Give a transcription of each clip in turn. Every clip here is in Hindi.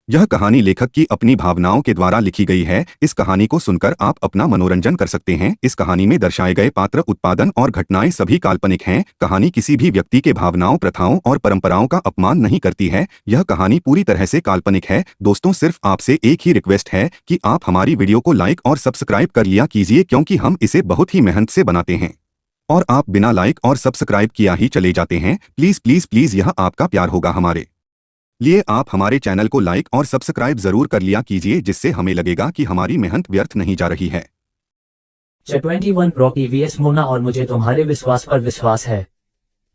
यह कहानी लेखक की अपनी भावनाओं के द्वारा लिखी गई है। इस कहानी को सुनकर आप अपना मनोरंजन कर सकते हैं। इस कहानी में दर्शाए गए पात्र, उत्पादन और घटनाएं सभी काल्पनिक हैं। कहानी किसी भी व्यक्ति के भावनाओं, प्रथाओं और परंपराओं का अपमान नहीं करती है। यह कहानी पूरी तरह से काल्पनिक है। दोस्तों, सिर्फ आपसे एक ही रिक्वेस्ट है कि आप हमारी वीडियो को लाइक और सब्सक्राइब कर लिया कीजिए, क्योंकि हम इसे बहुत ही मेहनत से बनाते हैं और आप बिना लाइक और सब्सक्राइब किया ही चले जाते हैं। प्लीज प्लीज प्लीज, यह आपका प्यार होगा हमारे लिए। आप हमारे चैनल को लाइक और सब्सक्राइब जरूर कर लिया कीजिए, जिससे हमें लगेगा कि हमारी मेहनत व्यर्थ नहीं जा रही है। 21 रॉकी वीएस मोना और मुझे तुम्हारे विश्वास पर विश्वास है।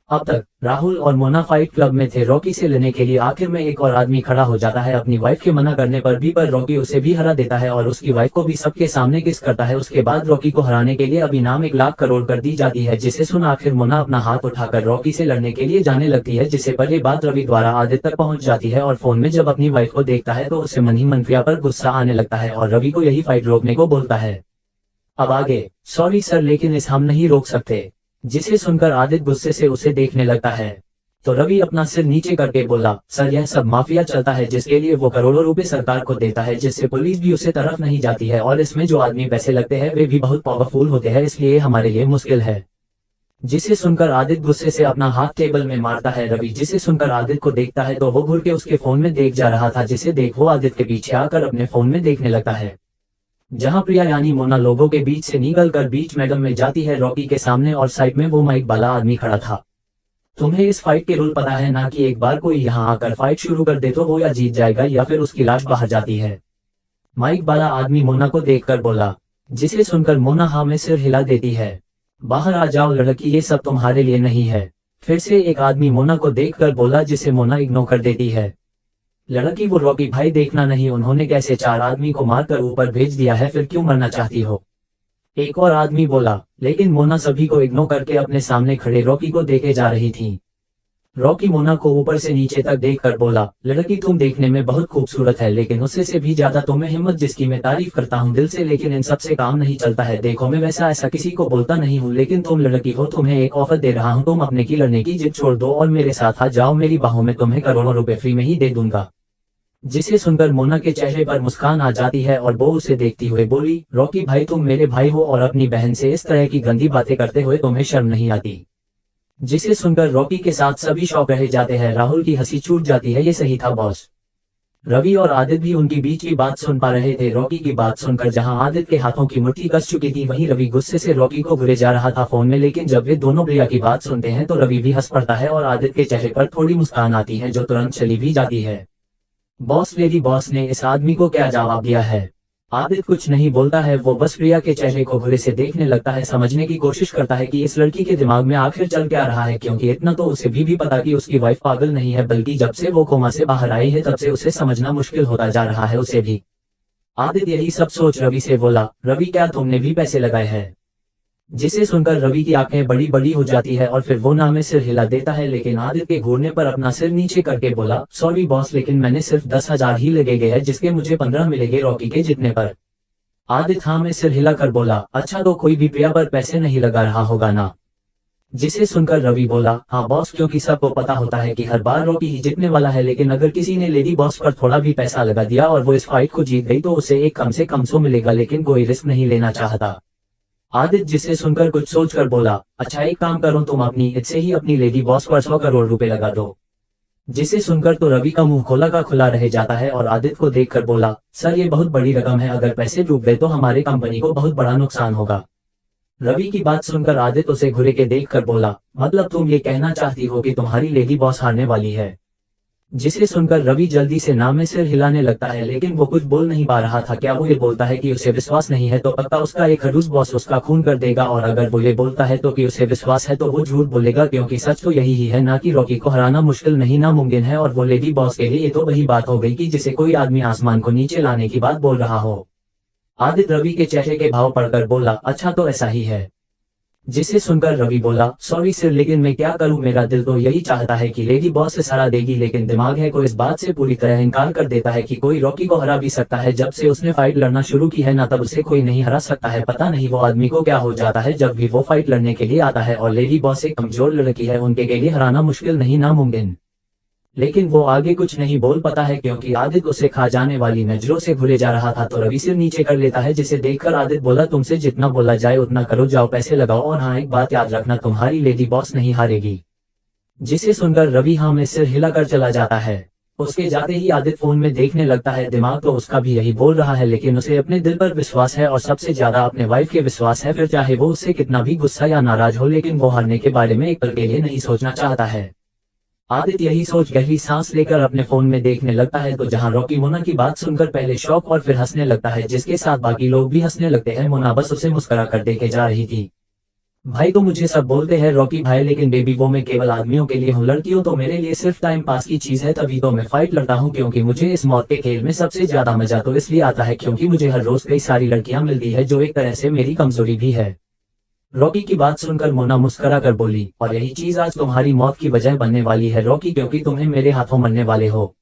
अब तक राहुल और मोना फाइट क्लब में थे रॉकी से लेने के लिए। आखिर में एक और आदमी खड़ा हो जाता है अपनी वाइफ के मना करने पर भी, पर रॉकी उसे भी हरा देता है और उसकी वाइफ को भी सबके सामने किस करता है। उसके बाद रॉकी को हराने के लिए अब इनाम 1,00,000 करोड़ कर दी जाती है, जिसे सुन आखिर मोना अपना हाथ उठाकर रॉकी से लड़ने के लिए जाने लगती है, जिससे पर ये बात रवि द्वारा आदित्य तक पहुंच जाती है और फोन में जब अपनी वाइफ को देखता है तो उसे मन ही मन प्रिया पर गुस्सा आने लगता है और रवि को यही फाइट रोकने को बोलता है। अब आगे, सॉरी सर, लेकिन इस हम नहीं रोक सकते, जिसे सुनकर आदित्य गुस्से से उसे देखने लगता है। तो रवि अपना सिर नीचे करके बोला, सर यह सब माफिया चलता है जिसके लिए वो करोड़ों रुपए सरकार को देता है, जिससे पुलिस भी उसे तरफ नहीं जाती है और इसमें जो आदमी पैसे लगते हैं वे भी बहुत पावरफुल होते हैं, इसलिए हमारे लिए मुश्किल है। जिसे सुनकर आदित्य गुस्से से अपना हाथ टेबल में मारता है। रवि जिसे सुनकर आदित्य को देखता है तो वो घूर के उसके फोन में देख जा रहा था, जिसे देख वो आदित्य के पीछे आकर अपने फोन में देखने लगता है। जहां प्रिया यानी मोना लोगों के बीच से निकलकर बीच मैडम में जाती है रॉकी के सामने और साइड में वो माइक वाला आदमी खड़ा था। तुम्हें इस फाइट के रूल पता है ना, कि एक बार कोई यहाँ आकर फाइट शुरू कर दे तो वो या जीत जाएगा या फिर उसकी लाश बाहर जाती है। माइक वाला आदमी मोना को देखकर बोला, जिसे सुनकर मोना हाँ में सिर हिला देती है। बाहर आ जाओ लड़की, ये सब तुम्हारे लिए नहीं है। फिर से एक आदमी मोना को देखकर बोला, जिसे मोना इग्नोर कर देती है। लड़की वो रॉकी भाई देखना नहीं, उन्होंने कैसे 4 आदमी को मारकर ऊपर भेज दिया है, फिर क्यों मरना चाहती हो। एक और आदमी बोला, लेकिन मोना सभी को इग्नोर करके अपने सामने खड़े रॉकी को देखे जा रही थी। रॉकी मोना को ऊपर से नीचे तक देखकर बोला, लड़की तुम देखने में बहुत खूबसूरत है, लेकिन उससे से भी ज्यादा तुम्हें हिम्मत, जिसकी मैं तारीफ करता हूँ दिल से, लेकिन इन सब से काम नहीं चलता है। देखो मैं वैसा ऐसा किसी को बोलता नहीं हूँ, लेकिन तुम लड़की हो, तुम्हें एक ऑफर दे रहा हूँ, तुम अपने की लड़ने की जिद छोड़ दो और मेरे साथ आ जाओ, मेरी बाहों में तुम्हें करोड़ों रुपए फ्री में ही दे दूंगा। जिसे सुनकर मोना के चेहरे पर मुस्कान आ जाती है और वो उसे देखती हुए बोली, रॉकी भाई तुम मेरे भाई हो और अपनी बहन से इस तरह की गंदी बातें करते हुए तुम्हें शर्म नहीं आती। जिसे सुनकर रॉकी के साथ सभी शौक रह जाते हैं। राहुल की हंसी छूट जाती है, ये सही था बॉस। रवि और आदित्य भी उनकी बीच की बात सुन पा रहे थे। रॉकी की बात सुनकर जहां आदित्य के हाथों की मुट्ठी कस चुकी थी, वहीं रवि गुस्से से रॉकी को घुरे जा रहा था फोन में, लेकिन जब वे दोनों प्रिया की बात सुनते हैं तो रवि भी हंस पड़ता है और आदित्य के चेहरे पर थोड़ी मुस्कान आती है जो तुरंत चली भी जाती है। बॉस लेडी बॉस ने इस आदमी को क्या जवाब दिया है। आदित्य कुछ नहीं बोलता है, वो बस प्रिया के चेहरे को घुरे से देखने लगता है, समझने की कोशिश करता है कि इस लड़की के दिमाग में आखिर चल क्या रहा है, क्योंकि इतना तो उसे भी पता कि उसकी वाइफ पागल नहीं है, बल्कि जब से वो कोमा से बाहर आई है तब से उसे समझना मुश्किल होता जा रहा है उसे भी। आदित्य यही सब सोच रवि से बोला, रवि क्या तुमने भी पैसे लगाए हैं। जिसे सुनकर रवि की आंखें बड़ी बड़ी हो जाती है और फिर वो ना में सिर हिला देता है, लेकिन आदित्य के घूरने पर अपना सिर नीचे करके बोला, सॉरी बॉस, लेकिन मैंने सिर्फ 10,000 ही लगे गए हैं, जिसके मुझे 15 मिलेंगे रॉकी के जीतने पर। आदित्य हाँ में सिर हिलाकर बोला, अच्छा तो कोई भी प्रिया पर पैसे नहीं लगा रहा होगा ना। जिसे सुनकर रवि बोला, हाँ बॉस, क्योंकि सबको पता होता है कि हर बार रॉकी ही जीतने वाला है, लेकिन अगर किसी ने लेडी बॉस पर थोड़ा भी पैसा लगा दिया और वो इस फाइट को जीत गई तो उसे एक कम से कम 100 मिलेगा, लेकिन कोई रिस्क नहीं लेना चाहता। आदित्य जिसे सुनकर कुछ सोचकर बोला, अच्छा एक काम करो, तुम अपनी इससे ही अपनी लेडी बॉस पर 100 करोड़ रुपए लगा दो। जिसे सुनकर तो रवि का मुंह खोला का खुला रह जाता है और आदित्य को देखकर बोला, सर ये बहुत बड़ी रकम है, अगर पैसे डूब गए तो हमारे कंपनी को बहुत बड़ा नुकसान होगा। रवि की बात सुनकर आदित्य उसे घुरे के देखकर बोला, मतलब तुम ये कहना चाहती हो कि तुम्हारी लेडी बॉस हारने वाली है। जिसे सुनकर रवि जल्दी से ना में सिर हिलाने लगता है, लेकिन वो कुछ बोल नहीं पा रहा था। क्या वो ये बोलता है कि उसे विश्वास नहीं है तो पक्का उसका एक खड़ूस बॉस उसका खून कर देगा, और अगर वो ये बोलता है तो कि उसे विश्वास है तो वो झूठ बोलेगा, क्योंकि सच तो यही ही है ना कि रॉकी को हराना मुश्किल नहीं नामुमकिन है। और वो लेडी बॉस के लिए ये तो वही बात हो गई कि जिसे कोई आदमी आसमान को नीचे लाने की बात बोल रहा हो। आदित्य रवि के चेहरे के भाव पढ़कर बोला, अच्छा तो ऐसा ही है। जिसे सुनकर रवि बोला, सॉरी सर, लेकिन मैं क्या करूं, मेरा दिल तो यही चाहता है कि लेडी बॉस से हरा देगी, लेकिन दिमाग है को इस बात से पूरी तरह इनकार कर देता है कि कोई रॉकी को हरा भी सकता है। जब से उसने फाइट लड़ना शुरू की है ना, तब उसे कोई नहीं हरा सकता है। पता नहीं वो आदमी को क्या हो जाता है जब भी वो फाइट लड़ने के लिए आता है, और लेडी बॉस एक कमजोर लड़की है, उनके लिए हराना मुश्किल नहीं नामुमकिन। लेकिन वो आगे कुछ नहीं बोल पाता है क्योंकि आदित्य उसे खा जाने वाली नजरों से घुरे जा रहा था। तो रवि सिर नीचे कर लेता है, जिसे देखकर आदित्य बोला, तुमसे जितना बोला जाए उतना करो, जाओ पैसे लगाओ, और हाँ एक बात याद रखना, तुम्हारी लेडी बॉस नहीं हारेगी। जिसे सुनकर रवि हाँ में सिर हिलाकर चला जाता है। उसके जाते ही आदित्य फोन में देखने लगता है। दिमाग तो उसका भी यही बोल रहा है, लेकिन उसे अपने दिल पर विश्वास है और सबसे ज्यादा अपने वाइफ के विश्वास है। फिर चाहे वो उससे कितना भी गुस्सा या नाराज हो, लेकिन वो हारने के बारे में एक पल के लिए नहीं सोचना चाहता है। आदित्य यही सोच गहरी सांस लेकर अपने फोन में देखने लगता है, तो जहां रॉकी मोना की बात सुनकर पहले शॉक और फिर हंसने लगता है, जिसके साथ बाकी लोग भी हंसने लगते हैं। मोना बस उसे मुस्कुरा कर देखे जा रही थी। भाई तो मुझे सब बोलते हैं रॉकी भाई, लेकिन बेबी वो मैं केवल आदमियों के लिए हूँ, लड़कियों तो मेरे लिए सिर्फ टाइम पास की चीज है। तभी तो मैं फाइट लड़ता हूँ, क्योंकि मुझे इस मौत के खेल में सबसे ज्यादा मजा तो इसलिए आता है क्योंकि मुझे हर रोज कई सारी लड़कियां मिलती है, जो एक तरह से मेरी कमजोरी भी है। रॉकी की बात सुनकर मोना मुस्कुरा कर बोली, और यही चीज आज तुम्हारी मौत की वजह बनने वाली है रॉकी, क्योंकि तुम्हें मेरे हाथों मरने वाले हो।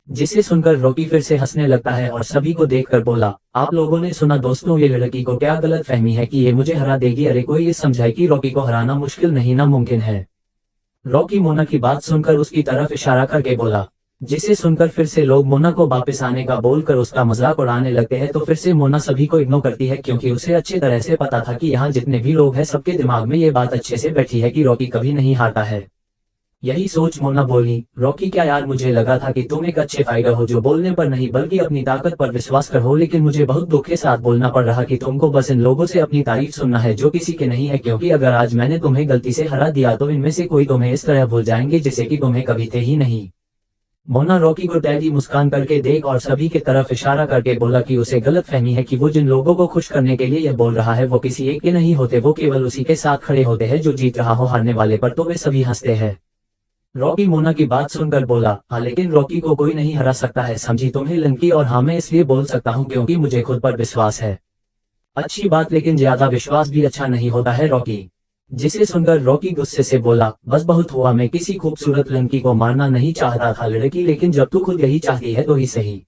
जिसे सुनकर रॉकी फिर से हंसने लगता है और सभी को देखकर बोला, आप लोगों ने सुना दोस्तों, ये लड़की को क्या गलत फहमी है कि ये मुझे हरा देगी। अरे कोई ये समझाए कि रॉकी को हराना मुश्किल नहीं नामुमकिन है। रॉकी मोना की बात सुनकर उसकी तरफ इशारा करके बोला। जिसे सुनकर फिर से लोग मोना को वापस आने का बोलकर उसका मजाक उड़ाने लगते हैं। तो फिर से मोना सभी को इग्नोर करती है, क्योंकि उसे अच्छी तरह से पता था कि यहाँ जितने भी लोग हैं सबके दिमाग में ये बात अच्छे से बैठी है कि रॉकी कभी नहीं हारता है। यही सोच मोना बोली, रॉकी क्या यार, मुझे लगा था कि तुम एक अच्छे फाइटर हो जो बोलने पर नहीं बल्कि अपनी ताकत पर विश्वास कर हो, लेकिन मुझे बहुत दुख के साथ बोलना पड़ रहा कि तुमको बस इन लोगों से अपनी तारीफ सुनना है जो किसी के नहीं है, क्योंकि अगर आज मैंने तुम्हें गलती से हरा दिया तो इनमें से कोई तुम्हें इस तरह भूल जाएंगे जैसे कि तुम्हें कभी थे ही नहीं। मोना रॉकी को टैडी मुस्कान करके देख और सभी की तरफ इशारा करके बोला कि उसे गलत फहमी है कि वो जिन लोगों को खुश करने के लिए यह बोल रहा है वो किसी एक के नहीं होते, वो केवल उसी के साथ खड़े होते हैं जो जीत रहा हो। हारने वाले पर तो वे सभी हंसते हैं। रॉकी मोना की बात सुनकर बोला, हाँ लेकिन रॉकी को कोई नहीं हरा सकता है, समझी तुम्हें लंकी, और हाँ मैं इसलिए बोल सकता हूँ क्योंकि मुझे खुद पर विश्वास है। अच्छी बात, लेकिन ज्यादा विश्वास भी अच्छा नहीं होता है रॉकी। जिसे सुनकर रॉकी गुस्से से बोला, बस बहुत हुआ, मैं किसी खूबसूरत लड़की को मारना नहीं चाहता था लड़की, लेकिन जब तू खुद यही चाहती है तो ही सही।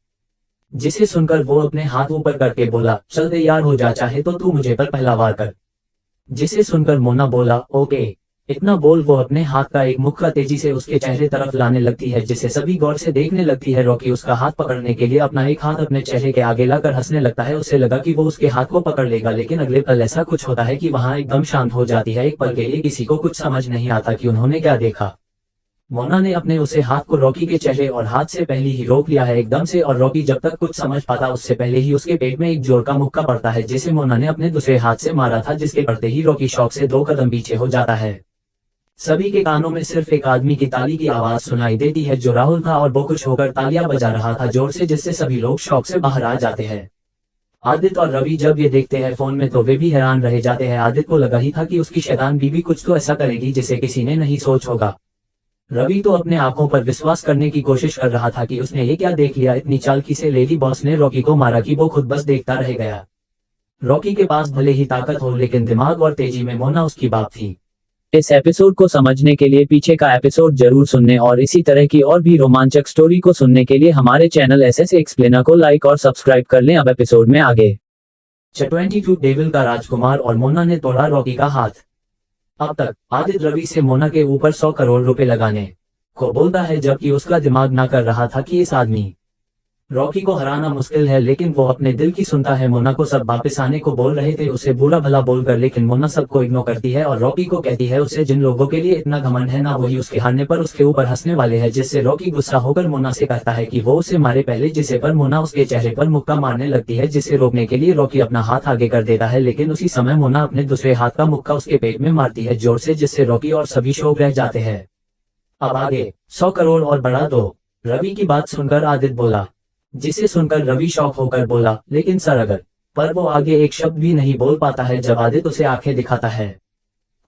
जिसे सुनकर वो अपने हाथ ऊपर करके बोला, चल तैयार हो जा, चाहे तो तू मुझे पर पहला वार कर। जिसे सुनकर मोना बोला, ओके। इतना बोल वो अपने हाथ का एक मुक्का तेजी से उसके चेहरे तरफ लाने लगती है, जिसे सभी गौर से देखने लगती है। रॉकी उसका हाथ पकड़ने के लिए अपना एक हाथ अपने चेहरे के आगे लाकर हंसने लगता है। उसे लगा कि वो उसके हाथ को पकड़ लेगा, लेकिन अगले पल ऐसा कुछ होता है कि वहां एकदम शांत हो जाती है। एक पल के लिए किसी को कुछ समझ नहीं आता कि उन्होंने क्या देखा। मोना ने अपने उसे हाथ को रॉकी के चेहरे और हाथ से पहले ही रोक लिया है एकदम से, और रॉकी जब तक कुछ समझ पाता उससे पहले ही उसके पेट में एक जोर का मुक्का पड़ता है, जिसे मोना ने अपने दूसरे हाथ से मारा था, जिसके पड़ते ही रॉकी शॉक से 2 कदम पीछे हो जाता है। सभी के कानों में सिर्फ एक आदमी की ताली की आवाज सुनाई देती है, जो राहुल था, और वो खुश होकर तालियां बजा रहा था जोर से, जिससे सभी लोग शौक से बाहर आ जाते हैं। आदित्य और रवि जब ये देखते हैं फोन में तो वे भी हैरान रह जाते हैं। आदित्य को लगा ही था कि उसकी शैतान बीवी कुछ तो ऐसा करेगी जिसे किसी ने नहीं सोच होगा। रवि तो अपने आंखों पर विश्वास करने की कोशिश कर रहा था कि उसने ये क्या देख लिया, इतनी चालाकी से लेडी बॉस ने रॉकी को मारा कि वो खुद बस देखता रह गया। रॉकी के पास भले ही ताकत हो, लेकिन दिमाग और तेजी में मोना उसकी बाप थी। इस एपिसोड को समझने के लिए पीछे का एपिसोड जरूर सुनने और इसी तरह की और भी रोमांचक स्टोरी को सुनने के लिए हमारे चैनल एसएस एक्सप्लेनर को लाइक और सब्सक्राइब कर लें। अब एपिसोड में आगे। 22 डेविल का राजकुमार और मोना ने तोड़ा रॉकी का हाथ। अब तक आदित्य रवि से मोना के ऊपर 100 करोड़ रुपए लगाने को बोलता है, जबकि उसका दिमाग ना कर रहा था कि इस आदमी रॉकी को हराना मुश्किल है, लेकिन वो अपने दिल की सुनता है। मोना को सब वापस आने को बोल रहे थे उसे बुरा भला बोलकर, लेकिन मोना सबको इग्नोर करती है और रॉकी को कहती है उसे जिन लोगों के लिए इतना घमंड है ना वही उसके हारने पर उसके ऊपर हंसने वाले हैं। जिससे रॉकी गुस्सा होकर मोना से कहता है कि वो उसे मारे पहले, जिसे पर मोना उसके चेहरे पर मुक्का मारने लगती है, जिसे रोकने के लिए रॉकी अपना हाथ आगे कर देता है, लेकिन उसी समय मोना अपने दूसरे हाथ का मुक्का उसके पेट में मारती है जोर से, जिससे रॉकी और सभी शौक रह जाते हैं। अब आगे 100 करोड़ और बढ़ा दो, रवि की बात सुनकर आदित्य बोला। जिसे सुनकर रवि शॉक होकर बोला, लेकिन सर अगर, पर वो आगे एक शब्द भी नहीं बोल पाता है जब आदित्य उसे आंखें दिखाता है।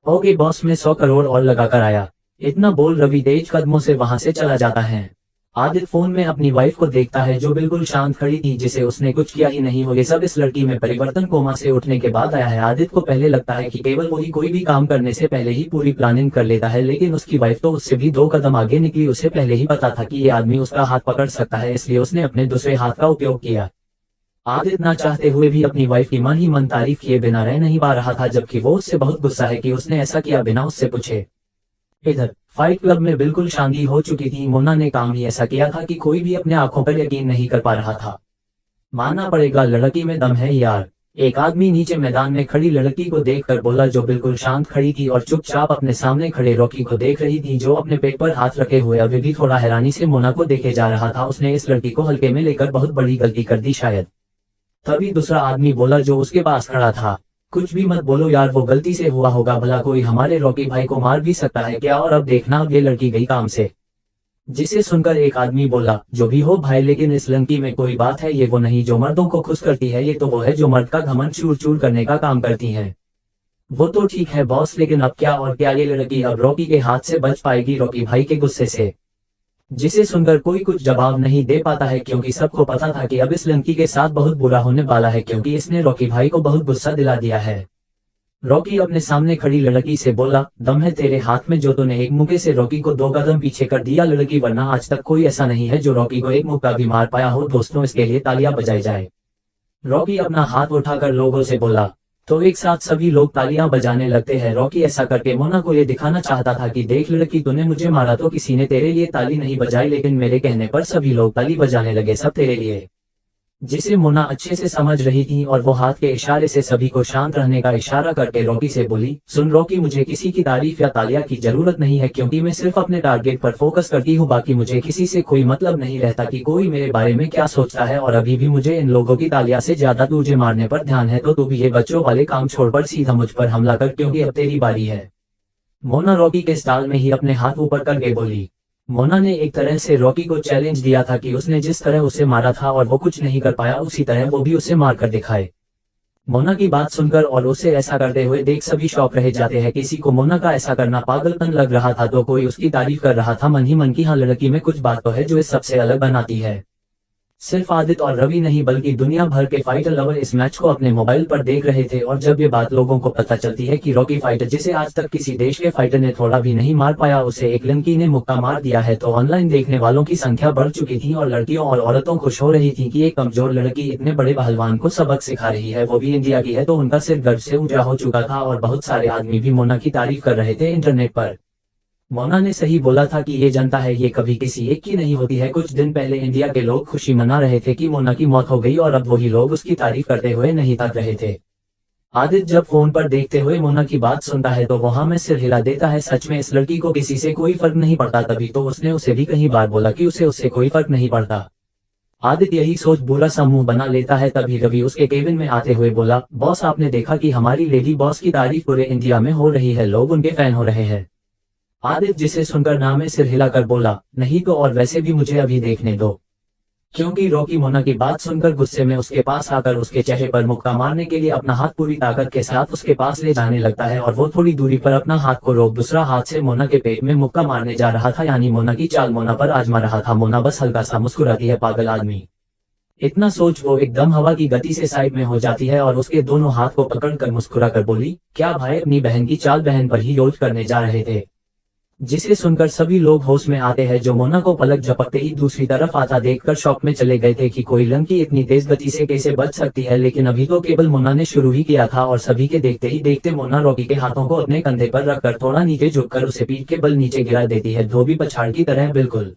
ओके बॉस, में 100 करोड़ और लगाकर आया। इतना बोल रवि तेज कदमों से वहां से चला जाता है। आदित्य फोन में अपनी वाइफ को देखता है जो बिल्कुल शांत खड़ी थी, जिसे उसने कुछ किया ही नहीं हो। ये सब इस लड़की में परिवर्तन कोमा से उठने के बाद आया है। आदित्य को पहले लगता है कि केवल वही कोई भी काम करने से पहले ही पूरी प्लानिंग कर लेता है, लेकिन उसकी वाइफ तो उससे भी 2 कदम आगे निकली। उसे पहले ही पता था कि ये आदमी उसका हाथ पकड़ सकता है, इसलिए उसने अपने दूसरे हाथ का उपयोग किया। आदित्य ना चाहते हुए भी अपनी वाइफ की मन ही मन तारीफ किए बिना रह नहीं पा रहा था, जबकि वो उससे बहुत गुस्सा है कि उसने ऐसा किया बिना उससे पूछे। इधर फाइट क्लब में बिल्कुल शांति हो चुकी थी। मोना ने काम ही ऐसा किया था कि कोई भी अपने आंखों पर यकीन नहीं कर पा रहा था। मानना पड़ेगा, लड़की में दम है यार। एक आदमी नीचे मैदान में खड़ी लड़की को देखकर बोला, जो बिल्कुल शांत खड़ी थी और चुपचाप अपने सामने खड़े रॉकी को देख रही थी, जो अपने पेट पर हाथ रखे हुए अभी भी थोड़ा हैरानी से मोना को देखे जा रहा था। उसने इस लड़की को हल्के में लेकर बहुत बड़ी गलती कर दी शायद। तभी दूसरा आदमी बोला जो उसके पास खड़ा था, कुछ भी मत बोलो यार, वो गलती से हुआ होगा, भला कोई हमारे रॉकी भाई को मार भी सकता है क्या, और अब देखना अब ये लड़की गई काम से। जिसे सुनकर एक आदमी बोला, जो भी हो भाई, लेकिन इस लड़की में कोई बात है, ये वो नहीं जो मर्दों को खुश करती है, ये तो वो है जो मर्द का घमंड चूर चूर करने का काम करती है। वो तो ठीक है बॉस, लेकिन अब क्या, और क्या ये लड़की अब रॉकी के हाथ से बच पाएगी रॉकी भाई के गुस्से से। जिसे सुनकर कोई कुछ जवाब नहीं दे पाता है, क्योंकि सबको पता था कि अब इस लड़की के साथ बहुत बुरा होने वाला है, क्योंकि इसने रॉकी भाई को बहुत गुस्सा दिला दिया है। रॉकी अपने सामने खड़ी लड़की से बोला, दम है तेरे हाथ में जो तूने एक मुक्के से रॉकी को 2 कदम पीछे कर दिया लड़की, वरना आज तक कोई ऐसा नहीं है जो रॉकी को एक मुक्का भी मार पाया हो। दोस्तों, इसके लिए तालियां बजाई जाए। रॉकी अपना हाथ उठाकर लोगों से बोला, तो एक साथ सभी लोग तालियां बजाने लगते हैं। रॉकी ऐसा करके मोना को ये दिखाना चाहता था कि देख लड़की, तूने मुझे मारा तो किसी ने तेरे लिए ताली नहीं बजाई, लेकिन मेरे कहने पर सभी लोग ताली बजाने लगे, सब तेरे लिए। जिसे मोना अच्छे से समझ रही थी और वो हाथ के इशारे से सभी को शांत रहने का इशारा करके रॉकी से बोली, सुन रॉकी, मुझे किसी की तारीफ या तालिया की जरूरत नहीं है, क्योंकि मैं सिर्फ अपने टारगेट पर फोकस करती हूँ। बाकी मुझे किसी से कोई मतलब नहीं रहता कि कोई मेरे बारे में क्या सोचता है। और अभी भी मुझे इन लोगों की तालिया से ज्यादा तुझे मारने पर ध्यान है, तो तू भी ये बच्चों वाले काम छोड़कर सीधा मुझ पर हमला कर, क्योंकि अब तेरी बारी है। मोना रॉकी के स्टाइल में ही अपने हाथ ऊपर करके बोली। मोना ने एक तरह से रॉकी को चैलेंज दिया था कि उसने जिस तरह उसे मारा था और वो कुछ नहीं कर पाया, उसी तरह वो भी उसे मार कर दिखाए। मोना की बात सुनकर और उसे ऐसा करते हुए देख सभी शॉक रह जाते हैं। किसी को मोना का ऐसा करना पागलपन लग रहा था, तो कोई उसकी तारीफ कर रहा था मन ही मन की। हाँ, लड़की में कुछ बात तो है जो इस सबसे अलग बनाती है। सिर्फ आदित्य और रवि नहीं, बल्कि दुनिया भर के फाइटर लवर इस मैच को अपने मोबाइल पर देख रहे थे। और जब ये बात लोगों को पता चलती है कि रॉकी फाइटर, जिसे आज तक किसी देश के फाइटर ने थोड़ा भी नहीं मार पाया, उसे एक लड़की ने मुक्का मार दिया है, तो ऑनलाइन देखने वालों की संख्या बढ़ चुकी थी और लड़कियों और औरतों खुश हो रही थी कि एक कमजोर लड़की इतने बड़े पहलवान को सबक सिखा रही है, वो भी इंडिया की है। तो उनका सिर गर्व से ऊंचा हो चुका था और बहुत सारे आदमी भी मोना की तारीफ कर रहे थे इंटरनेट पर। मोना ने सही बोला था कि ये जनता है, ये कभी किसी एक की नहीं होती है। कुछ दिन पहले इंडिया के लोग खुशी मना रहे थे कि मोना की मौत हो गई, और अब वही लोग उसकी तारीफ करते हुए नहीं थक रहे थे। आदित्य जब फोन पर देखते हुए मोना की बात सुनता है तो वहां में सिर हिला देता है। सच में इस लड़की को किसी से कोई फर्क नहीं पड़ता, तभी तो उसने उसे भी कई बार बोला कि उसे उससे कोई फर्क नहीं पड़ता। आदित्य यही सोच बुरा सा मुंह बना लेता है। तभी रवि उसके केबिन में आते हुए बोला, बॉस, आपने देखा कि हमारी लेडी बॉस की तारीफ पूरे इंडिया में हो रही है, लोग उनके फैन हो रहे हैं। आदित्य जिसे सुनकर नाम में सिर हिलाकर बोला, नहीं तो, और वैसे भी मुझे अभी देखने दो। क्योंकि रॉकी मोना की बात सुनकर गुस्से में उसके पास आकर उसके चेहरे पर मुक्का मारने के लिए अपना हाथ पूरी ताकत के साथ उसके पास ले जाने लगता है, और वो थोड़ी दूरी पर अपना हाथ को रोक दूसरा हाथ से मोना के पेट में मुक्का मारने जा रहा था। यानी मोना की चाल मोना पर आजमा रहा था। मोना बस हल्का सा मुस्कुराती है, पागल आदमी। इतना सोच वो एकदम हवा की गति से साइड में हो जाती है और उसके दोनों हाथ को पकड़कर मुस्कुरा कर बोली, क्या भाई अपनी बहन की चाल बहन पर ही यूज करने जा रहे थे। जिसे सुनकर सभी लोग होश में आते हैं, जो मोना को पलक झपकते ही दूसरी तरफ आता देखकर शॉक में चले गए थे कि कोई लड़की इतनी तेज गति से कैसे बच सकती है। लेकिन अभी तो केवल मोना ने शुरू ही किया था और सभी के देखते ही देखते मोना रॉकी के हाथों को अपने कंधे पर रखकर थोड़ा नीचे झुककर उसे पीठ के बल नीचे गिरा देती है, धोबी पछाड़ की तरह बिल्कुल।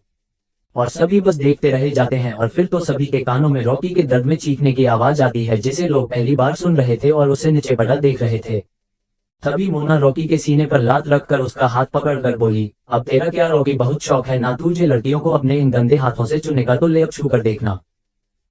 और सभी बस देखते रह जाते हैं। और फिर तो सभी के कानों में रॉकी के दर्द में चीखने की आवाज आती है, जिसे लोग पहली बार सुन रहे थे और उसे नीचे पड़ा देख रहे थे। तभी मोना रॉकी के सीने पर लात रखकर उसका हाथ पकड़कर बोली, अब तेरा क्या रॉकी, बहुत शौक है ना तुझे लड़कियों को अपने इन गंदे हाथों से चुने का, तो ले अब छू कर देखना।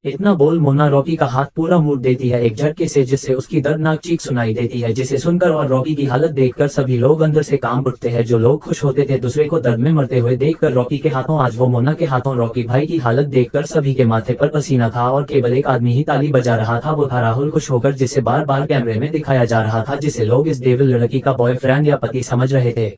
इतना बोल मोना रॉकी का हाथ पूरा मोड़ देती है एक झटके से, जिससे उसकी दर्दनाक चीख सुनाई देती है। जिसे सुनकर और रॉकी की हालत देखकर सभी लोग अंदर से कांप उठते हैं। जो लोग खुश होते थे दूसरे को दर्द में मरते हुए देखकर रॉकी के हाथों, आज वो मोना के हाथों। रॉकी भाई की हालत देखकर सभी के माथे पर पसीना था और केवल एक आदमी ही ताली बजा रहा था, वो था राहुल, खुश होकर, जिसे बार बार कैमरे में दिखाया जा रहा था, जिसे लोग इस डेविल लड़की का बॉयफ्रेंड या पति समझ रहे थे।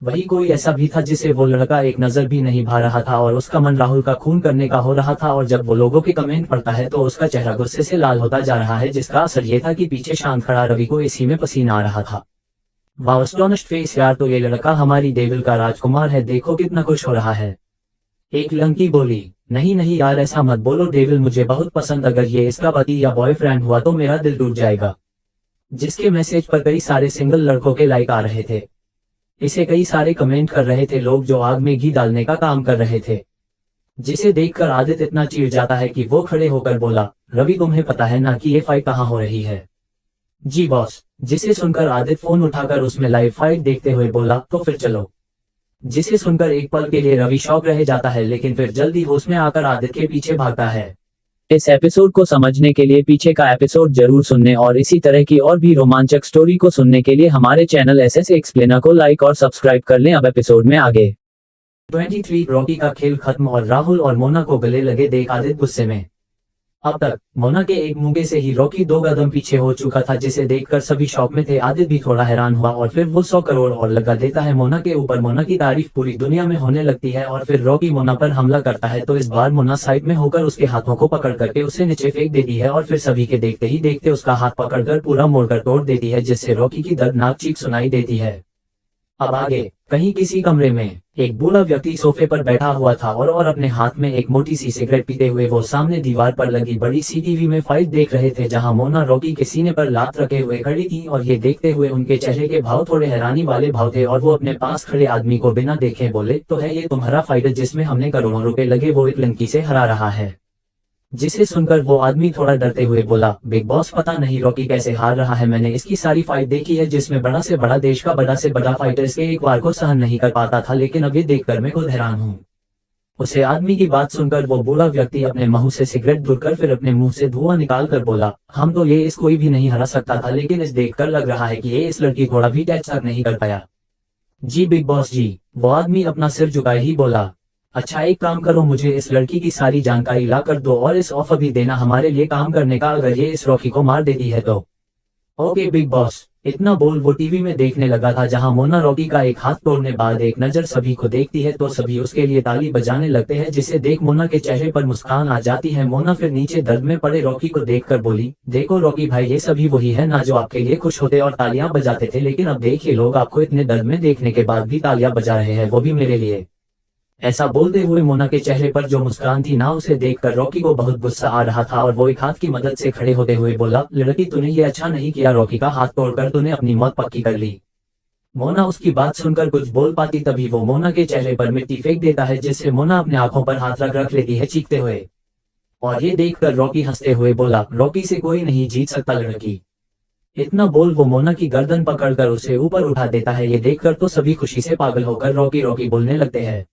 वही कोई ऐसा भी था जिसे वो लड़का एक नजर भी नहीं भा रहा था और उसका मन राहुल का खून करने का हो रहा था। और जब वो लोगों के कमेंट पढ़ता है तो उसका चेहरा गुस्से से लाल होता जा रहा है, जिसका असर ये था कि पीछे शांत खड़ा रवि को एसी में पसीना आ रहा था। वाह एस्टोनिश्ड फेस यार, तो ये लड़का हमारी डेविल का राजकुमार है, देखो कितना खुश हो रहा है। एक लड़की बोली, नहीं नहीं यार ऐसा मत बोलो, डेविल मुझे बहुत पसंद, अगर ये इसका पति या बॉयफ्रेंड हुआ तो मेरा दिल टूट जाएगा। जिसके मैसेज पर कई सारे सिंगल लड़कों के लाइक आ रहे थे। इसे कई सारे कमेंट कर रहे थे लोग जो आग में घी डालने का काम कर रहे थे, जिसे देखकर आदित्य इतना चिढ़ जाता है कि वो खड़े होकर बोला, रवि तुम्हें पता है ना कि ये फाइट कहाँ हो रही है? जी बॉस। जिसे सुनकर आदित्य फोन उठाकर उसमें लाइव फाइट देखते हुए बोला, तो फिर चलो। जिसे सुनकर एक पल के लिए रवि शॉक रह जाता है, लेकिन फिर जल्दी होश में आकर आदित्य के पीछे भागता है। इस एपिसोड को समझने के लिए पीछे का एपिसोड जरूर सुनने और इसी तरह की और भी रोमांचक स्टोरी को सुनने के लिए हमारे चैनल एसएस एक्सप्लेनर को लाइक और सब्सक्राइब कर लें। अब एपिसोड में आगे 23 रॉकी का खेल खत्म और राहुल और मोना को गले लगे देख आदित्य गुस्से में। अब तक मोना के एक मुंगे से ही रॉकी 2 कदम पीछे हो चुका था, जिसे देखकर सभी शॉक में थे। आदित्य भी थोड़ा हैरान हुआ और फिर वो 100 करोड़ और लगा देता है मोना के ऊपर। मोना की तारीफ पूरी दुनिया में होने लगती है और फिर रॉकी मोना पर हमला करता है, तो इस बार मोना साइड में होकर उसके हाथों को पकड़ करके उसे नीचे फेंक देती है और फिर सभी के देखते ही देखते उसका हाथ पकड़कर पूरा मोड़कर तोड़ देती है, जिससे रॉकी की दर्दनाक चीख सुनाई देती है। अब आगे कहीं किसी कमरे में एक बूढ़ा व्यक्ति सोफे पर बैठा हुआ था और अपने हाथ में एक मोटी सी सिगरेट पीते हुए वो सामने दीवार पर लगी बड़ी सी टीवी में फाइट देख रहे थे, जहां मोना रॉकी के सीने पर लात रखे हुए खड़ी थी और ये देखते हुए उनके चेहरे के भाव थोड़े हैरानी वाले भाव थे और वो अपने पास खड़े आदमी को बिना देखे बोले, तो है ये तुम्हारा फाइटर जिसमें हमने करोड़ों रुपए लगे वो एक लड़की से हरा रहा है? जिसे सुनकर वो आदमी थोड़ा डरते हुए बोला, बिग बॉस पता नहीं रॉकी कैसे हार रहा है, मैंने इसकी सारी फाइट देखी है जिसमें बड़ा से बड़ा देश का बड़ा से बड़ा फाइटर इसके एक बार को सहन नहीं कर पाता था, लेकिन अब ये देखकर मैं खुद हैरान हूँ। उसे आदमी की बात सुनकर वो बूढ़ा व्यक्ति अपने मुंह से सिगरेट दूरकर फिर अपने मुंह से धुआं निकाल कर बोला, हम तो ये इस कोई भी नहीं हरा सकता था, लेकिन इस देखकर लग रहा है कि ये इस लड़की थोड़ा भी टच तक नहीं कर पाया। जी बिग बॉस जी। वो आदमी अपना सिर झुकाए ही बोला, अच्छा एक काम करो, मुझे इस लड़की की सारी जानकारी ला कर दो और इस ऑफर भी देना हमारे लिए काम करने का, अगर ये इस रॉकी को मार देती है तो। Okay big boss. इतना बोल वो टीवी में देखने लगा था, जहां मोना रॉकी का एक हाथ तोड़ने बाद एक नजर सभी को देखती है तो सभी उसके लिए ताली बजाने लगते हैं, जिसे देख मोना के चेहरे पर मुस्कान आ जाती है। मोना फिर नीचे दर्द में पड़े रॉकी को देखकर बोली, देखो रॉकी भाई, ये सभी वही है ना जो आपके लिए खुश होते और तालियां बजाते थे, लेकिन अब देखिए लोग आपको इतने दर्द में देखने के बाद भी तालियां बजा रहे हैं, वो भी मेरे लिए। ऐसा बोलते हुए मोना के चेहरे पर जो मुस्कान थी ना, उसे देखकर रॉकी को बहुत गुस्सा आ रहा था और वो एक हाथ की मदद से खड़े होते हुए बोला, लड़की तूने ये अच्छा नहीं किया, रॉकी का हाथ तोड़कर तूने अपनी मौत पक्की कर ली। मोना उसकी बात सुनकर कुछ बोल पाती तभी वो मोना के चेहरे पर मिट्टी फेंक देता है, जिससे मोना अपने आंखों पर हाथ रख लेती है चीखते हुए। और ये देखकर रॉकी हंसते हुए बोला, रॉकी से कोई नहीं जीत सकता लड़की। इतना बोल वो मोना की गर्दन पकड़कर उसे ऊपर उठा देता है। ये देखकर तो सभी खुशी से पागल होकर रॉकी रॉकी बोलने लगते हैं।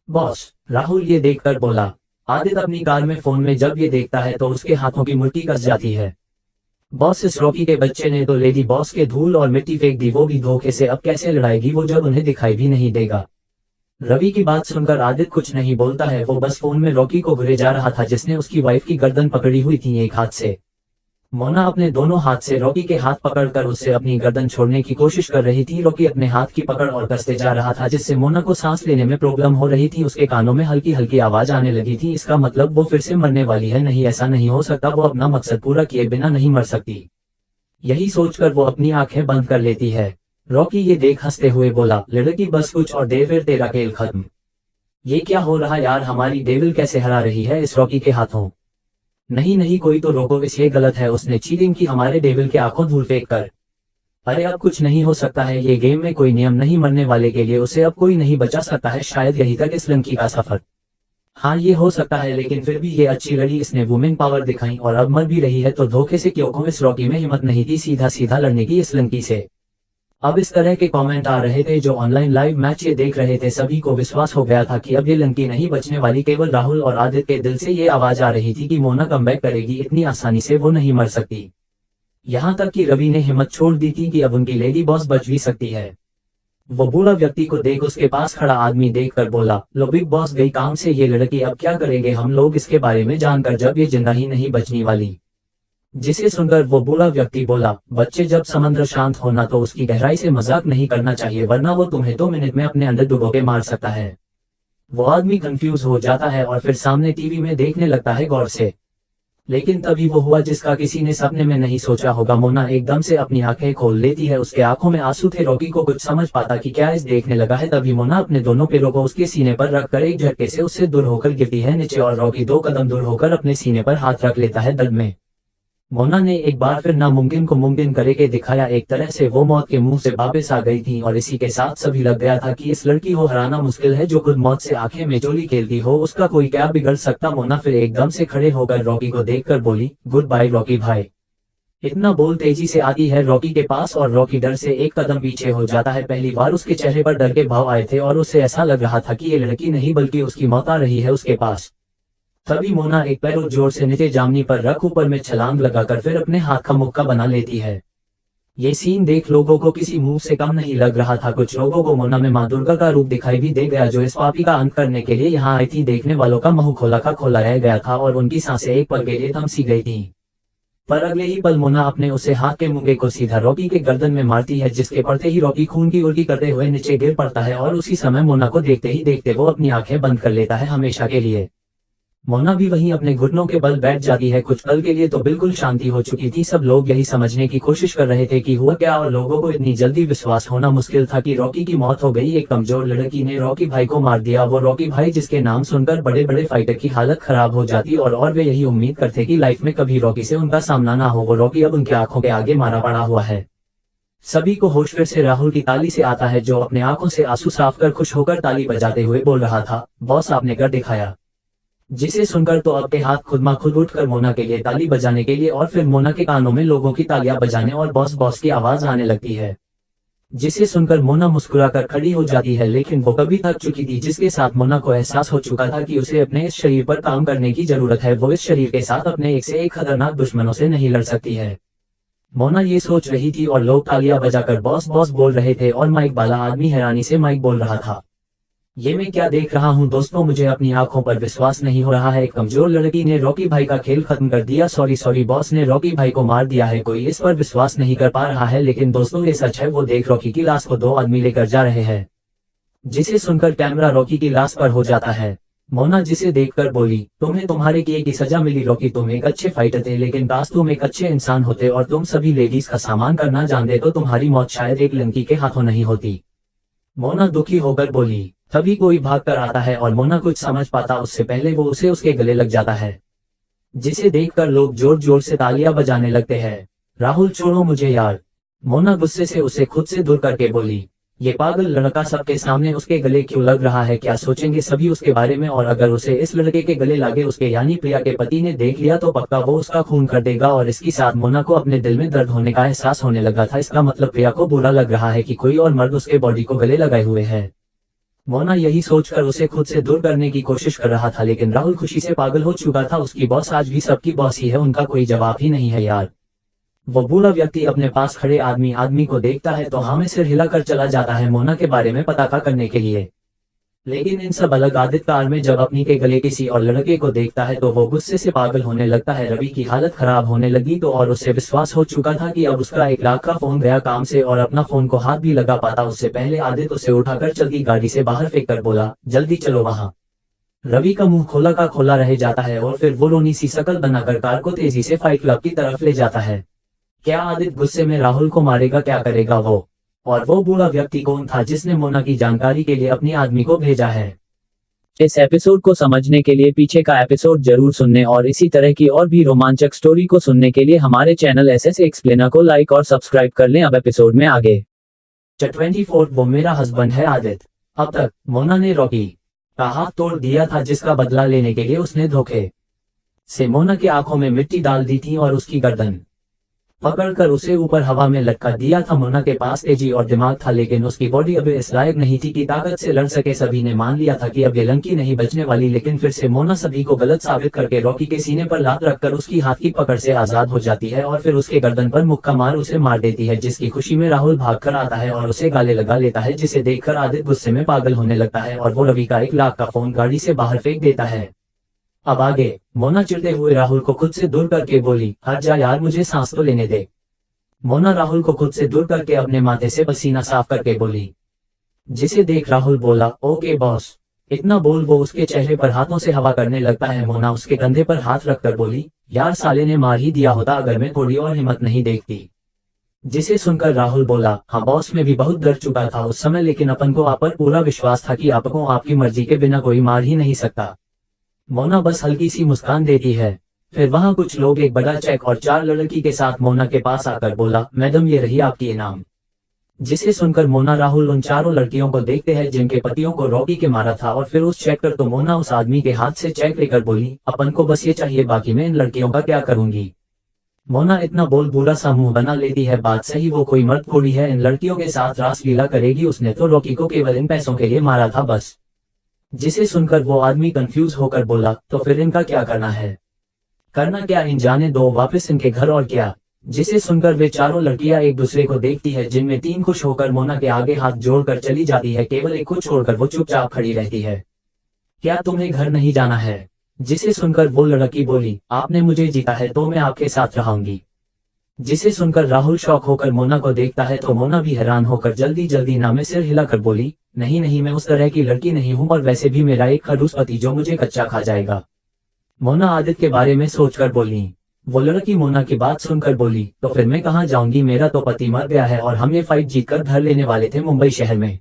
बॉस। राहुल ये देखकर बोला। आदित्य अपनी कार में फोन में जब ये देखता है तो उसके हाथों की मुट्ठी कस जाती है। बॉस, इस रॉकी के बच्चे ने तो लेडी बॉस के धूल और मिट्टी फेंक दी, वो भी धोखे से, अब कैसे लड़ाएगी वो जब उन्हें दिखाई भी नहीं देगा। रवि की बात सुनकर आदित्य कुछ नहीं बोलता है, वो बस फोन में रॉकी को घुरे जा रहा था जिसने उसकी वाइफ की गर्दन पकड़ी हुई थी एक हाथ से। मोना अपने दोनों हाथ से रॉकी के हाथ पकड़कर उससे अपनी गर्दन छोड़ने की कोशिश कर रही थी। रॉकी अपने हाथ की पकड़ और कसते जा रहा था, जिससे मोना को सांस लेने में प्रॉब्लम हो रही थी। उसके कानों में हल्की हल्की आवाज आने लगी थी, इसका मतलब वो फिर से मरने वाली है। नहीं, ऐसा नहीं हो सकता, वो अपना मकसद पूरा किए बिना नहीं मर सकती। यही सोचकर वो अपनी आंखें बंद कर लेती है। रॉकी ये देख हंसते हुए बोला, लड़की बस कुछ और देर फिर तेरा खेल खत्म। ये क्या हो रहा यार, हमारी डेविल कैसे हरा रही है इस रॉकी के हाथों? नहीं नहीं, कोई तो रोको, इस ये गलत है, उसने चीटिंग की हमारे डेविल के आंखों धूल फेंक कर। अरे अब कुछ नहीं हो सकता है, ये गेम में कोई नियम नहीं, मरने वाले के लिए उसे अब कोई नहीं बचा सकता है, शायद यही तक इस लड़की का सफर। हाँ ये हो सकता है, लेकिन फिर भी ये अच्छी लड़ी, इसने वुमेन पावर दिखाई और अब मर भी रही है, तो धोखे से क्यों? इस रॉकी में हिम्मत नहीं थी सीधा सीधा लड़ने की इस लड़की से। अब इस तरह के कमेंट आ रहे थे जो ऑनलाइन लाइव मैच ये देख रहे थे, सभी को विश्वास हो गया था कि अब ये लड़की नहीं बचने वाली। केवल राहुल और आदित्य के दिल से ये आवाज आ रही थी कि मोना कमबैक करेगी, इतनी आसानी से वो नहीं मर सकती। यहाँ तक कि रवि ने हिम्मत छोड़ दी थी कि अब उनकी लेडी बॉस बच भी सकती है। वो बूढ़ा व्यक्ति को देख उसके पास खड़ा आदमी देखकर बोला, लो बिग बॉस गई काम से, ये लड़की अब क्या करेंगे हम लोग इसके बारे में जानकर, जब ये जिंदा ही नहीं बचने वाली। जिसे सुनकर वो बूढ़ा व्यक्ति बोला, बच्चे जब समंदर शांत होना तो उसकी गहराई से मजाक नहीं करना चाहिए, वरना वो तुम्हें 2 मिनट में अपने अंदर डुबो के मार सकता है। वो आदमी कंफ्यूज हो जाता है और फिर सामने टीवी में देखने लगता है गौर से। लेकिन तभी वो हुआ जिसका किसी ने सपने में नहीं सोचा होगा। मोना एकदम से अपनी आंखें खोल लेती है, उसके आंखों में आंसू थे। रॉकी को कुछ समझ पाता कि क्या इस देखने लगा है, तभी मोना अपने दोनों पैरों को उसके सीने पर रखकर एक झटके से उससे दूर होकर गिरती है नीचे और रॉकी 2 कदम दूर होकर अपने सीने पर हाथ रख लेता है दर्द में। मोना ने एक बार फिर नामुमकिन को मुमकिन करके दिखाया। एक तरह से वो मौत के मुंह से वापस आ गई थी और इसी के साथ सभी लग गया था कि इस लड़की को हराना मुश्किल है जो खुद मौत से आंखें में चोली खेलती हो। उसका कोई क्या बिगड़ सकता। मोना फिर एकदम से खड़े होकर रॉकी को देखकर बोली, गुड बाय रॉकी भाई। इतना बोल तेजी से आती है रॉकी के पास और रॉकी डर से एक कदम पीछे हो जाता है। पहली बार उसके चेहरे पर डर के भाव आए थे और उसे ऐसा लग रहा था कि ये लड़की नहीं बल्कि उसकी मौत आ रही है उसके पास। तभी मोना एक पैर जोर से नीचे जामनी पर रख ऊपर में छलांग लगाकर फिर अपने हाथ का मुक्का बना लेती है। ये सीन देख लोगों को किसी मुंह से कम नहीं लग रहा था। कुछ लोगों को मोना में मां दुर्गा का रूप दिखाई भी दे गया जो इस पापी का अंत करने के लिए यहाँ आई थी। देखने वालों का मुंह खोला का खोला रह गया था और उनकी सांसें एक पल के लिए थम सी गई थी। पर अगले ही पल मोना अपने उसे हाथ के मुंगे को सीधा रॉकी के गर्दन में मारती है जिसके पड़ते ही रॉकी खून की उल्टी करते हुए नीचे गिर पड़ता है और उसी समय मोना को देखते ही देखते वो अपनी आंखें बंद कर लेता है हमेशा के लिए। मोना भी वहीं अपने घुटनों के बल बैठ जाती है। कुछ पल के लिए तो बिल्कुल शांति हो चुकी थी। सब लोग यही समझने की कोशिश कर रहे थे कि हुआ क्या और लोगों को इतनी जल्दी विश्वास होना मुश्किल था कि रॉकी की मौत हो गई। एक कमजोर लड़की ने रॉकी भाई को मार दिया। वो रॉकी भाई जिसके नाम सुनकर बड़े बड़े फाइटर की हालत खराब हो जाती और वे यही उम्मीद करते कि लाइफ में कभी रॉकी से उनका सामना ना हो। वो रॉकी अब उनकी आंखों के आगे मारा पड़ा हुआ है। सभी को होश फिर से राहुल की ताली से आता है जो अपने आंखों से आंसू साफ कर खुश होकर ताली बजाते हुए बोल रहा था, बॉस आपने कर दिखाया। जिसे सुनकर तो अब के हाथ खुद मा खुद उठकर मोना के लिए ताली बजाने के लिए और फिर मोना के कानों में लोगों की तालियां बजाने और बॉस बॉस की आवाज आने लगती है। जिसे सुनकर मोना मुस्कुराकर खड़ी हो जाती है लेकिन वो कभी थक चुकी थी जिसके साथ मोना को एहसास हो चुका था कि उसे अपने इस शरीर पर काम करने की जरूरत है। वो इस शरीर के साथ अपने एक से एक खतरनाक दुश्मनों से नहीं लड़ सकती है। मोना ये सोच रही थी और लोग तालियां बजाकर बॉस बॉस बोल रहे थे और माइक वाला आदमी हैरानी से माइक बोल रहा था, ये मैं क्या देख रहा हूँ दोस्तों, मुझे अपनी आंखों पर विश्वास नहीं हो रहा है। एक कमजोर लड़की ने रॉकी भाई का खेल खत्म कर दिया। सॉरी बॉस ने रॉकी भाई को मार दिया है। कोई इस पर विश्वास नहीं कर पा रहा है लेकिन दोस्तों ये सच है। वो देख रॉकी की लाश को दो आदमी लेकर जा रहे हैं। जिसे सुनकर कैमरा रॉकी की लाश पर हो जाता है। मोना जिसे देखकर बोली, तुम्हें तुम्हारे किए की सजा मिली रॉकी, तुम एक अच्छे फाइटर थे लेकिन काश तुम एक अच्छे इंसान होते और तुम सभी लेडीज का सामान करना जानते तो तुम्हारी मौत शायद एक लड़की के हाथों नहीं होती। मोना दुखी होकर बोली। तभी कोई भाग कर आता है और मोना कुछ समझ पाता उससे पहले वो उसे उसके गले लग जाता है। जिसे देखकर लोग जोर जोर से तालियां बजाने लगते हैं। राहुल छोड़ो मुझे यार। मोना गुस्से से उसे खुद से दूर करके बोली, ये पागल लड़का सबके सामने उसके गले क्यों लग रहा है, क्या सोचेंगे सभी उसके बारे में, और अगर उसे इस लड़के के गले लगे उसके यानी प्रिया के पति ने देख लिया तो पक्का वो उसका खून कर देगा। और इसके साथ मोना को अपने दिल में दर्द होने का एहसास होने लगा था। इसका मतलब प्रिया को बुरा लग रहा है कि कोई और मर्द उसके बॉडी को गले लगाए हुए है। मोना यही सोचकर उसे खुद से दूर करने की कोशिश कर रहा था लेकिन राहुल खुशी से पागल हो चुका था। उसकी बॉस आज भी सबकी बॉस ही है, उनका कोई जवाब ही नहीं है यार। वो बूढ़ा व्यक्ति अपने पास खड़े आदमी को देखता है तो हाँ में सिर हिलाकर चला जाता है मोना के बारे में पता करने के लिए। लेकिन इन सब अलग आदित कार में जब अपनी के गले किसी और लड़के को देखता है तो वो गुस्से से पागल होने लगता है। रवि की हालत खराब होने लगी तो और उसे विश्वास हो चुका था कि अब उसका 1 लाख का फोन गया काम से और अपना फोन को हाथ भी लगा पाता उससे पहले आदित उसे उठाकर चलती गाड़ी से बाहर फेंक कर बोला, जल्दी चलो वहाँ। रवि का मुंह खोला का खोला रह जाता है और फिर वो रोनी सी शकल बनाकर कार को तेजी से फाइट क्लब की तरफ ले जाता है। क्या आदित गुस्से में राहुल को मारेगा, क्या करेगा वो? और वो बूढ़ा व्यक्ति कौन था जिसने मोना की जानकारी के लिए अपने आदमी को भेजा है? इस एपिसोड को समझने के लिए पीछे का एपिसोड जरूर सुनने और इसी तरह की और भी रोमांचक स्टोरी को सुनने के लिए हमारे चैनल SS एक्सप्लेनर को लाइक और सब्सक्राइब कर लें। अब एपिसोड में आगे। 24 वो मेरा हस्बैंड है आदित। अब तक मोना ने रॉकी का हाथ तोड़ दिया था जिसका बदला लेने के लिए उसने धोखे से मोना की आंखों में मिट्टी डाल दी थी और उसकी गर्दन पकड़कर उसे ऊपर हवा में लटका दिया था। मोना के पास तेजी और दिमाग था लेकिन उसकी बॉडी अब इस लायक नहीं थी कि ताकत से लड़ सके। सभी ने मान लिया था कि अब ये लड़की नहीं बचने वाली लेकिन फिर से मोना सभी को गलत साबित करके रॉकी के सीने पर लात रखकर उसकी हाथ की पकड़ से आजाद हो जाती है और फिर उसके गर्दन पर मुक्का मार उसे मार देती है। जिसकी खुशी में राहुल भाग कर आता है और उसे गाले लगा लेता है जिसे देखकर आदित्य गुस्से में पागल होने लगता है और वो रवि का 1 लाख का फोन गाड़ी से बाहर फेंक देता है। अब आगे। मोना चिढ़ते हुए राहुल को खुद से दूर करके बोली, हट जा यार, मुझे सांस तो लेने दे। मोना राहुल को खुद से दूर करके अपने माथे से पसीना साफ करके बोली। जिसे देख राहुल बोला, ओके बॉस। इतना बोल वो उसके चेहरे पर हाथों से हवा करने लगता है। मोना उसके कंधे पर हाथ रखकर बोली, यार साले ने मार ही दिया होता अगर मैं थोड़ी और हिम्मत नहीं देखती। जिसे सुनकर राहुल बोला, हाँ बॉस, मैं भी बहुत डर चुका था उस समय लेकिन अपन को आप पर पूरा विश्वास था कि आपको आपकी मर्जी के बिना कोई मार ही नहीं सकता। मोना बस हल्की सी मुस्कान देती है। फिर वहां कुछ लोग एक बड़ा चेक और 4 लड़की के साथ मोना के पास आकर बोला, मैडम ये रही आपकी इनाम। जिसे सुनकर मोना राहुल उन चारों लड़कियों को देखते हैं जिनके पतियों को रॉकी के मारा था और फिर उस चेक कर तो मोना उस आदमी के हाथ से चेक लेकर बोली, अपन को बस ये चाहिए, बाकी मैं इन लड़कियों का क्या करूंगी। मोना इतना बोल बुरा सा मुंह बना लेती है, बात सही वो कोई मर्द थोड़ी है इन लड़कियों के साथ रासलीला करेगी, उसने तो रॉकी को केवल इन पैसों के लिए मारा था बस। जिसे सुनकर वो आदमी कंफ्यूज होकर बोला, तो फिर इनका क्या करना है, करना क्या, इन जाने दो वापस इनके घर और क्या। जिसे सुनकर वे चारों लड़कियां एक दूसरे को देखती है, जिनमें 3 खुश होकर मोना के आगे हाथ जोड़कर चली जाती है, केवल एक को छोड़कर वो चुपचाप खड़ी रहती है। क्या तुम्हें घर नहीं जाना है। जिसे सुनकर वो लड़की बोली, आपने मुझे जीता है तो मैं आपके साथ रहूंगी। जिसे सुनकर राहुल शौक होकर मोना को देखता है तो मोना भी हैरान होकर जल्दी जल्दी ना में सिर हिलाकर बोली, नहीं नहीं मैं उस तरह की लड़की नहीं हूँ, और वैसे भी मेरा एक खड़ूस पति जो मुझे कच्चा खा जाएगा। मोना आदित्य के बारे में सोचकर बोली। वो लड़की मोना की बात सुनकर बोली, तो फिर मैं कहाँ जाऊंगी, मेरा तो पति मर गया है और हम ये फाइट जीतकर घर लेने वाले थे मुंबई शहर में।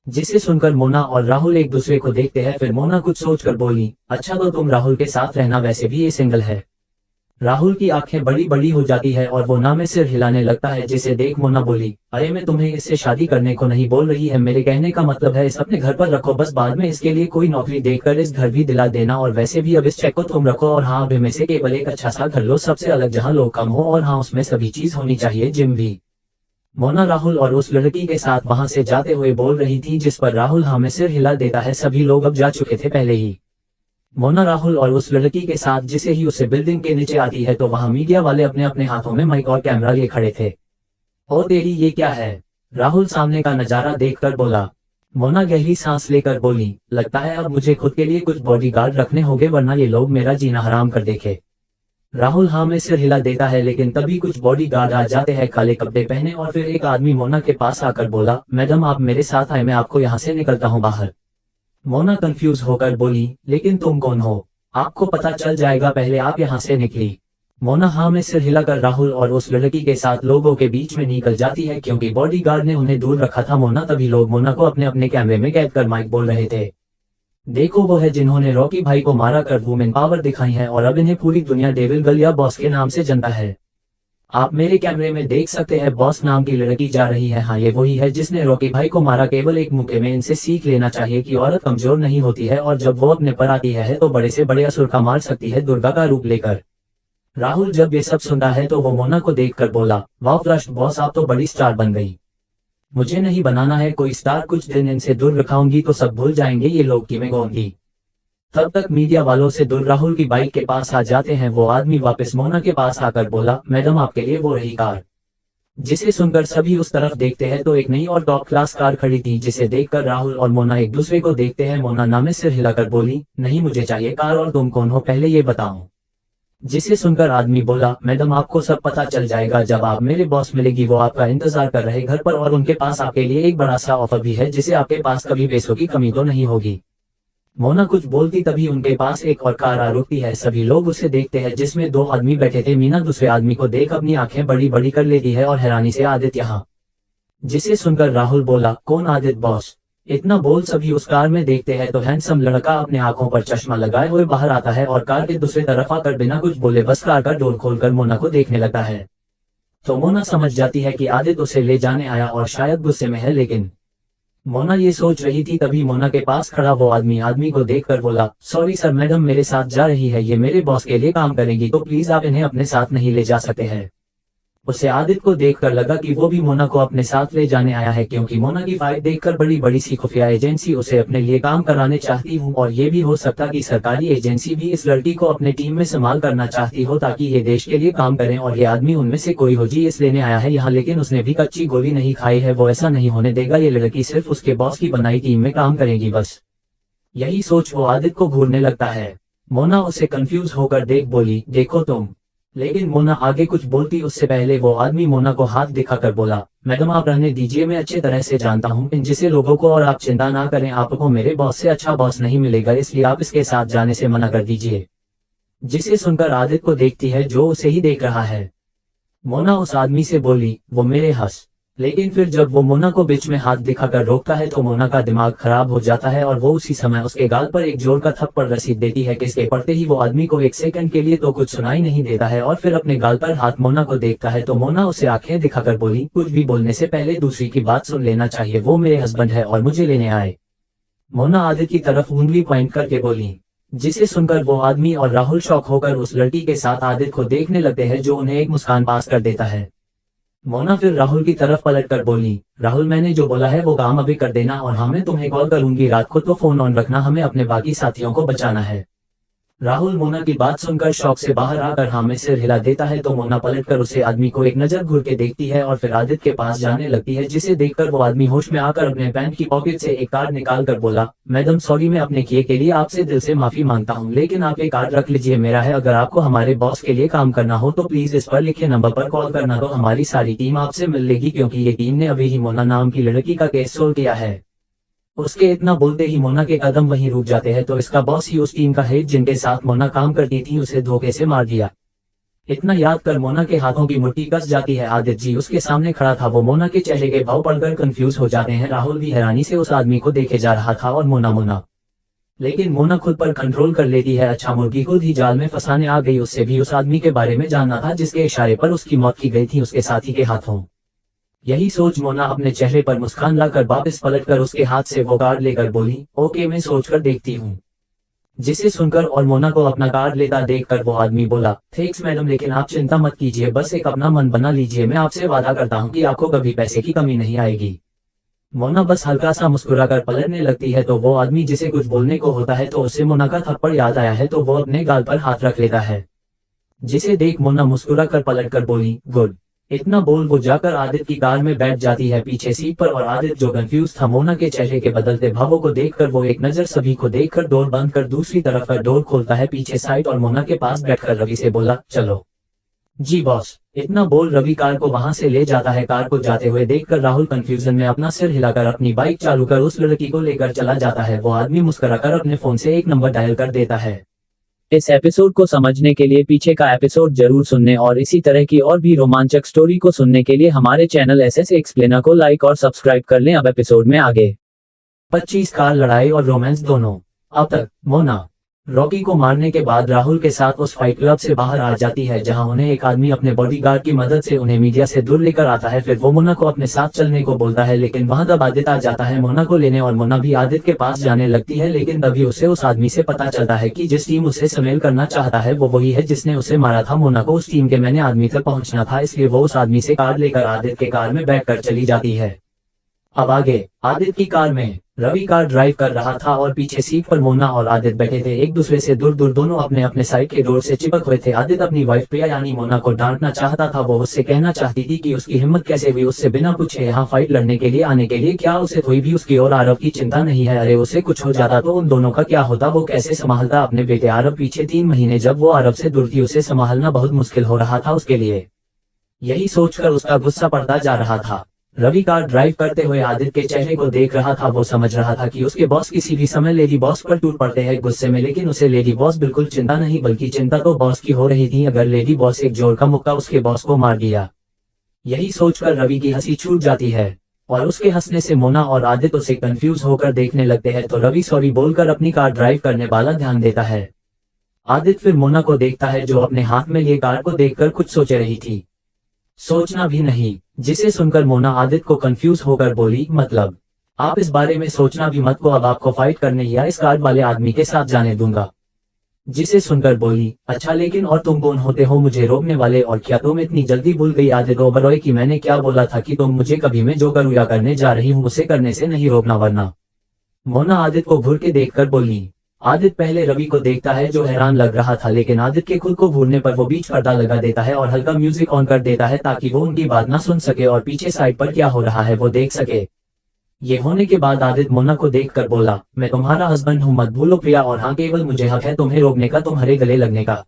जिसे सुनकर मोना और राहुल एक दूसरे को देखते हैं, फिर मोना कुछ सोचकर बोली, अच्छा तो तुम राहुल के साथ रहना, वैसे भी ये सिंगल है। राहुल की आंखें बड़ी बड़ी हो जाती है और वो ना में सिर हिलाने लगता है। जिसे देख मोना बोली, अरे मैं तुम्हें इससे शादी करने को नहीं बोल रही है, मेरे कहने का मतलब है इस अपने घर पर रखो, बस बाद में इसके लिए कोई नौकरी देखकर इस घर भी दिला देना, और वैसे भी अब इस चेक को तुम रखो, और हाँ अभी में से केवल एक अच्छा सा घर लो, सबसे अलग जहाँ लोग कम हो, और हाँ उसमें सभी चीज होनी चाहिए, जिम भी। मोना राहुल और उस लड़की के साथ वहां से जाते हुए बोल रही थी, जिस पर राहुल हाँ में सिर हिला देता है। सभी लोग अब जा चुके थे पहले ही। मोना राहुल और उस लड़की के साथ जिसे ही उसे बिल्डिंग के नीचे आती है तो वहां मीडिया वाले अपने अपने हाथों में माइक और कैमरा लिए खड़े थे। ओ तेरी ये क्या है, राहुल सामने का नजारा देखकर बोला। मोना गहरी सांस लेकर बोली, लगता है अब मुझे खुद के लिए कुछ बॉडीगार्ड रखने होंगे, वरना ये लोग मेरा जीना हराम कर देखे। राहुल हाँ में सिर हिला देता है, लेकिन तभी कुछ बॉडीगार्ड आ जाते हैं काले कपड़े पहने, और फिर एक आदमी मोना के पास आकर बोला, मैडम आप मेरे साथ आए, मैं आपको यहाँ से निकलता हूँ बाहर। मोना कंफ्यूज होकर बोली, लेकिन तुम कौन हो, आपको पता चल जाएगा, पहले आप यहाँ से निकली। मोना हाँ में सिर हिलाकर राहुल और उस लड़की के साथ लोगों के बीच में निकल जाती है, क्योंकि बॉडीगार्ड ने उन्हें दूर रखा था। मोना तभी लोग मोना को अपने अपने कैमरे में कैद कर माइक बोल रहे थे, देखो वो है जिन्होंने रॉकी भाई को मारा कर वुमेन पावर दिखाई है, और अब इन्हें पूरी दुनिया डेविल गर्ल या बॉस के नाम से जानता है। आप मेरे कैमरे में देख सकते हैं बॉस नाम की लड़की जा रही है, हाँ ये वही है जिसने रॉकी भाई को मारा, केवल एक मौके में इनसे सीख लेना चाहिए कि औरत कमजोर नहीं होती है, और जब वो अपने पर आती है तो बड़े से बड़े असुर का मार सकती है, दुर्गा का रूप लेकर। राहुल जब ये सब सुनता है तो वो मोना को देखकर बोला, वाह फर्स्ट बॉस आप तो बड़ी स्टार बन गई, मुझे नहीं बनाना है कोई स्टार, कुछ दिन इनसे दूर रखाऊंगी तो सब भूल जाएंगे ये लोग कि मैं कौन थी। तब तक मीडिया वालों से दूर राहुल की बाइक के पास आ जाते हैं। वो आदमी वापस मोना के पास आकर बोला, मैडम आपके लिए वो रही कार। जिसे सुनकर सभी उस तरफ देखते हैं तो एक नई और टॉप क्लास कार खड़ी थी, जिसे देखकर राहुल और मोना एक दूसरे को देखते हैं। मोना नामे सिर हिलाकर बोली, नहीं मुझे चाहिए कार, और तुम कौन हो पहले ये बताओ। जिसे सुनकर आदमी बोला, मैडम आपको सब पता चल जाएगा जब आप मेरे बॉस मिलेगी, वो आपका इंतजार कर रहे घर पर, और उनके पास आपके लिए एक बड़ा सा ऑफर भी है, जिसे आपके पास कभी पैसों की कमी तो नहीं होगी। मोना कुछ बोलती तभी उनके पास एक और कार आ रुकती है। सभी लोग उसे देखते हैं, जिसमें 2 आदमी बैठे थे। मीना दूसरे आदमी को देख अपनी आंखें बड़ी बड़ी कर लेती है और हैरानी से, आदित्य यहाँ। जिसे सुनकर राहुल बोला, कौन आदित्य बॉस। इतना बोल सभी उस कार में देखते हैं तो हैंडसम लड़का अपने आंखों पर चश्मा लगाए हुए बाहर आता है, और कार के दूसरी तरफ आकर बिना कुछ बोले बस कार का डोर खोलकर मोना को देखने लगता है। तो मोना समझ जाती है कि आदित्य उसे ले जाने आया और शायद गुस्से में है, लेकिन मोना ये सोच रही थी तभी मोना के पास खड़ा वो आदमी को देखकर बोला, सॉरी सर, मैडम मेरे साथ जा रही है, ये मेरे बॉस के लिए काम करेंगी, तो प्लीज आप इन्हें अपने साथ नहीं ले जा सकते हैं। उसे आदित्य को देखकर लगा कि वो भी मोना को अपने साथ ले जाने आया है, क्योंकि मोना की फाइट देखकर बड़ी बड़ी सी खुफिया एजेंसी उसे अपने लिए काम कराने चाहती हूँ, और ये भी हो सकता कि सरकारी एजेंसी भी इस लड़की को अपने टीम में संभाल करना चाहती हो, ताकि ये देश के लिए काम करें, और ये आदमी उनमें से कोई हो जी इस लेने आया है यहाँ, लेकिन उसने भी कच्ची गोली नहीं खाई है, वो ऐसा नहीं होने देगा, ये लड़की सिर्फ उसके बॉस की बनाई टीम में काम करेगी बस। यही सोच वो आदित्य को घूरने लगता है। मोना उसे कंफ्यूज होकर देख बोली, देखो तुम, लेकिन मोना आगे कुछ बोलती उससे पहले वो आदमी मोना को हाथ दिखाकर बोला, मैडम आप रहने दीजिए, मैं अच्छे तरह से जानता हूँ इन जिसे लोगों को, और आप चिंता ना करें, आपको मेरे बॉस से अच्छा बॉस नहीं मिलेगा, इसलिए आप इसके साथ जाने से मना कर दीजिए। जिसे सुनकर आदित्य को देखती है जो उसे ही देख रहा है। मोना उस आदमी से बोली, वो मेरे लेकिन फिर जब वो मोना को बीच में हाथ दिखाकर रोकता है तो मोना का दिमाग खराब हो जाता है और वो उसी समय उसके गाल पर एक जोर का थप्पड़ रसीद देती है। किसके पड़ते ही वो आदमी को एक सेकंड के लिए तो कुछ सुनाई नहीं देता है और फिर अपने गाल पर हाथ मोना को देखता है तो मोना उसे आंखें दिखाकर बोली, कुछ भी बोलने से पहले दूसरी की बात सुन लेना चाहिए, वो मेरे हस्बैंड है और मुझे लेने आए। मोना आदित्य की तरफ उंगली पॉइंट करके बोली, जिसे सुनकर वो आदमी और राहुल शॉक होकर उस लड़की के साथ आदित्य को देखने लगते हैं जो उन्हें एक मुस्कान पास कर देता है। मोना फिर राहुल की तरफ पलट कर बोली, राहुल मैंने जो बोला है वो काम अभी कर देना और हाँ मैं तुम्हें कॉल करूंगी रात को, तो फोन ऑन रखना, हमें अपने बाकी साथियों को बचाना है। राहुल मोना की बात सुनकर शौक से बाहर आकर हाँ में सिर हिला देता है तो मोना पलटकर उसे आदमी को एक नजर घूर के देखती है और फिर आदित्य के पास जाने लगती है, जिसे देखकर वो आदमी होश में आकर अपने पैंट की पॉकेट से एक कार्ड निकाल कर बोला, मैडम सॉरी, मैं अपने किए के लिए आपसे दिल से माफी मांगता हूँ, लेकिन आप एक कार्ड रख लीजिए, मेरा है, अगर आपको हमारे बॉस के लिए काम करना हो तो प्लीज इस पर लिखे नंबर पर कॉल करना, तो हमारी सारी टीम आपसे मिल लेगी, क्योंकि ये टीम ने अभी ही मोना नाम की लड़की का केस सोल्व किया है। उसके इतना बोलते ही मोना के कदम वहीं रुक जाते हैं तो इसका बॉस ही उस टीम का हेड जिनके साथ मोना काम करती थी उसे धोखे से मार दिया। इतना याद कर मोना के हाथों की मुट्ठी कस जाती है। आदित्य जी उसके सामने खड़ा था, वो मोना के चेहरे के भाव पढ़कर कंफ्यूज हो जाते हैं। राहुल भी हैरानी से उस आदमी को देखे जा रहा था और मोना मोना लेकिन मोना खुद पर कंट्रोल कर लेती है। अच्छा, मुर्गी खुद ही जाल में फंसाने आ गई, उससे भी उस आदमी के बारे में जानना था जिसके इशारे पर उसकी मौत की गई थी उसके साथी के हाथों। यही सोच मोना अपने चेहरे पर मुस्कान लाकर वापस पलटकर उसके हाथ से वो कार्ड लेकर बोली, ओके मैं सोचकर देखती हूँ। जिसे सुनकर और मोना को अपना कार्ड लेता देखकर वो आदमी बोला, थैंक्स मैडम, लेकिन आप चिंता मत कीजिए, बस एक अपना मन बना लीजिए, मैं आपसे वादा करता हूँ कि आपको कभी पैसे की कमी नहीं आएगी। मोना बस हल्का सा मुस्कुराकर पलटने लगती है तो वो आदमी जिसे कुछ बोलने को होता है तो उसे मोना का थप्पड़ याद आया है तो वो अपने गाल पर हाथ रख लेता है। जिसे देख मोना मुस्कुराकर पलटकर बोली, गुड। इतना बोल वो जाकर आदित्य की कार में बैठ जाती है पीछे सीट पर और आदित्य जो कंफ्यूज था मोना के चेहरे के बदलते भावों को देखकर वो एक नजर सभी को देखकर डोर बंद कर दूसरी तरफ का डोर खोलता है पीछे साइड और मोना के पास बैठकर रवि से बोला, चलो। जी बॉस। इतना बोल रवि कार को वहां से ले जाता है। कार को जाते हुए देखकर राहुल कंफ्यूजन में अपना सिर हिलाकर अपनी बाइक चालू कर उस लड़की को लेकर चला जाता है। वो आदमी मुस्कुराकर अपने फोन से एक नंबर डायल कर देता है। इस एपिसोड को समझने के लिए पीछे का एपिसोड जरूर सुनने और इसी तरह की और भी रोमांचक स्टोरी को सुनने के लिए हमारे चैनल एसएस एक्सप्लेनर को लाइक और सब्सक्राइब कर लें। अब एपिसोड में आगे 25 कार लड़ाई और रोमांस दोनों। अब तक मोना रॉकी को मारने के बाद राहुल के साथ उस फाइट क्लब से बाहर आ जाती है जहां उन्हें एक आदमी अपने बॉडीगार्ड की मदद से उन्हें मीडिया से दूर लेकर आता है। फिर वो मोना को अपने साथ चलने को बोलता है लेकिन वहां तब आदित्य आ जाता है मोना को लेने और मोना भी आदित्य के पास जाने लगती है, लेकिन तभी उसे उस आदमी से पता चलता है कि जिस टीम उसे शामिल करना चाहता है वो वही है जिसने उसे मारा था। मोना को उस टीम के मैंने आदमी तक पहुंचना था, इसलिए वो उस आदमी से कार लेकर आदित्य के कार में बैठकर चली जाती है। अब आगे आदित्य की कार में रवि कार ड्राइव कर रहा था और पीछे सीट पर मोना और आदित्य बैठे थे। एक दूसरे से दूर दूर दोनों अपने अपने साइड के डोर से चिपक हुए थे। आदित्य अपनी वाइफ प्रिया यानी मोना को डांटना चाहता था, वो उससे कहना चाहती थी कि उसकी हिम्मत कैसे हुई उससे बिना पूछे यहाँ फाइट लड़ने के लिए आने के लिए, क्या उसे कोई भी उसकी और आरव की चिंता नहीं है। अरे उसे कुछ हो जाता तो उन दोनों का क्या होता, वो कैसे संभालता अपने बेटे आरव। पीछे 3 महीने जब वो आरव से दूर थी उसे संभालना बहुत मुश्किल हो रहा था उसके लिए। यही सोचकर उसका गुस्सा बढ़ता जा रहा था। रवि कार ड्राइव करते हुए आदित्य के चेहरे को देख रहा था। वो समझ रहा था कि उसके बॉस किसी भी समय लेडी बॉस पर टूट पड़ते हैं गुस्से में, लेकिन उसे लेडी बॉस बिल्कुल चिंता नहीं बल्कि चिंता तो बॉस की हो रही थी। अगर लेडी बॉस एक जोर का मुक्का उसके बॉस को मार दिया। यही सोचकर रवि की हंसी छूट जाती है और उसके हंसने से मोना और आदित्य उसे कंफ्यूज होकर देखने लगते हैं तो रवि सॉरी बोलकर अपनी कार ड्राइव करने वाला ध्यान देता है। आदित्य फिर मोना को देखता है जो अपने हाथ में लिए कार को देखकर कुछ सोच रही थी। सोचना भी नहीं। जिसे सुनकर मोना आदित्य को कंफ्यूज होकर बोली, मतलब आप इस बारे में सोचना भी मत को, अब आपको फाइट करने या इस कार्ड वाले आदमी के साथ जाने दूंगा। जिसे सुनकर बोली, अच्छा लेकिन और तुम कौन होते हो मुझे रोकने वाले, और क्या तुम इतनी जल्दी भूल गई आदित्य ओबरॉय कि मैंने क्या बोला था कि तुम मुझे कभी मैं जो करूँ या करने जा रही हूँ उसे करने से नहीं रोकना वरना। मोना आदित्य को घूर के देखकर बोली। आदित्य पहले रवि को देखता है जो हैरान लग रहा था, लेकिन आदित्य के खुद को भूलने पर वो बीच पर्दा लगा देता है और हल्का म्यूजिक ऑन कर देता है ताकि वो उनकी बात ना सुन सके और पीछे साइड पर क्या हो रहा है वो देख सके। ये होने के बाद आदित्य मोना को देखकर बोला, मैं तुम्हारा हस्बैंड हूँ मत भूलो प्रिया, और हाँ केवल मुझे हक है तुम्हें रोकने का, तुम्हारे गले लगने का।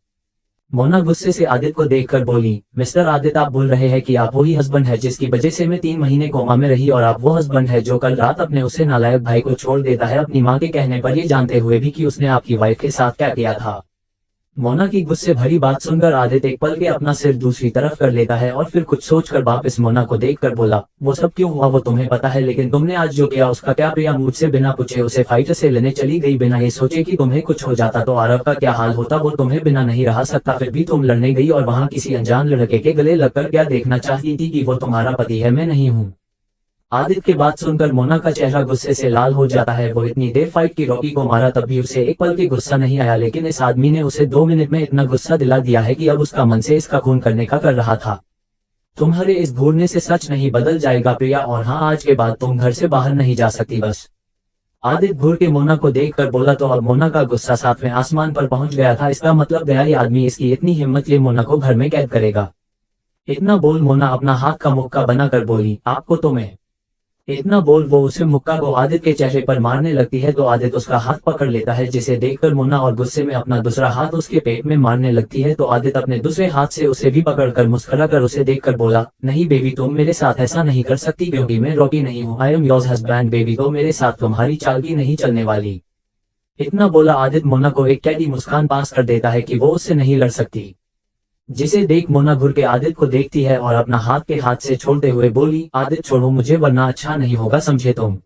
मोना गुस्से से आदित्य को देखकर बोली, मिस्टर आदित्य आप भूल रहे हैं कि आप वही हस्बैंड है जिसकी वजह से मैं 3 महीने कोमा में रही, और आप वो हस्बैंड है जो कल रात अपने उसे नालायक भाई को छोड़ देता है अपनी माँ के कहने पर, ये जानते हुए भी कि उसने आपकी वाइफ के साथ क्या किया था। मोना की गुस्से भरी बात सुनकर आदित्य एक पल के अपना सिर दूसरी तरफ कर लेता है और फिर कुछ सोचकर वापस मोना को देखकर बोला, वो सब क्यों हुआ वो तुम्हें पता है, लेकिन तुमने आज जो किया उसका क्या? प्रिया मुझसे बिना पूछे उसे फाइटर से लेने चली गई, बिना ये सोचे कि तुम्हें कुछ हो जाता तो आरव का क्या हाल होता। वो तुम्हें बिना नहीं रहा सकता, फिर भी तुम लड़ने गई और वहां किसी अनजान लड़के के गले लगकर क्या देखना चाहती थी कि वो तुम्हारा पति है, मैं नहीं हूँ। आदित्य की बात सुनकर मोना का चेहरा गुस्से से लाल हो जाता है। वो इतनी देर फाइट की रॉकी को मारा तब भी उसे एक पल की गुस्सा नहीं आया, लेकिन इस आदमी ने उसे 2 मिनट में इतना गुस्सा दिला दिया है कि अब उसका मन से इसका खून करने का कर रहा था। तुम्हारे इस घूरने से सच नहीं बदल जाएगा प्रिया, और हाँ, आज के बाद तुम घर से बाहर नहीं जा सकती बस। आदित्य घूर के मोना को देखकर बोला तो अब मोना का गुस्सा 7वें आसमान पर पहुंच गया था। इसका मतलब गया ये आदमी, इसकी इतनी हिम्मत, ये मोना को घर में कैद करेगा। इतना बोल मोना अपना हाथ का मुक्का बनाकर बोली, आपको तो मैं। इतना बोल वो उसे मुक्का को आदित्य के चेहरे पर मारने लगती है तो आदित्य उसका हाथ पकड़ लेता है, जिसे देखकर मोना और गुस्से में अपना दूसरा हाथ उसके पेट में मारने लगती है तो आदित्य अपने दूसरे हाथ से उसे भी पकड़कर मुस्कुराकर उसे देखकर बोला, नहीं बेबी, तुम मेरे साथ ऐसा नहीं कर सकती क्योंकि मैं रॉकी नहीं हूँ। I am yours husband baby, तो मेरे साथ तुम्हारी चालकी नहीं चलने वाली। इतना बोला आदित्य मोना को एक कैडी मुस्कान पास कर देता है कि वो उससे नहीं लड़ सकती, जिसे देख मोना घुर के आदित्य को देखती है और अपना हाथ के हाथ से छोड़ते हुए बोली, आदित्य छोड़ो मुझे वरना अच्छा नहीं होगा, समझे तुम।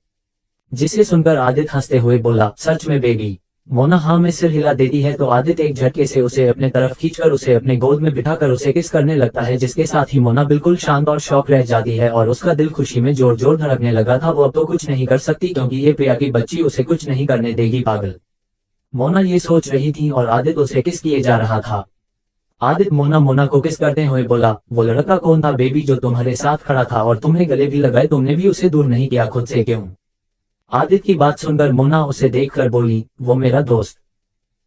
जिसे सुनकर आदित्य हंसते हुए बोला, सच में बेबी? मोना हाँ में सिर हिला देती है तो आदित्य एक झटके से उसे अपने तरफ खींचकर उसे अपने गोद में बिठाकर उसे किस करने लगता है, जिसके साथ ही मोना बिल्कुल शांत और शौक रह जाती है और उसका दिल खुशी में जोर जोर धड़कने लगा था। वो अब तो कुछ नहीं कर सकती क्योंकि ये प्रिया की बच्ची उसे कुछ नहीं करने देगी, पागल। मोना ये सोच रही थी और आदित्य उसे किस किए जा रहा था। आदित्य मोना को किस करते हुए बोला, वो लड़का कौन था बेबी जो तुम्हारे साथ खड़ा था और तुम्हें गले भी लगाए, तुमने भी उसे दूर नहीं किया खुद से, क्यों? आदित्य की बात सुनकर मोना उसे देखकर बोली, वो मेरा दोस्त।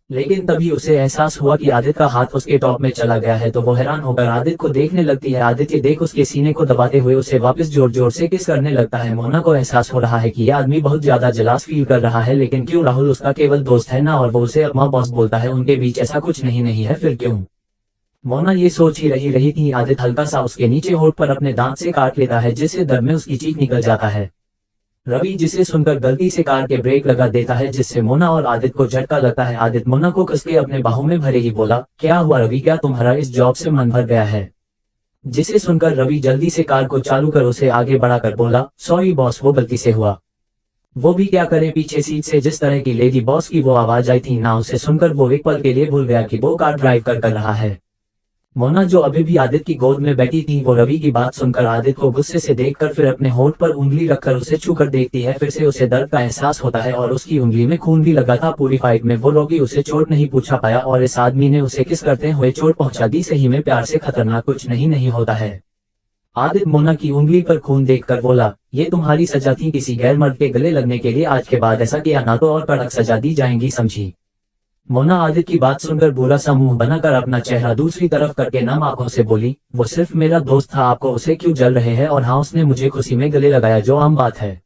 लेकिन तभी उसे एहसास हुआ कि आदित्य का हाथ उसके टॉप में चला गया है तो वो हैरान होकर आदित्य को देखने लगती है। आदित्य देख उसके सीने को दबाते हुए उसे वापस जोर जोर से किस करने लगता है। मोना को एहसास हो रहा है कि यह आदमी बहुत ज्यादा जलास फील कर रहा है, लेकिन क्यों? राहुल उसका केवल दोस्त है ना, और वो उसे अपना बॉस बोलता है, उनके बीच ऐसा कुछ नहीं है, फिर क्यों? मोना ये सोच ही रही थी, आदित्य हल्का सा उसके नीचे होठ पर अपने दांत से काट लेता है, जिससे दर्द में उसकी चीख निकल जाता है। रवि जिसे सुनकर गलती से कार के ब्रेक लगा देता है, जिससे मोना और आदित्य को झटका लगता है। आदित्य मोना को कसके अपने बाहों में भरे ही बोला, क्या हुआ रवि, क्या तुम्हारा इस जॉब से मन भर गया है? जिसे सुनकर रवि जल्दी से कार को चालू कर उसे आगे बढ़ाकर बोला, सॉरी बॉस, वो गलती से हुआ। वो भी क्या करे, पीछे सीट से जिस तरह की लेडी बॉस की वो आवाज आई थी ना, उसे सुनकर वो एक पल के लिए भूल गया कि वो कार ड्राइव कर रहा है। मोना जो अभी भी आदित्य की गोद में बैठी थी, वो रवि की बात सुनकर आदित्य को गुस्से से देखकर फिर अपने होठ पर उंगली रखकर उसे छूकर देखती है। फिर से उसे दर्द का एहसास होता है और उसकी उंगली में खून भी लगा था। पूरी फाइट में वो रॉकी उसे चोट नहीं पूछा पाया और इस आदमी ने उसे किस करते हुए चोट पहुंचा दी। सही में प्यार से खतरनाक कुछ नहीं होता है। आदित्य मोना की उंगली पर खून देखकर बोला, ये तुम्हारी सजा थी किसी गैर मर्द के गले लगने के लिए। आज के बाद ऐसा किया ना तो और कड़क सजा दी जाएगी, समझी? मोना आदित्य की बात सुनकर बुरा सा मुंह बनाकर अपना चेहरा दूसरी तरफ करके नम आंखों से बोली, वो सिर्फ मेरा दोस्त था, आपको उसे क्यों जल रहे हैं? और हाँ, उसने मुझे खुशी में गले लगाया, जो आम बात है।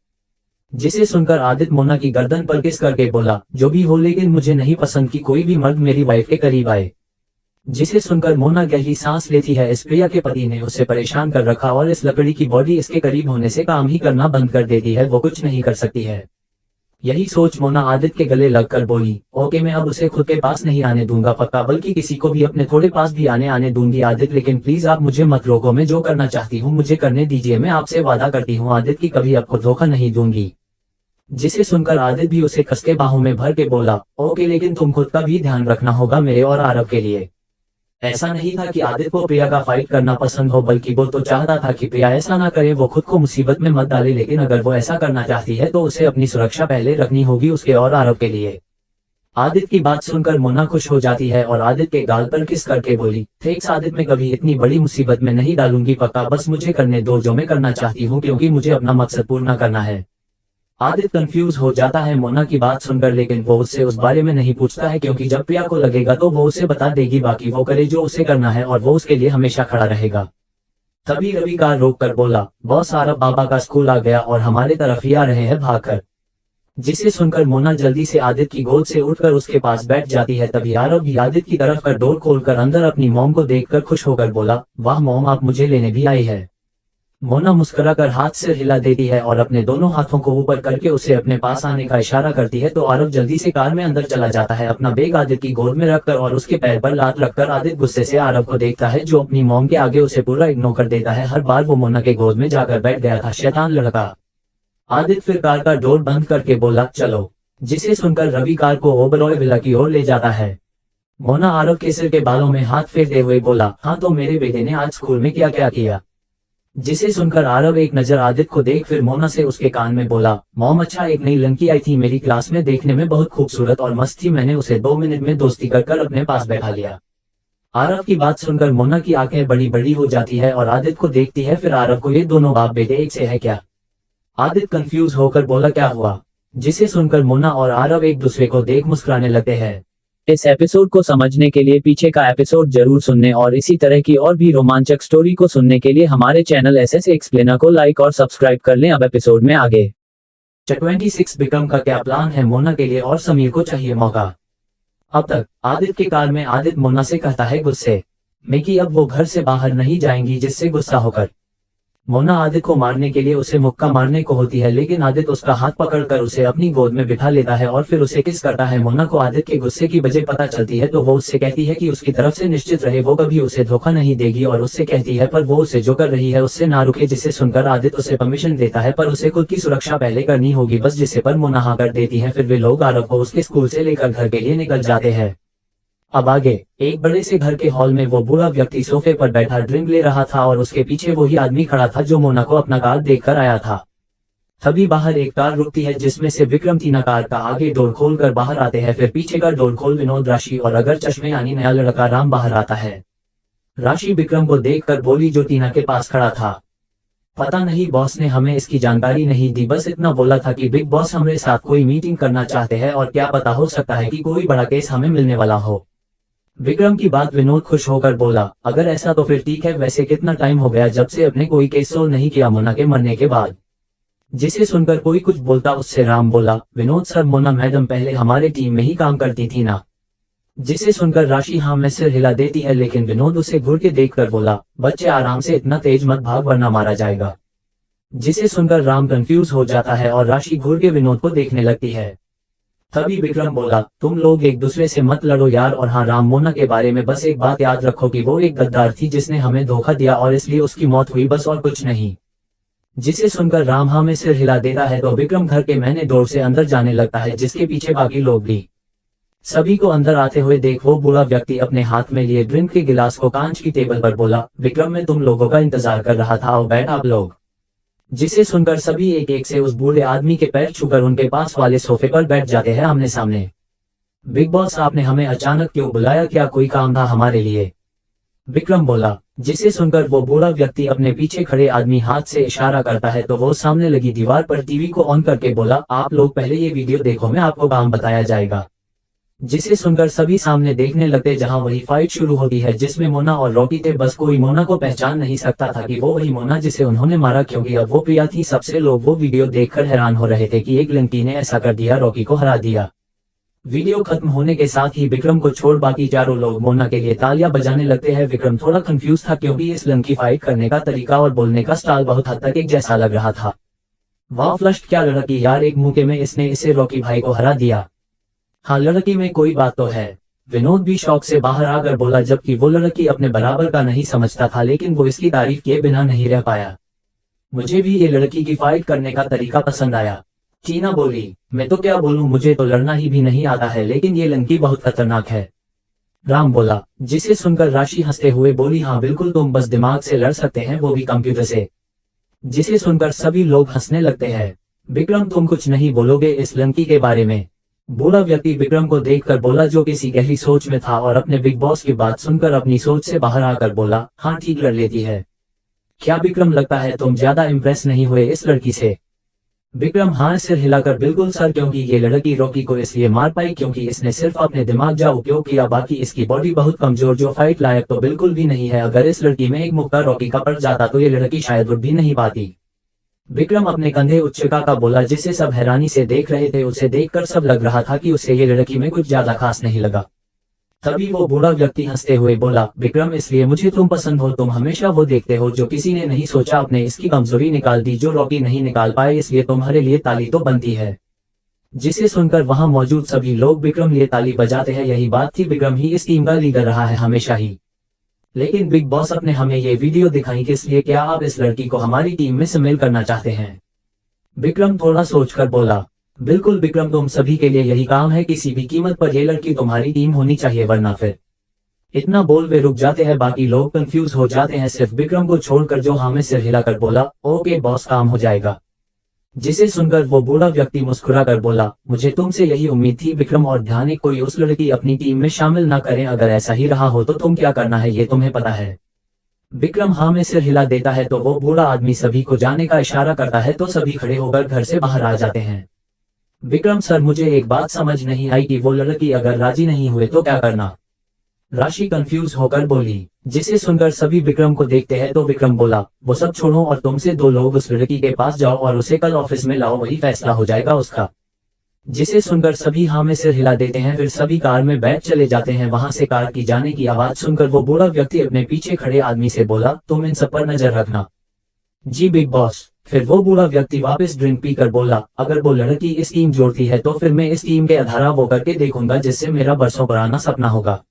जिसे सुनकर आदित्य मोना की गर्दन पर किस करके बोला, जो भी हो, लेकिन मुझे नहीं पसंद कि कोई भी मर्द मेरी वाइफ के करीब आए। जिसे सुनकर मोना गहरी सांस लेती है। इस प्रिया के पति ने उसे परेशान कर रखा और इस लकड़ी की बॉडी इसके करीब होने से काम ही करना बंद कर देती है, वो कुछ नहीं कर सकती है। यही सोच मोना आदित्य के गले लगकर बोली, ओके, मैं अब उसे खुद के पास नहीं आने दूंगा पक्का, बल्कि किसी को भी अपने थोड़े पास भी आने दूंगी। आदित्य, लेकिन प्लीज आप मुझे मत रोको, मैं जो करना चाहती हूँ मुझे करने दीजिए, मैं आपसे वादा करती हूँ आदित्य की कभी आपको धोखा नहीं दूंगी। जिसे सुनकर आदित्य भी उसे कसके बाहों में भर के बोला, ओके, लेकिन तुम खुद का भी ध्यान रखना होगा मेरे और आरव के लिए। ऐसा नहीं था कि आदित्य को प्रिया का फाइट करना पसंद हो, बल्कि वो तो चाहता था कि प्रिया ऐसा ना करे, वो खुद को मुसीबत में मत डाले। लेकिन अगर वो ऐसा करना चाहती है तो उसे अपनी सुरक्षा पहले रखनी होगी, उसके और आरव के लिए। आदित्य की बात सुनकर मोना खुश हो जाती है और आदित्य के गाल पर किस करके बोली, थैंक्स आदित्य, मैं कभी इतनी बड़ी मुसीबत में नहीं डालूंगी पक्का, बस मुझे करने दो जो मैं करना चाहती हूँ, क्योंकि मुझे अपना मकसद पूर्ण करना है। आदित्य कंफ्यूज हो जाता है मोना की बात सुनकर, लेकिन वो उससे उस बारे में नहीं पूछता है, क्योंकि जब प्रिया को लगेगा तो वो उसे बता देगी, बाकी वो करे जो उसे करना है और वो उसके लिए हमेशा खड़ा रहेगा। तभी रवि कार रोक कर बोला, बॉस, आरव बाबा का स्कूल आ गया और हमारे तरफ ही आ रहे हैं भागकर। जिसे सुनकर मोना जल्दी से आदित्य की गोद से उठकर उसके पास बैठ जाती है। तभी आरव भी आदित्य की तरफ कर डोर खोलकर अंदर अपनी मॉम को देखकर खुश होकर बोला, वाह मॉम, आप मुझे लेने भी आई है। मोना मुस्कुराकर हाथ से हिला देती है और अपने दोनों हाथों को ऊपर करके उसे अपने पास आने का इशारा करती है तो आरव जल्दी से कार में अंदर चला जाता है, अपना बैग आदित्य की गोद में रखकर और उसके पैर पर लात रखकर। आदित्य गुस्से से आरव को देखता है जो अपनी मॉम के आगे उसे पूरा इग्नोर कर देता है। हर बार वो मोना के गोद में जाकर बैठ गया था, शैतान लड़का। आदित्य फिर कार का डोर बंद करके बोला चलो, जिसे सुनकर रवि कार को ओबरॉय विला की ओर ले जाता है। मोना आरव के सिर के बालों में हाथ फेरते हुए बोला, हाँ तो मेरे बेटे ने आज स्कूल में क्या क्या किया। जिसे सुनकर आरव एक नजर आदित्य को देख फिर मोना से उसके कान में बोला, मॉम अच्छा एक नई लड़की आई थी मेरी क्लास में, देखने में बहुत खूबसूरत और मस्त थी, मैंने उसे 2 मिनट में दोस्ती कर अपने पास बैठा लिया। आरव की बात सुनकर मोना की आंखें बड़ी बड़ी हो जाती है और आदित्य को देखती है। फिर आरव को ये दोनों बाप बेटे एक से है क्या। आदित्य कंफ्यूज होकर बोला क्या हुआ। जिसे सुनकर मोना और आरव एक दूसरे को देख मुस्कुराने लगते हैं। इस एपिसोड को समझने के लिए पीछे का एपिसोड जरूर सुनने और इसी तरह की और भी रोमांचक स्टोरी को सुनने के लिए हमारे चैनल एसएस एक्सप्लेनर को लाइक और सब्सक्राइब कर लें। अब एपिसोड में आगे। 26 विक्रम का क्या प्लान है मोना के लिए और समीर को चाहिए मौका। अब तक आदित्य के कार में आदित्य मोना से कहता है गुस्से में कि अब वो घर से बाहर नहीं जाएंगी, जिससे गुस्सा होकर मोना आदित्य को मारने के लिए उसे मुक्का मारने को होती है, लेकिन आदित्य उसका हाथ पकड़कर उसे अपनी गोद में बिठा लेता है और फिर उसे किस करता है। मोना को आदित्य के गुस्से की वजह पता चलती है तो वो उससे कहती है कि उसकी तरफ से निश्चित रहे, वो कभी उसे धोखा नहीं देगी और उससे कहती है पर वो उसे जो कर रही है उससे ना रुके। जिसे सुनकर आदित्य उसे परमिशन देता है पर उसे खुद की सुरक्षा पहले करनी होगी बस, जिसे पर मोना हाँ कर देती है। फिर वे लोग आरव को उसके स्कूल से लेकर घर के लिए निकल जाते हैं। अब आगे एक बड़े से घर के हॉल में वो बूढ़ा व्यक्ति सोफे पर बैठा ड्रिंक ले रहा था और उसके पीछे वही आदमी खड़ा था जो मोना को अपना कार देखकर आया था। तभी बाहर एक कार रुकती है जिसमें से विक्रम टीना कार का आगे डोर खोलकर बाहर आते हैं। फिर पीछे का डोर खोल विनोद, राशि और अगर चश्मे यानी नया लड़का राम बाहर आता है। राशि विक्रम को देखकर बोली जो टीना के पास खड़ा था, पता नहीं बॉस ने हमें इसकी जानकारी नहीं दी, बस इतना बोला था कि बिग बॉस हमारे साथ कोई मीटिंग करना चाहते हैं और क्या पता हो सकता है कि कोई बड़ा केस हमें मिलने वाला हो। विक्रम की बात विनोद खुश होकर बोला, अगर ऐसा तो फिर ठीक है, वैसे कितना टाइम हो गया जब से अपने कोई केस सोल्व नहीं किया मोना के मरने के बाद। जिसे सुनकर कोई कुछ बोलता उससे राम बोला, विनोद सर मोना मैडम पहले हमारे टीम में ही काम करती थी ना। जिसे सुनकर राशि हाँ में सिर हिला देती है, लेकिन विनोद उसे घूर के देखकर बोला, बच्चे आराम से, इतना तेज मत भाग वरना मारा जाएगा। जिसे सुनकर राम कंफ्यूज हो जाता है और राशि घूर के विनोद को देखने लगती है। तभी विक्रम बोला, तुम लोग एक दूसरे से मत लड़ो यार, और हाँ राम मोना के बारे में बस एक बात याद रखो कि वो एक गद्दार थी जिसने हमें धोखा दिया और इसलिए उसकी मौत हुई, बस और कुछ नहीं। जिसे सुनकर राम हाँ में सिर हिला देता है तो विक्रम घर के मैंने डोर से अंदर जाने लगता है, जिसके पीछे बाकी लोग भी सभी को अंदर आते हुए देख वो बूढ़ा व्यक्ति अपने हाथ में लिए ड्रिंक के गिलास को कांच की टेबल पर बोला, विक्रम मैं तुम लोगों का इंतजार कर रहा था, और बैठ आप लोग। जिसे सुनकर सभी एक एक से उस बूढ़े आदमी के पैर छूकर उनके पास वाले सोफे पर बैठ जाते हैं आमने सामने। बिग बॉस आपने हमें अचानक क्यों बुलाया, क्या कोई काम था हमारे लिए। विक्रम बोला। जिसे सुनकर वो बूढ़ा व्यक्ति अपने पीछे खड़े आदमी हाथ से इशारा करता है तो वो सामने लगी दीवार पर टीवी को ऑन करके बोला, आप लोग पहले ये वीडियो देखो, मैं आपको काम बताया जाएगा। जिसे सुनकर सभी सामने देखने लगते जहां वही फाइट शुरू होती है जिसमें मोना और रॉकी थे। बस कोई मोना को पहचान नहीं सकता था कि वो वही मोना जिसे उन्होंने मारा, क्योंकि अब वो प्रिया थी। सबसे लोग वो वीडियो देखकर हैरान हो रहे थे कि एक लड़की ने ऐसा कर दिया, रॉकी को हरा दिया। वीडियो खत्म होने के साथ ही विक्रम को छोड़ बाकी चारों लोग मोना के लिए तालियां बजाने लगते हैं। विक्रम थोड़ा कंफ्यूज था क्योंकि इस लड़की फाइट करने का तरीका और बोलने का स्टाइल बहुत हद तक एक जैसा लग रहा था। वाह फ्लश, क्या लड़की यार, एक मुक्के में इसने इसे रॉकी भाई को हरा दिया। हाँ लड़की में कोई बात तो है। विनोद भी शौक से बाहर आकर बोला, जबकि वो लड़की अपने बराबर का नहीं समझता था, लेकिन वो इसकी तारीफ किए बिना नहीं रह पाया। मुझे भी ये लड़की की फाइट करने का तरीका पसंद आया। टीना बोली, मैं तो क्या बोलूं, मुझे तो लड़ना ही भी नहीं आता है, लेकिन ये लड़की बहुत खतरनाक है। राम बोला। जिसे सुनकर राशि हंसते हुए बोली, हाँ बिल्कुल, तुम बस दिमाग से लड़ सकते हैं, वो भी कंप्यूटर से। जिसे सुनकर सभी लोग हंसने लगते हैं। विक्रम तुम कुछ नहीं बोलोगे इस लड़की के बारे में। बूढ़ा व्यक्ति विक्रम को देखकर बोला, जो किसी गहरी सोच में था, और अपने बिग बॉस की बात सुनकर अपनी सोच से बाहर आकर बोला, हाँ ठीक लड़ लेती है। क्या विक्रम, लगता है तुम ज्यादा इम्प्रेस नहीं हुए इस लड़की से। विक्रम हाँ सिर हिलाकर, बिल्कुल सर, क्योंकि ये लड़की रॉकी को इसलिए मार पाई क्योंकि इसने सिर्फ अपने दिमाग का उपयोग किया, बाकी इसकी बॉडी बहुत कमजोर, जो फाइट लायक तो बिल्कुल भी नहीं है। अगर इस लड़की में एक मुक्का रॉकी का पड़ जाता तो ये लड़की शायद उठ भी नहीं पाती। विक्रम अपने कंधे उच्चका का बोला, जिसे सब हैरानी से देख रहे थे। उसे देखकर सब लग रहा था कि उसे ये लड़की में कुछ ज्यादा खास नहीं लगा। तभी वो बूढ़ा व्यक्ति हंसते हुए बोला, विक्रम इसलिए मुझे तुम पसंद हो, तुम हमेशा वो देखते हो जो किसी ने नहीं सोचा, अपने इसकी कमजोरी निकाल दी जो रॉकी नहीं निकाल पाए, इसलिए तुम्हारे लिए ताली तो बनती है। जिसे सुनकर वहां मौजूद सभी लोग विक्रम लिए ताली बजाते हैं। यही बात थी, विक्रम ही इस टीम का लीडर रहा है हमेशा ही। लेकिन बिग बॉस अपने हमें ये वीडियो दिखाई किस लिए, क्या आप इस लड़की को हमारी टीम में शामिल करना चाहते हैं? विक्रम थोड़ा सोचकर बोला, बिल्कुल विक्रम, तुम सभी के लिए यही काम है, किसी भी कीमत पर ये लड़की तुम्हारी टीम होनी चाहिए, वरना फिर। इतना बोल वे रुक जाते हैं, बाकी लोग कंफ्यूज हो जाते हैं, सिर्फ विक्रम को छोड़कर जो हाँ में सिर हिलाकर बोला, ओके बॉस, काम हो जाएगा। जिसे सुनकर वो बूढ़ा व्यक्ति मुस्कुरा कर बोला, मुझे तुमसे यही उम्मीद थी विक्रम, और ध्यान है कोई उस लड़की अपनी टीम में शामिल ना करें, अगर ऐसा ही रहा हो तो तुम क्या करना है ये तुम्हें पता है। विक्रम हाँ में सिर हिला देता है तो वो बूढ़ा आदमी सभी को जाने का इशारा करता है तो सभी खड़े होकर घर से बाहर आ जाते हैं। विक्रम सर, मुझे एक बात समझ नहीं आई कि वो लड़की अगर राजी नहीं हुए तो क्या करना? राशि कंफ्यूज होकर बोली। जिसे सुनकर सभी विक्रम को देखते हैं तो विक्रम बोला, वो सब छोड़ो और तुमसे दो लोग उस लड़की के पास जाओ और उसे कल ऑफिस में लाओ, वही फैसला हो जाएगा उसका। जिसे सुनकर सभी हाँ में सिर हिला देते हैं, फिर सभी कार में बैठ चले जाते हैं। वहां से कार की जाने की आवाज सुनकर वो बूढ़ा व्यक्ति अपने पीछे खड़े आदमी से बोला, तुम इन सब पर नजर रखना। जी बिग बॉस। फिर वो बूढ़ा व्यक्ति वापस ड्रिंक पीकर बोला, अगर वो लड़की इस टीम जोड़ती है तो फिर मैं इस टीम के आधारा वो करके देखूंगा जिससे मेरा बरसों पुराना सपना होगा।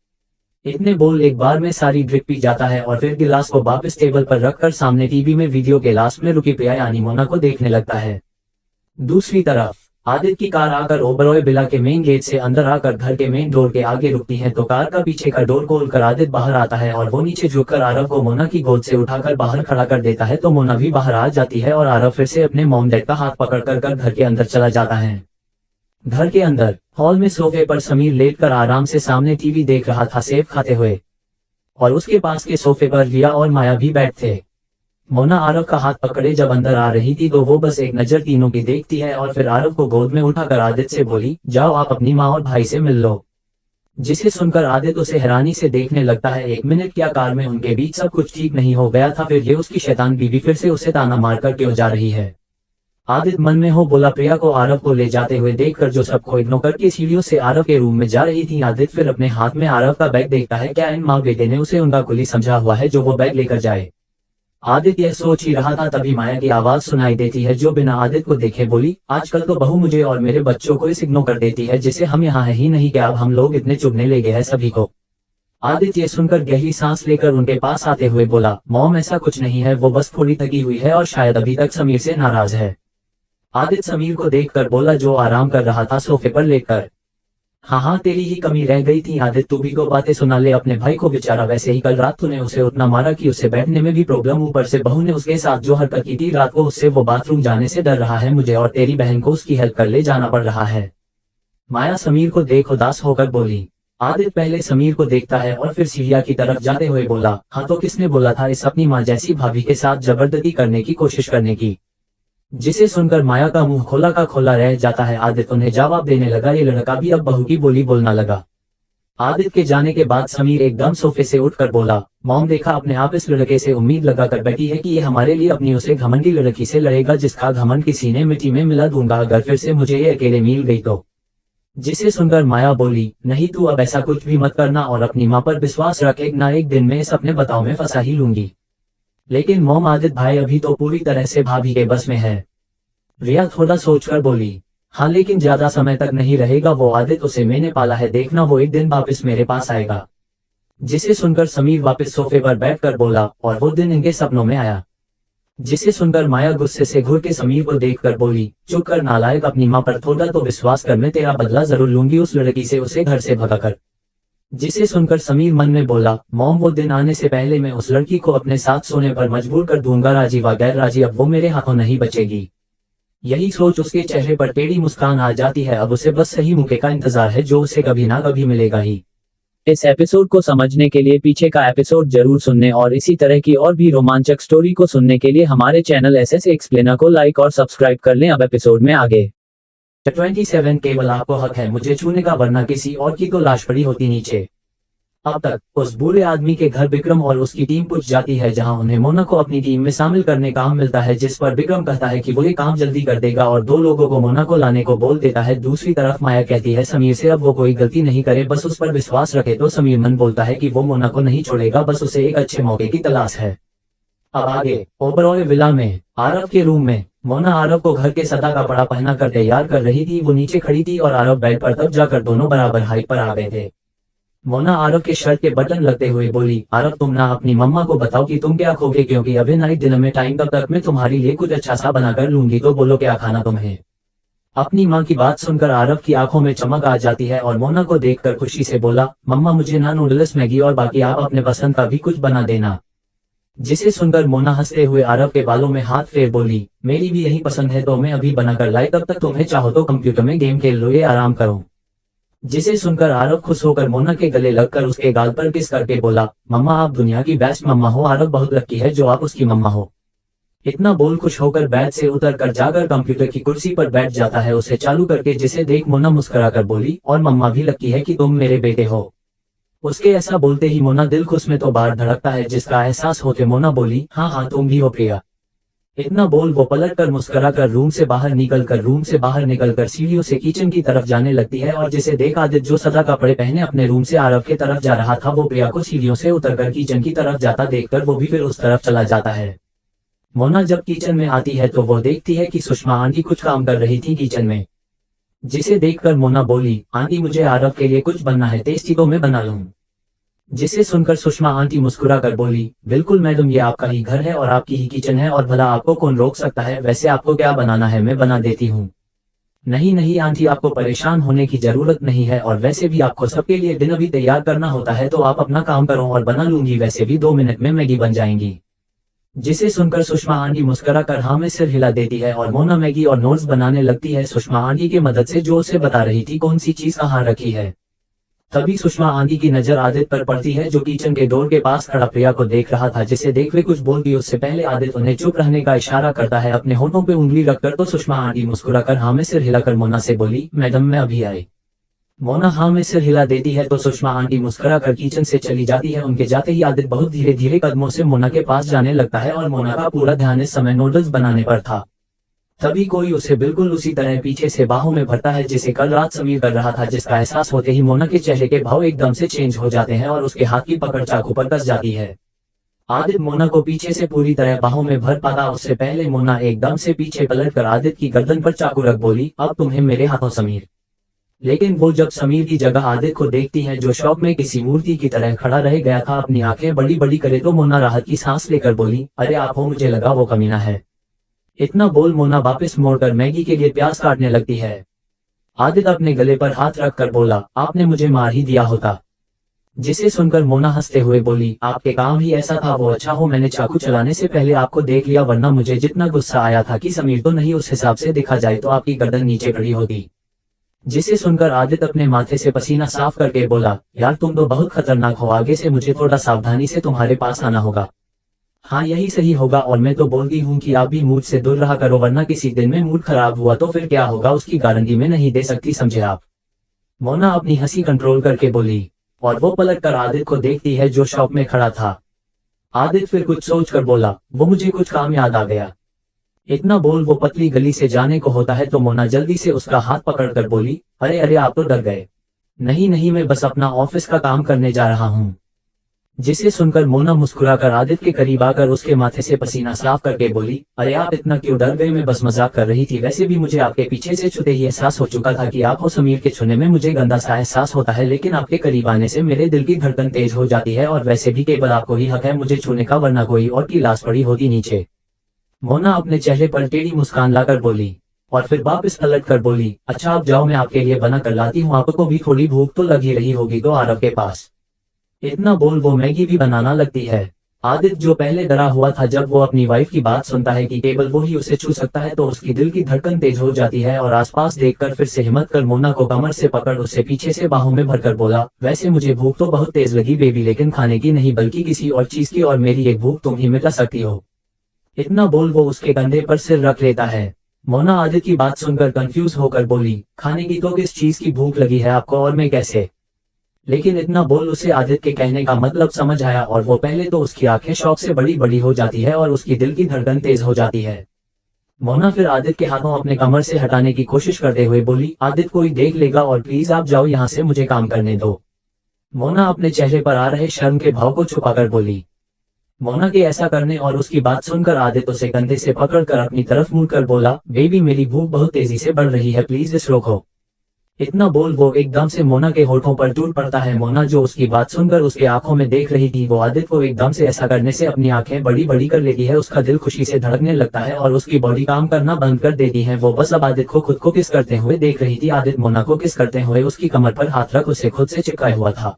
इतने बोल एक बार में सारी ड्रिंक पी जाता है और फिर गिलास को वापस टेबल पर रखकर सामने टीवी में वीडियो के लास्ट में रुकी प्रिया यानी मोना को देखने लगता है। दूसरी तरफ आदित्य की कार आकर ओबरॉय बिला के मेन गेट से अंदर आकर घर के मेन डोर के आगे रुकती है तो कार का पीछे का डोर खोलकर आदित्य बाहर आता है और वो नीचे झुककर आरव को मोना की गोद से उठाकर बाहर खड़ा कर देता है तो मोना भी बाहर आ जाती है और आरव फिर से अपने मॉम डैड का हाथ पकड़ कर घर के अंदर चला जाता है। घर के अंदर हॉल में सोफे पर समीर लेटकर आराम से सामने टीवी देख रहा था सेब खाते हुए, और उसके पास के सोफे पर रिया और माया भी बैठे थे। मोना आरव का हाथ पकड़े जब अंदर आ रही थी तो वो बस एक नजर तीनों की देखती है और फिर आरव को गोद में उठाकर आदित्य से बोली, जाओ आप अपनी माँ और भाई से मिल लो। जिसे सुनकर आदित्य उसे हैरानी से देखने लगता है, एक मिनट, क्या कार में उनके बीच सब कुछ ठीक नहीं हो गया था? फिर ये उसकी शैतान बीवी फिर से उसे ताना मारकर क्यों जा रही है? आदित्य मन में हो बोला। प्रिया को आरव को ले जाते हुए देखकर जो सबको इग्नोर करके सीढ़ियों से आरव के रूम में जा रही थी, आदित्य फिर अपने हाथ में आरव का बैग देखता है, क्या इन माँ बेटे ने उसे उनका कुली समझा हुआ है जो वो बैग लेकर जाए? आदित्य यह सोच ही रहा था तभी माया की आवाज सुनाई देती है जो बिना आदित्य को देखे बोली, आजकल तो बहू मुझे और मेरे बच्चों को इस इग्नोर कर देती है जिसे हम यहाँ है ही नहीं, क्या अब हम लोग इतने चुभने लगे हैं सभी को? आदित्य सुनकर गहरी सांस लेकर उनके पास आते हुए बोला, मॉम ऐसा कुछ नहीं है, वो बस थोड़ी थकी हुई है और शायद अभी तक समीर से नाराज है। आदित्य समीर को देखकर बोला जो आराम कर रहा था सोफे पर लेकर, हाँ तेरी ही कमी रह गई थी आदित्य, तू भी को बातें सुना ले अपने भाई को, बेचारा वैसे ही कल रात तूने उसे उतना मारा कि उसे बैठने में भी प्रॉब्लम, ऊपर से बहू ने उसके साथ जो हरकत की थी रात को, उससे वो बाथरूम जाने से डर रहा है, मुझे और तेरी बहन को उसकी हेल्प कर ले जाना पड़ रहा है। माया समीर को देख उदास होकर बोली। आदित्य पहले समीर को देखता है और फिर सीढ़िया की तरफ जाते हुए बोला, हाँ तो किसने बोला था इस अपनी माँ जैसी भाभी के साथ जबरदस्ती करने की कोशिश करने की? जिसे सुनकर माया का मुंह खोला का खोला रह जाता है। आदित्य उन्हें जवाब देने लगा, ये लड़का भी अब बहू की बोली बोलना लगा। आदित्य के जाने के बाद समीर एकदम सोफे से उठकर बोला, मॉम देखा अपने आप इस लड़के से उम्मीद लगाकर बैठी है कि ये हमारे लिए अपनी उसे घमंडी लड़की से लड़ेगा जिसका घमंड किसी ने मिट्टी में मिला दूंगा अगर फिर से मुझे ये अकेले मिल गई तो। जिसे सुनकर माया बोली, नहीं तू अब ऐसा कुछ भी मत करना और अपनी माँ पर विश्वास रख, एक ना एक दिन में इस अपने बताओ में फंसा ही लूंगी। लेकिन मॉम आदित्य भाई अभी तो पूरी तरह से भाभी के बस में है। रिया थोड़ा सोचकर बोली, हाँ लेकिन ज्यादा समय तक नहीं रहेगा वो आदित्य, उसे मैंने पाला है, देखना वो एक दिन वापस मेरे पास आएगा। जिसे सुनकर समीर वापस सोफे पर बैठकर बोला, और वो दिन इनके सपनों में आया। जिसे सुनकर माया गुस्से से घूर के समीर को देखकर बोली, चुप कर नालायक, अपनी माँ पर थोड़ा तो विश्वास कर, मैं तेरा बदला जरूर लूंगी उस लड़की से, उसे घर से भगाकर। जिसे सुनकर समीर मन में बोला, मॉम वो दिन आने से पहले मैं उस लड़की को अपने साथ सोने पर मजबूर कर दूंगा, राजी व गैर राजी अब वो मेरे हाथों नहीं बचेगी। यही सोच उसके चेहरे पर टेढ़ी मुस्कान आ जाती है, अब उसे बस सही मौके का इंतजार है जो उसे कभी ना कभी मिलेगा ही। इस एपिसोड को समझने के लिए पीछे का एपिसोड जरूर सुनने और इसी तरह की और भी रोमांचक स्टोरी को सुनने के लिए हमारे चैनल एसएस एक्सप्लेनर को लाइक और सब्सक्राइब कर लें। अब एपिसोड में आगे। 27 केवल आपको हक है मुझे छूने का, वरना किसी और की तो लाश पड़ी होती नीचे। अब तक उस बुरे आदमी के घर विक्रम और उसकी टीम पहुंच जाती है, जहां उन्हें मोना को अपनी टीम में शामिल करने का काम मिलता है, जिस पर विक्रम कहता है कि वो ये काम जल्दी कर देगा और दो लोगों को मोना को लाने को बोल देता है। दूसरी तरफ माया कहती है समीर से अब वो कोई गलती नहीं करे, बस उस पर विश्वास रखे, तो समीर मन बोलता है कि वो मोना को नहीं छोड़ेगा, बस उसे एक अच्छे मौके की तलाश है। अब आगे ओबरॉय विला में आरव के रूम में मोना आरव को घर के सदा का कपड़ा पहना कर तैयार कर रही थी। वो नीचे खड़ी थी और आरव बेड पर, तब जाकर दोनों बराबर हाइट पर आ गए थे। मोना आरव के शर्ट के बटन लगते हुए बोली, आरव तुम ना अपनी मम्मा को बताओ कि तुम क्या खोगे, क्योंकि अभी नाइट डिनर में टाइम तब तक मैं तुम्हारे लिए कुछ अच्छा सा बना कर लूंगी, तो बोलो क्या खाना तुम्हें। अपनी माँ की बात सुनकर आरव की आंखों में चमक आ जाती है और मोना को देखकर खुशी से बोला, मम्मा मुझे ना नूडल्स मैगी और बाकी आप अपने पसंद का भी कुछ बना देना। जिसे सुनकर मोना हंसते हुए आरव के बालों में हाथ फेर बोली, मेरी भी यही पसंद है, तो मैं अभी बना कर लाई, तब तक तुम्हें चाहो तो कंप्यूटर में गेम खेल लो, ये आराम करो। जिसे सुनकर आरव खुश होकर मोना के गले लगकर उसके गाल पर किस करके बोला, मम्मा आप दुनिया की बेस्ट मम्मा हो, आरव बहुत लकी है जो आप उसकी मम्मा हो। इतना बोल खुश होकर बेड से उतर कर जाकर कंप्यूटर की कुर्सी पर बैठ जाता है, उसे चालू करके, जिसे देख मोना मुस्कुराकर बोली, और मम्मा भी लकी है कि तुम मेरे बेटे हो। उसके ऐसा बोलते ही मोना दिल खुश में तो बाहर धड़कता है, जिसका एहसास होते मोना बोली, हाँ हाँ तुम भी हो प्रिया। इतना बोल वो पलट कर मुस्कुरा कर रूम से बाहर निकलकर सीढ़ियों से किचन की तरफ जाने लगती है, और जिसे देख आदित्य जो सदा कपड़े पहने अपने रूम से आरव के तरफ जा रहा था, वो प्रिया को सीढ़ियों से उतरकर किचन की तरफ जाता देखकर वो भी फिर उस तरफ चला जाता है। मोना जब किचन में आती है तो वो देखती है कि सुषमा आंटी कुछ काम कर रही थी किचन में। जिसे देखकर मोना बोली, आंटी मुझे आरव के लिए कुछ बनना है, टेस्टी तो मैं बना लूं। जिसे सुनकर सुषमा आंटी मुस्कुरा कर बोली, बिल्कुल मैडम, ये आपका ही घर है और आपकी ही किचन है, और भला आपको कौन रोक सकता है, वैसे आपको क्या बनाना है मैं बना देती हूँ। नहीं नहीं आंटी, आपको परेशान होने की जरूरत नहीं है, और वैसे भी आपको सबके लिए डिनर भी तैयार करना होता है, तो आप अपना काम करो और बना लूंगी, वैसे भी 2 मिनट में मैगी बन जाएंगी। जिसे सुनकर सुषमा आंटी मुस्कुरा कर हाँ में सिर हिला देती है और मोना मैगी और नोट्स बनाने लगती है सुषमा आंटी की मदद से, जो उसे बता रही थी कौन सी चीज कहाँ रखी है। तभी सुषमा आंटी की नजर आदित्य पर पड़ती है, जो किचन के डोर के पास खड़ा प्रिया को देख रहा था। जिसे देख वे कुछ बोलती उससे पहले आदित्य उन्हें चुप रहने का इशारा करता है अपने होठों पे उंगली रखकर, तो सुषमा आंटी मुस्कुराकर हाँ में सिर हिलाकर मोना से बोली, मैडम मैं अभी आई। मोना हाँ में सिर हिला देती है तो सुषमा आंटी मुस्कुराकर किचन से चली जाती है। उनके जाते ही आदित्य बहुत धीरे धीरे कदमों से मोना के पास जाने लगता है, और मोना का पूरा ध्यान इस समय नूडल्स बनाने पर था। तभी कोई उसे बिल्कुल उसी तरह पीछे से बाहों में भरता है, जिसे कल रात समीर कर रहा था। जिसका एहसास होते ही मोना के चेहरे के भाव एकदम से चेंज हो जाते हैं और उसके हाथ की पकड़ चाकू पर कस जाती है। आदित्य मोना को पीछे से पूरी तरह बाहों में भर पाता उससे पहले मोना एकदम से पीछे पलट कर आदित्य की गर्दन पर चाकू रख बोली, अब तुम्हें मेरे हाथों समीर। लेकिन वो जब समीर की जगह आदित्य को देखती है, जो शौक में किसी मूर्ति की तरह खड़ा रह गया था, अपनी आंखें बड़ी बड़ी करे, तो मोना राहत की सांस लेकर बोली, अरे आप हो, मुझे लगा वो कमीना है। इतना बोल मोना वापस मोड़कर मैगी के लिए प्याज काटने लगती है। आदित्य अपने गले पर हाथ रखकर बोला, आपने मुझे मार ही दिया होता। जिसे सुनकर मोना हंसते हुए बोली, आपके काम ही ऐसा था, वो अच्छा हो मैंने चाकू चलाने से पहले आपको देख लिया, वरना मुझे जितना गुस्सा आया था कि समीर तो नहीं, उस हिसाब से देखा जाए तो आपकी गर्दन नीचे खड़ी होती। जिसे सुनकर आदित्य अपने माथे से पसीना साफ करके बोला, यार तुम तो बहुत खतरनाक हो, आगे से मुझे थोड़ा सावधानी से तुम्हारे पास आना होगा। हाँ यही सही होगा, और मैं तो बोलती हूँ कि आप भी मूड से दूर रहा करो, वरना किसी दिन में मूड खराब हुआ तो फिर क्या होगा, उसकी गारंटी मैं नहीं दे सकती, समझे आप। मोना अपनी हंसी कंट्रोल करके बोली, और वो पलट कर आदित्य को देखती है जो शॉप में खड़ा था। आदित्य फिर कुछ सोच कर बोला, वो मुझे कुछ काम याद आ गया। इतना बोल वो पतली गली से जाने को होता है, तो मोना जल्दी से उसका हाथ पकड़कर बोली, अरे अरे आप तो डर गए। नहीं नहीं, मैं बस अपना ऑफिस का काम करने जा रहा हूँ। जिसे सुनकर मोना मुस्कुराकर आदित्य के करीब आकर उसके माथे से पसीना साफ करके बोली, अरे आप इतना क्यों डर गए, मैं बस मजाक कर रही थी, वैसे भी मुझे आपके पीछे से छूते ही एहसास हो चुका था कि आप हो। समीर के छूने में मुझे गंदा सा एहसास होता है, लेकिन आपके करीब आने से मेरे दिल की धड़कन तेज हो जाती है, और वैसे भी केवल आपको ही हक है मुझे छूने का, वरना कोई और की लाश पड़ी होती नीचे। मोना अपने चेहरे पर टेढ़ी मुस्कान लाकर बोली, और फिर वापस पलट कर बोली, अच्छा आप जाओ, मैं आपके लिए बना कर लाती हूँ, आपको भी थोड़ी भूख तो लगी रही होगी तो आरव के पास। इतना बोल वो मैगी भी बनाना लगती है। आदित्य जो पहले डरा हुआ था, जब वो अपनी वाइफ की बात सुनता है कि केवल वो ही उसे छू सकता है, तो उसकी दिल की धड़कन तेज हो जाती है, और आसपास देखकर फिर से हिम्मत कर मोना को कमर से पकड़ उससे पीछे से बाहों में भरकर बोला, वैसे मुझे भूख तो बहुत तेज लगी बेबी, लेकिन खाने की नहीं बल्कि किसी और चीज की, और मेरी एक भूख तुम ही मिटा सकती हो। इतना बोल वो उसके कंधे पर सिर रख लेता है। मोना आदित्य की बात सुनकर कंफ्यूज होकर बोली, खाने की तो किस चीज की भूख लगी है आपको, और मैं कैसे। लेकिन इतना बोल उसे आदित्य के कहने का मतलब समझ आया और वो पहले तो उसकी आंखें शौक से बड़ी बड़ी हो जाती है और उसकी दिल की धड़कन तेज हो जाती है। मोना फिर आदित्य के हाथों अपने कमर से हटाने की कोशिश करते हुए बोली, आदित्य कोई देख लेगा और प्लीज आप जाओ यहाँ से, मुझे काम करने दो। मोना अपने चेहरे पर आ रहे शर्म के भाव को छुपाकर बोली। मोना के ऐसा करने और उसकी बात सुनकर आदित्य उसे कंधे से पकड़कर अपनी तरफ मुड़कर बोला, बेबी मेरी भूख बहुत तेजी से बढ़ रही है, प्लीज इस रोको। इतना बोल वो एकदम से मोना के होठों पर टूट पड़ता है। मोना जो उसकी बात सुनकर उसके आंखों में देख रही थी, वो आदित्य को एकदम से ऐसा करने से अपनी आंखें बड़ी बड़ी कर लेती है। उसका दिल खुशी से धड़कने लगता है और उसकी बॉडी काम करना बंद कर देती है। वो बस अब आदित्य को खुद को किस करते हुए देख रही थी। आदित्य मोना को किस करते हुए उसकी कमर पर हाथ रख उसे खुद से चिपकाए हुआ था।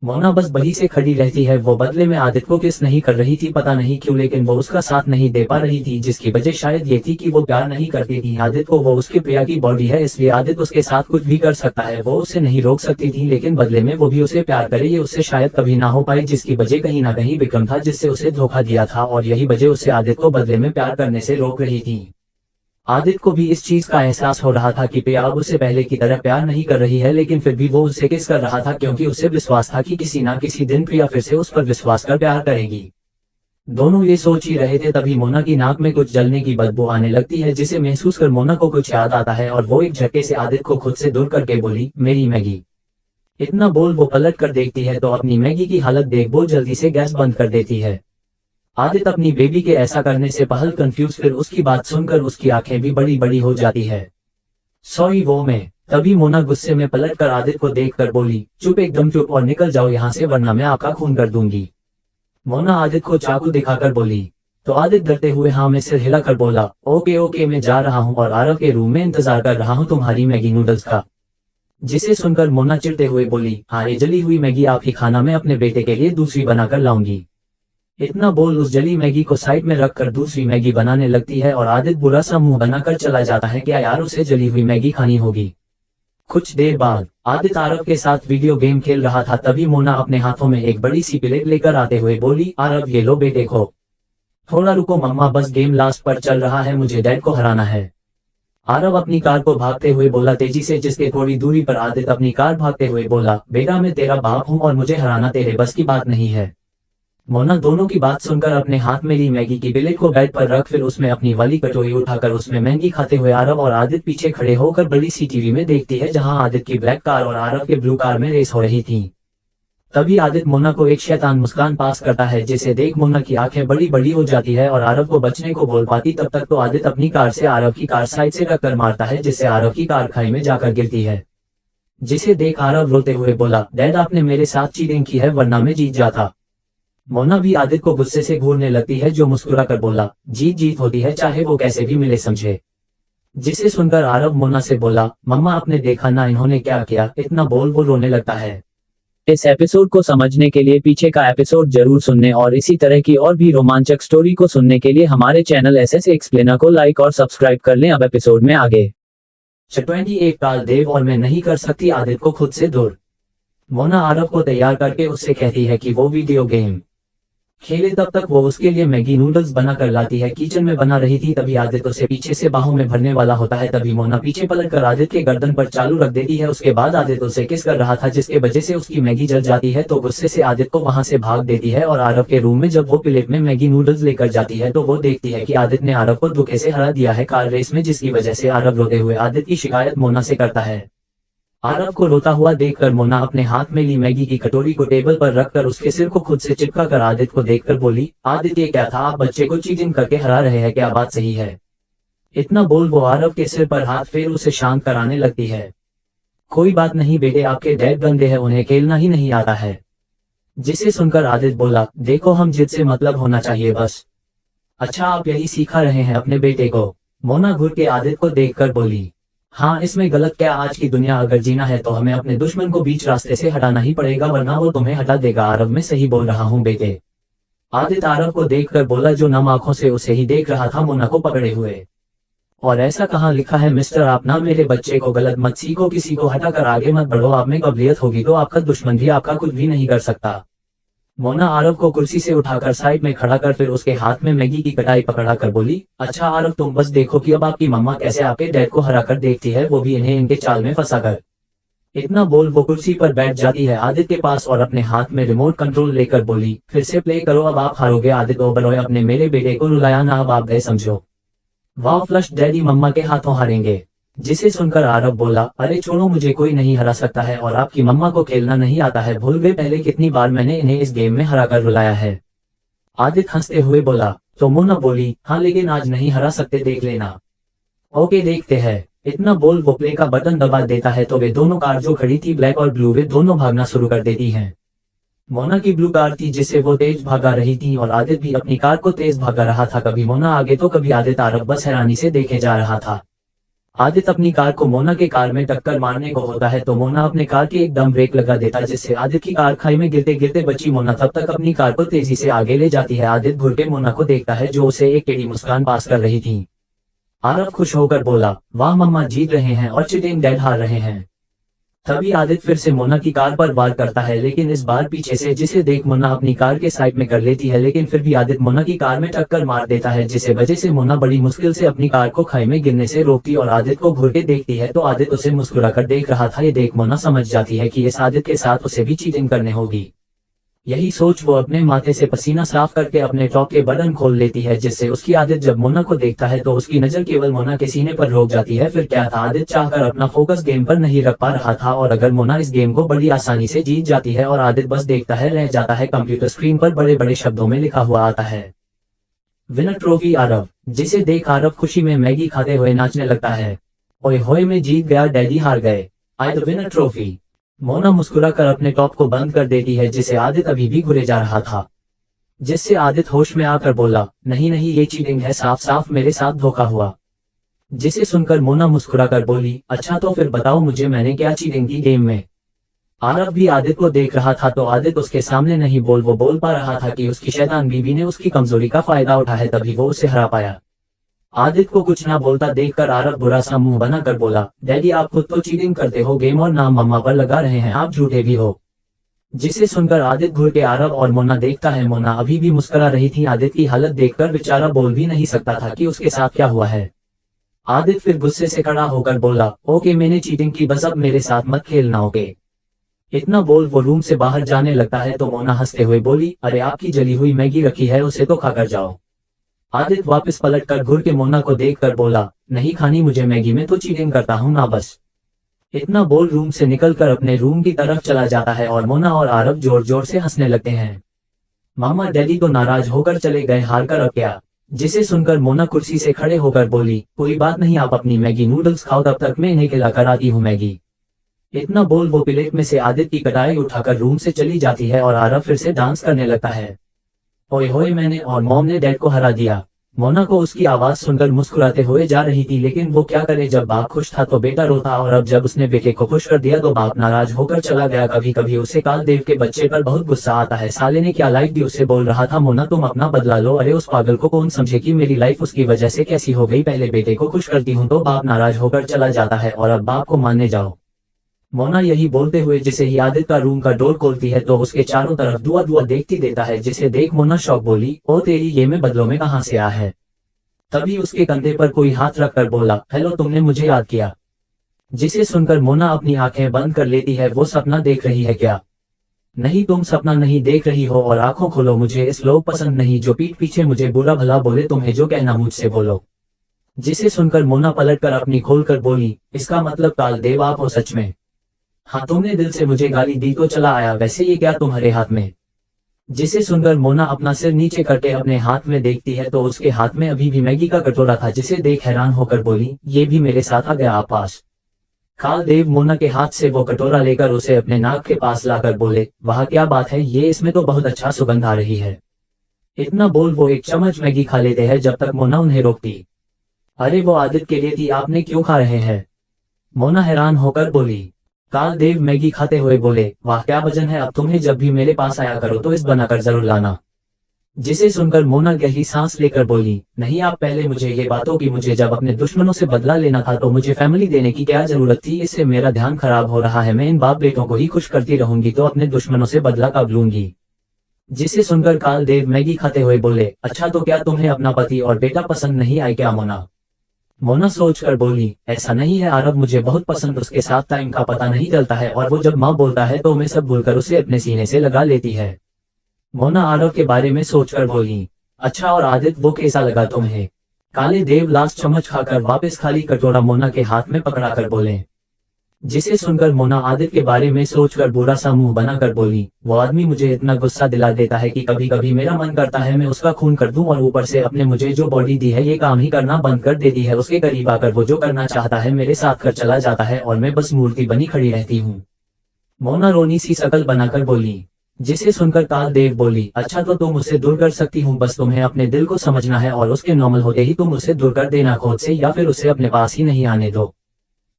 मोना बस बही से खड़ी रहती है। वो बदले में आदित्य को किस नहीं कर रही थी, पता नहीं क्यों, लेकिन वो उसका साथ नहीं दे पा रही थी, जिसकी वजह शायद ये थी कि वो प्यार नहीं करती थी आदित्य को। वो उसके प्रिया की बॉडी है, इसलिए आदित्य उसके साथ कुछ भी कर सकता है। वो उसे नहीं रोक सकती थी, लेकिन बदले में वो भी उसे प्यार करे ये उससे शायद कभी ना हो पाए, जिसकी वजह कहीं ना कहीं विक्रम था, जिससे उसे धोखा दिया था और यही वजह उसे आदित्य को बदले में प्यार करने से रोक रही थी। आदित्य को भी इस चीज का एहसास हो रहा था कि प्रिया अब उसे पहले की तरह प्यार नहीं कर रही है, लेकिन फिर भी वो उसे किस कर रहा था, क्योंकि उसे विश्वास था कि किसी ना किसी दिन प्रिया फिर से उस पर विश्वास कर प्यार करेगी। दोनों ये सोच ही रहे थे, तभी मोना की नाक में कुछ जलने की बदबू आने लगती है, जिसे महसूस कर मोना को कुछ याद आता है और वो एक झटके से आदित्य को खुद से दूर करके बोली, मेरी मैगी। इतना बोल वो पलट कर देखती है तो अपनी मैगी की हालत देख वो जल्दी से गैस बंद कर देती है। आदित्य अपनी बेबी के ऐसा करने से पहल कंफ्यूज, फिर उसकी बात सुनकर उसकी आंखें भी बड़ी बड़ी हो जाती है। सॉरी वो मैं। तभी मोना गुस्से में पलट कर आदित्य को देखकर बोली, चुप, एकदम चुप और निकल जाओ यहाँ से, वरना मैं आपका खून कर दूंगी। मोना आदित्य को चाकू दिखाकर बोली। तो आदित्य डरते हुए हाँ में सिर हिलाकर बोला, ओके ओके मैं जा रहा हूँ और आरव के रूम में इंतजार कर रहा हूँ तुम्हारी मैगी नूडल्स का। जिसे सुनकर मोना चिढ़ते हुए बोली, हाँ ये जली हुई मैगी आप ही खाना, मैं अपने बेटे के लिए दूसरी बनाकर लाऊंगी। इतना बोल उस जली मैगी को साइड में रखकर दूसरी मैगी बनाने लगती है और आदित्य बुरा सा मुंह बनाकर चला जाता है, क्या यार उसे जली हुई मैगी खानी होगी। कुछ देर बाद आदित्य आरव के साथ वीडियो गेम खेल रहा था, तभी मोना अपने हाथों में एक बड़ी सी प्लेट लेकर आते हुए बोली, आरव ये लो बेटे को। थोड़ा रुको मम्मा, बस गेम लास्ट पर चल रहा है, मुझे डैड को हराना है। आरव अपनी कार को भागते हुए बोला तेजी से, जिसके थोड़ी दूरी पर आदित्य अपनी कार भागते हुए बोला, बेटा मैं तेरा बाप हूँ और मुझे हराना तेरे बस की बात नहीं है। मोना दोनों की बात सुनकर अपने हाथ में ली मैगी की प्लेट को बेड पर रख फिर उसमें अपनी वाली कटोरी उठाकर उसमें मैगी खाते हुए आरव और आदित्य पीछे खड़े होकर बड़ी सी टीवी में देखती है, जहां आदित्य की ब्लैक कार और आरव के ब्लू कार में रेस हो रही थी। तभी आदित्य मोना को एक शैतान मुस्कान पास करता है, जिसे देख मोना की आंखें बड़ी बड़ी हो जाती है और आरव को बचने को बोल पाती। तब तक तो आदित्य अपनी कार से आरव की कार साइड से टक्कर मारता है, जिससे आरव की कार खाई में जाकर गिरती है। जिसे देख आरव रोते हुए बोला, डैड आपने मेरे साथ चीटिंग की है, वरना मैं जीत जाता। मोना भी आदित्य को गुस्से से घूरने लगती है, जो मुस्कुरा कर बोला, जीत जीत होती है, चाहे वो कैसे भी मिले समझे। जिसे सुनकर आरव मोना से बोला, मम्मा आपने देखा ना इन्होंने क्या किया। इतना बोल वो रोने लगता है। इस एपिसोड को समझने के लिए पीछे का एपिसोड जरूर सुनने और इसी तरह की और भी रोमांचक स्टोरी को सुनने के लिए हमारे चैनल एसएस एक्सप्लेनर को लाइक और सब्सक्राइब कर लें। अब एपिसोड में आगे। 21 काल देव और मैं नहीं कर सकती आदित्य को खुद से दूर। मोना आरव को तैयार करके उससे कहती है कि वो वीडियो गेम खेले, तब तक वो उसके लिए मैगी नूडल्स बना कर लाती है। किचन में बना रही थी, तभी आदित्य उसे पीछे से बाहों में भरने वाला होता है। तभी मोना पीछे पलट कर आदित्य के गर्दन पर चालू रख देती है। उसके बाद आदित्य उसे किस कर रहा था, जिसके वजह से उसकी मैगी जल जाती है। तो गुस्से से आदित्य को वहां से भाग देती है और आरव के रूम में जब वो प्लेट में मैगी नूडल्स लेकर जाती है, तो वो देखती है कि आदित्य ने आरव को धोखे से हरा दिया है कार रेस में, जिसकी वजह से आरव रोते हुए आदित्य की शिकायत मोना से करता है। आरव को रोता हुआ देखकर मोना अपने हाथ में ली मैगी की कटोरी को टेबल पर रखकर उसके सिर को खुद से चिपका कर आदित्य को देखकर बोली, आदित्य क्या था, आप बच्चे को चीटिंग करके हरा रहे हैं, क्या बात सही है। इतना बोल वो आरव के सिर पर हाथ फेर उसे शांत कराने लगती है। कोई बात नहीं बेटे, आपके डैड गंदे हैं, उन्हें खेलना ही नहीं आता है। जिसे सुनकर आदित्य बोला, देखो हम जिद से मतलब होना चाहिए बस। अच्छा आप यही सिखा रहे हैं अपने बेटे को। मोना घूर के आदित्य को देखकर बोली, हाँ इसमें गलत क्या, आज की दुनिया अगर जीना है तो हमें अपने दुश्मन को बीच रास्ते से हटाना ही पड़ेगा, वरना वो तुम्हें हटा देगा। आरव मैं सही बोल रहा हूँ बेटे। आदित्य आरव को देखकर बोला, जो नम आंखों से उसे ही देख रहा था मोना को पकड़े हुए। और ऐसा कहाँ लिखा है मिस्टर, आप ना मेरे बच्चे को गलत मत सीखो, किसी को हटाकर आगे मत बढ़ो, आप में काबिलियत होगी तो आपका दुश्मन भी आपका कुछ भी नहीं कर सकता। मोना आरव को कुर्सी से उठाकर साइड में खड़ा कर फिर उसके हाथ में मैगी की कटाई पकड़ा कर बोली, अच्छा आरव तुम बस देखो कि अब आपकी मम्मा कैसे आपके डैड को हरा कर देखती है, वो भी इन्हें इनके चाल में फंसा कर। इतना बोल वो कुर्सी पर बैठ जाती है आदित्य के पास और अपने हाथ में रिमोट कंट्रोल लेकर बोली, फिर से प्ले करो, अब आप हारोगे। आदित्य ओबरॉय अपने मेरे बेटे को रुलाया ना, अब आप गए समझो। वाह फ्लश डैडी मम्मा के हाथों हारेंगे। जिसे सुनकर आरव बोला, अरे छोड़ो, मुझे कोई नहीं हरा सकता है और आपकी मम्मा को खेलना नहीं आता है, भूल गए पहले कितनी बार मैंने इन्हें इस गेम में हरा कर रुलाया है। आदित्य हंसते हुए बोला। तो मोना बोली, हाँ लेकिन आज नहीं हरा सकते, देख लेना। ओके देखते हैं। इतना बोल वो प्ले का बटन दबा देता है तो वे दोनों कार जो खड़ी थी ब्लैक और ब्लू, वे दोनों भागना शुरू कर देती हैं। मोना की ब्लू कार थी जिससे वो तेज भागा रही थी और आदित्य भी अपनी कार को तेज भागा रहा था, कभी मोना आगे तो कभी आदित्य। आरव बस हैरानी से देखे जा रहा था। आदित्य अपनी कार को मोना के कार में टक्कर मारने को होता है तो मोना अपने कार के एकदम ब्रेक लगा देता है जिससे आदित्य की कार खाई में गिरते गिरते बची। मोना तब तक अपनी कार को तेजी से आगे ले जाती है। आदित्य घूर के मोना को देखता है जो उसे एक टेढ़ी मुस्कान पास कर रही थी। आरव खुश होकर बोला, वाह मम्मा जीत रहे हैं और चीटिंग डैड हार रहे हैं। तभी आदित्य फिर से मोना की कार पर वार करता है लेकिन इस बार पीछे से, जिसे देख मोना अपनी कार के साइड में कर लेती है, लेकिन फिर भी आदित्य मोना की कार में टक्कर मार देता है जिससे वजह से मोना बड़ी मुश्किल से अपनी कार को खाई में गिरने से रोकती और आदित्य को घूर के देखती है तो आदित्य उसे मुस्कुराकर देख रहा था। ये देख मोना समझ जाती है कि इस आदित्य के साथ उसे भी चीटिंग करने होगी। यही सोच वो अपने माथे से पसीना साफ करके अपने टॉप के बटन खोल लेती है जिससे उसकी आदित्य जब मोना को देखता है तो उसकी नजर केवल मोना के सीने पर रोक जाती है। फिर क्या था, आदित्य चाहकर अपना फोकस गेम पर नहीं रख पा रहा था और अगर मोना इस गेम को बड़ी आसानी से जीत जाती है और आदित्य बस देखता है रह जाता है। कंप्यूटर स्क्रीन पर बड़े बड़े शब्दों में लिखा हुआ आता है, विनर ट्रॉफी आरव। जिसे देख आरव खुशी में मैगी खाते हुए नाचने लगता है। ओए होए मैं जीत गया, डैडी हार गए, I the winner trophy. Mona मुस्कुराकर अपने टॉप को बंद कर देती है जिसे आदित्य अभी भी घुरे जा रहा था, जिससे आदित्य होश में आकर बोला, नहीं नहीं ये चीटिंग है, साफ साफ मेरे साथ धोखा हुआ। जिसे सुनकर मोना मुस्कुराकर बोली, अच्छा तो फिर बताओ मुझे, मैंने क्या चीटिंग की गेम में। आरव भी आदित्य को देख रहा था तो आदित्य उसके सामने नहीं वो बोल पा रहा था कि उसकी शैतान बीवी ने उसकी कमजोरी का फायदा उठा है, तभी वो उसे हरा पाया। आदित्य को कुछ ना बोलता देखकर आरव बुरा सा मुंह बनाकर बोला, डैडी आप खुद तो चीटिंग करते हो गेम और नाम मम्मा पर लगा रहे हैं, आप झूठे भी हो। जिसे सुनकर आदित्य घूर के आरव और मोना देखता है। मोना अभी भी मुस्कुरा रही थी। आदित्य की हालत देखकर बेचारा बोल भी नहीं सकता था कि उसके साथ क्या हुआ है। आदित्य फिर गुस्से से खड़ा होकर बोला, ओके मैंने चीटिंग की, बस अब मेरे साथ मत खेलना ओके। इतना बोल वो रूम से बाहर जाने लगता है तो मोना हंसते हुए बोली, अरे आपकी जली हुई मैगी रखी है, उसे तो खाकर जाओ। आदित्य वापस पलटकर घूर के मोना को देखकर बोला, नहीं खानी मुझे मैगी, में तो चीटिंग करता हूँ ना बस। इतना बोल रूम से निकलकर अपने रूम की तरफ चला जाता है और मोना और आरव जोर जोर से हंसने लगते हैं। मामा डैडी तो नाराज होकर चले गए, हार कर अब क्या। जिसे सुनकर मोना कुर्सी से खड़े होकर बोली, कोई बात नहीं, आप अपनी मैगी नूडल्स खाओ, तब तक मैं इन्हें खिलाकर आती हूँ मैगी। इतना बोल वो प्लेट में से आदित्य की कटाई उठाकर रूम से चली जाती है और आरव फिर से डांस करने लगता है। ओए होए मैंने और मॉम ने डैड को हरा दिया। मोना को उसकी आवाज सुनकर मुस्कुराते हुए जा रही थी लेकिन वो क्या करे, जब बाप खुश था तो बेटा रोता और अब जब उसने बेटे को खुश कर दिया तो बाप नाराज होकर चला गया। कभी कभी उसे कालदेव के बच्चे पर बहुत गुस्सा आता है, साले ने क्या लाइफ दी उसे, बोल रहा था मोना तुम अपना बदला लो, अरे उस पागल को कौन समझे कि मेरी लाइफ उसकी वजह से कैसी हो गई, पहले बेटे को खुश करती हूँ तो बाप नाराज होकर चला जाता है और अब बाप को मानने जाओ। मोना यही बोलते हुए जिसे ही आदित्य का रूम का डोर खोलती है तो उसके चारों तरफ दुआ दुआ देखती देता है, जिसे देख मोना शौक बोली, ओ तेरी ये मैं बदलों में कहाँ से आया है। तभी उसके कंधे पर कोई हाथ रखकर बोला, हेलो तुमने मुझे याद किया। जिसे सुनकर मोना अपनी आंखें बंद कर लेती है, वो सपना देख रही है क्या। नहीं तुम सपना नहीं देख रही हो और आंखों खोलो, मुझे इस लोग पसंद नहीं जो पीठ पीछे मुझे बुरा भला बोले, तुम्हें जो कहना मुझसे बोलो। जिसे सुनकर मोना पलटकर अपनी खोलकर बोली, इसका मतलब कालदेव आप हो सच में। हाँ तुमने दिल से मुझे गाली दी तो चला आया, वैसे ये क्या तुम्हारे हाथ में। जिसे सुनकर मोना अपना सिर नीचे करके अपने हाथ में देखती है तो उसके हाथ में अभी भी मैगी का कटोरा था, जिसे देख हैरान होकर बोली, ये भी मेरे साथ आ गया आप पास। कालदेव मोना के हाथ से वो कटोरा लेकर उसे अपने नाक के पास लाकर बोले, वाह क्या बात है, ये इसमें तो बहुत अच्छा सुगंध आ रही है। इतना बोल वो एक चम्मच मैगी खा लेते हैं जब तक मोना उन्हें रोकती। अरे वो आदित्य के लिए थी, आपने क्यों खा रहे हैं। मोना हैरान होकर बोली। कालदेव मैगी खाते हुए बोले, वाह क्या वजन है, अब तुम्हें जब भी मेरे पास आया करो तो इस बनाकर जरूर लाना। जिसे सुनकर मोना गहरी सांस लेकर बोली, नहीं आप पहले मुझे ये बातों की, मुझे जब अपने दुश्मनों से बदला लेना था तो मुझे फैमिली देने की क्या जरूरत थी, इससे मेरा ध्यान खराब हो रहा है, मैं इन बाप बेटों को ही खुश करती रहूंगी तो अपने दुश्मनों से बदला कब लूंगी। जिसे सुनकर कालदेव मैगी खाते हुए बोले, अच्छा तो क्या तुम्हें अपना पति और बेटा पसंद नहीं आए क्या मोना। मोना सोचकर बोली, ऐसा नहीं है आरव, मुझे बहुत पसंद उसके साथ टाइम का पता नहीं चलता है और वो जब माँ बोलता है तो मैं सब भूलकर उसे अपने सीने से लगा लेती है। मोना आरव के बारे में सोचकर बोली, अच्छा और आदित्य वो कैसा लगा तुम्हें? काले देव लास्ट चम्मच खाकर वापस खाली कटोरा मोना के हाथ में पकड़ाकर बोले। जिसे सुनकर मोना आदित्य के बारे में सोचकर बुरा सा मुंह बनाकर बोली, वो आदमी मुझे इतना गुस्सा दिला देता है कि कभी कभी मेरा मन करता है मैं उसका खून कर दूं और ऊपर से अपने मुझे जो बॉडी दी है ये काम ही करना बंद कर देती है। उसके करीब आकर वो जो करना चाहता है मेरे साथ कर चला जाता है और मैं बस मूर्ति बनी खड़ी रहती हूँ। मोना रोनी सी शकल बनाकर बोली। जिसे सुनकर काल देव बोली, अच्छा तो तुम उससे दूर कर सकती हूँ, बस तुम्हें अपने दिल को समझना है और उसके नॉर्मल होते ही तुम उससे दूर कर देना खुद से, या फिर उसे अपने पास ही नहीं आने दो।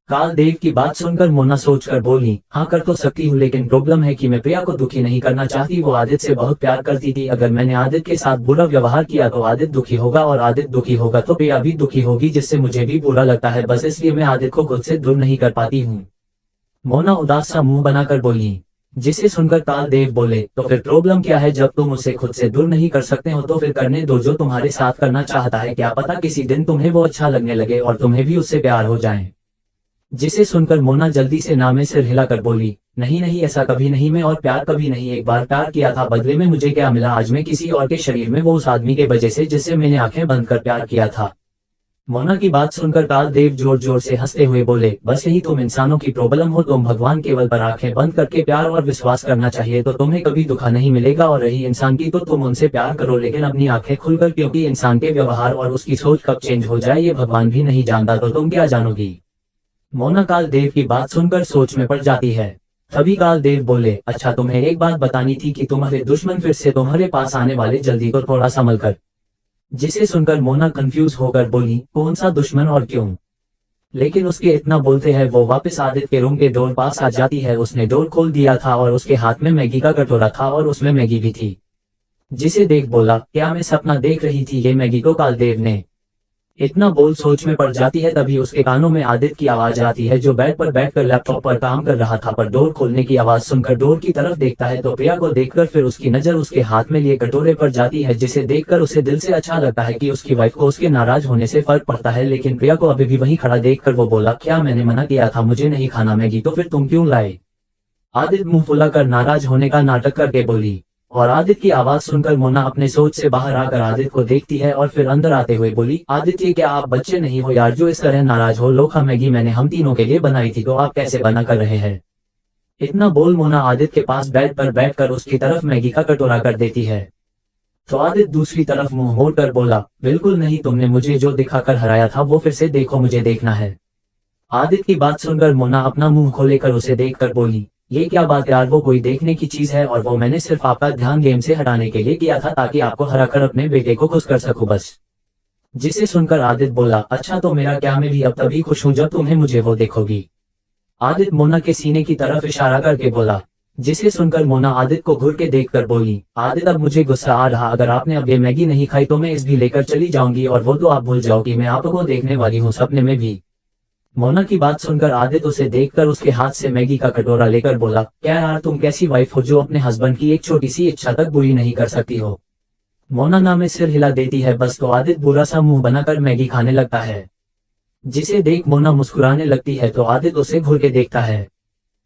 काल देव की बात सुनकर मोना सोचकर बोली, हाँ कर तो सकती हूँ, लेकिन प्रॉब्लम है कि मैं प्रिया को दुखी नहीं करना चाहती। वो आदित्य से बहुत प्यार करती थी, अगर मैंने आदित्य के साथ बुरा व्यवहार किया तो आदित्य दुखी होगा और आदित्य दुखी होगा तो प्रिया भी दुखी होगी, जिससे मुझे भी बुरा लगता है। बस इसलिए मैं आदित्य को खुद से दूर नहीं कर पाती हूँ। मोना उदास सा मुंह बनाकर बोली। जिसे सुनकर काल देव बोले, तो फिर प्रॉब्लम क्या है? जब तुम उसे खुद से दूर नहीं कर सकते हो तो फिर करने दो जो तुम्हारे साथ करना चाहता है, क्या पता किसी दिन तुम्हें वो अच्छा लगने लगे और तुम्हें भी उससे प्यार हो जाए। जिसे सुनकर मोना जल्दी से ना में सिर हिलाकर बोली, नहीं नहीं ऐसा कभी नहीं, मैं और प्यार कभी नहीं, एक बार प्यार किया था, बदले में मुझे क्या मिला? आज मैं किसी और के शरीर में, वो उस आदमी के वजह से जिससे मैंने आंखें बंद कर प्यार किया था। मोना की बात सुनकर काल देव जोर जोर से हंसते हुए बोले, बस यही तुम इंसानों की प्रॉब्लम हो, तुम भगवान केवल पर आंखें बंद करके प्यार और विश्वास करना चाहिए तो तुम्हें कभी दुखा नहीं मिलेगा, और रही इंसान की तो तुम उनसे प्यार करो लेकिन अपनी आंखें खुलकर, क्योंकि इंसान के व्यवहार और उसकी सोच कब चेंज हो जाए ये भगवान भी नहीं जानता, तो तुम क्या जानोगी? मोना काल देव की बात सुनकर सोच में पड़ जाती है। तभी काल देव बोले, अच्छा तुम्हें एक बात बतानी थी कि तुम्हारे दुश्मन फिर से तुम्हारे पास आने वाले, जल्दी तो थोड़ा संभल कर। जिसे सुनकर मोना कंफ्यूज होकर बोली, कौन सा दुश्मन और क्यों? लेकिन उसके इतना बोलते हैं वो वापस आदित्य के रूम के डोर पास आ जाती है। उसने डोर खोल दिया था और उसके हाथ में मैगी का कटोरा था और उसमें मैगी भी थी। जिसे देख बोला, क्या मैं सपना देख रही थी? ये मैगी तो काल देव ने। इतना बोल सोच में पड़ जाती है। तभी उसके कानों में आदित्य की आवाज आती है, जो बेड पर बैठकर लैपटॉप पर काम कर रहा था, पर डोर खोलने की आवाज सुनकर डोर की तरफ देखता है तो प्रिया को देखकर फिर उसकी नजर उसके हाथ में लिए कटोरे पर जाती है, जिसे देखकर उसे दिल से अच्छा लगता है कि उसकी वाइफ को उसके नाराज होने से फर्क पड़ता है। लेकिन प्रिया को अभी भी वहीं खड़ा देखकर वो बोला, क्या मैंने मना किया था मुझे नहीं खाना मैगी, तो फिर तुम क्यों लाए? आदित्य मुंह फुलाकर नाराज होने का नाटक करके बोली। और आदित्य की आवाज सुनकर मोना अपने सोच से बाहर आकर आदित्य को देखती है और फिर अंदर आते हुए बोली, आदित्य क्या आप बच्चे नहीं हो यार जो इस तरह नाराज हो? लोखा मैगी मैंने हम तीनों के लिए बनाई थी, तो आप कैसे बना कर रहे हैं? इतना बोल मोना आदित्य के पास बेड पर बैठकर उसकी तरफ मैगी का कटोरा कर देती है। तो आदित्य दूसरी तरफ मुंह मोड़कर बोला, बिल्कुल नहीं, तुमने मुझे जो दिखाकर हराया था वो फिर से देखो, मुझे देखना है। आदित्य की बात सुनकर मोना अपना मुंह खोलेकर उसे देखकर बोली, ये क्या बात यार, वो कोई देखने की चीज है और वो मैंने सिर्फ आपका ध्यान गेम से हटाने के लिए किया था ताकि आपको हराकर अपने बेटे को खुश कर सकूं बस। जिसे सुनकर आदित्य बोला, अच्छा तो मेरा क्या, मैं भी अब तभी खुश हूं जब तुम्हें मुझे वो देखोगी। आदित्य मोना के सीने की तरफ इशारा करके बोला। जिसे सुनकर मोना आदित्य को घूर के देखकर बोली, आदित्य अब मुझे गुस्सा आ रहा, अगर आपने अब ये मैगी नहीं खाई तो मैं इस भी लेकर चली जाऊंगी, और वो तो आप भूल जाओ कि मैं आपको देखने वाली हूँ सपने में भी। मोना की बात सुनकर आदित्य उसे देखकर उसके हाथ से मैगी का कटोरा लेकर बोला, क्या यार तुम कैसी वाइफ हो जो अपने हस्बैंड की एक छोटी सी इच्छा तक पूरी नहीं कर सकती हो? मोना ना में सिर हिला देती है बस, तो आदित्य बुरा सा मुंह बनाकर मैगी खाने लगता है। जिसे देख मोना मुस्कुराने लगती है तो आदित्य उसे घूर के देखता है।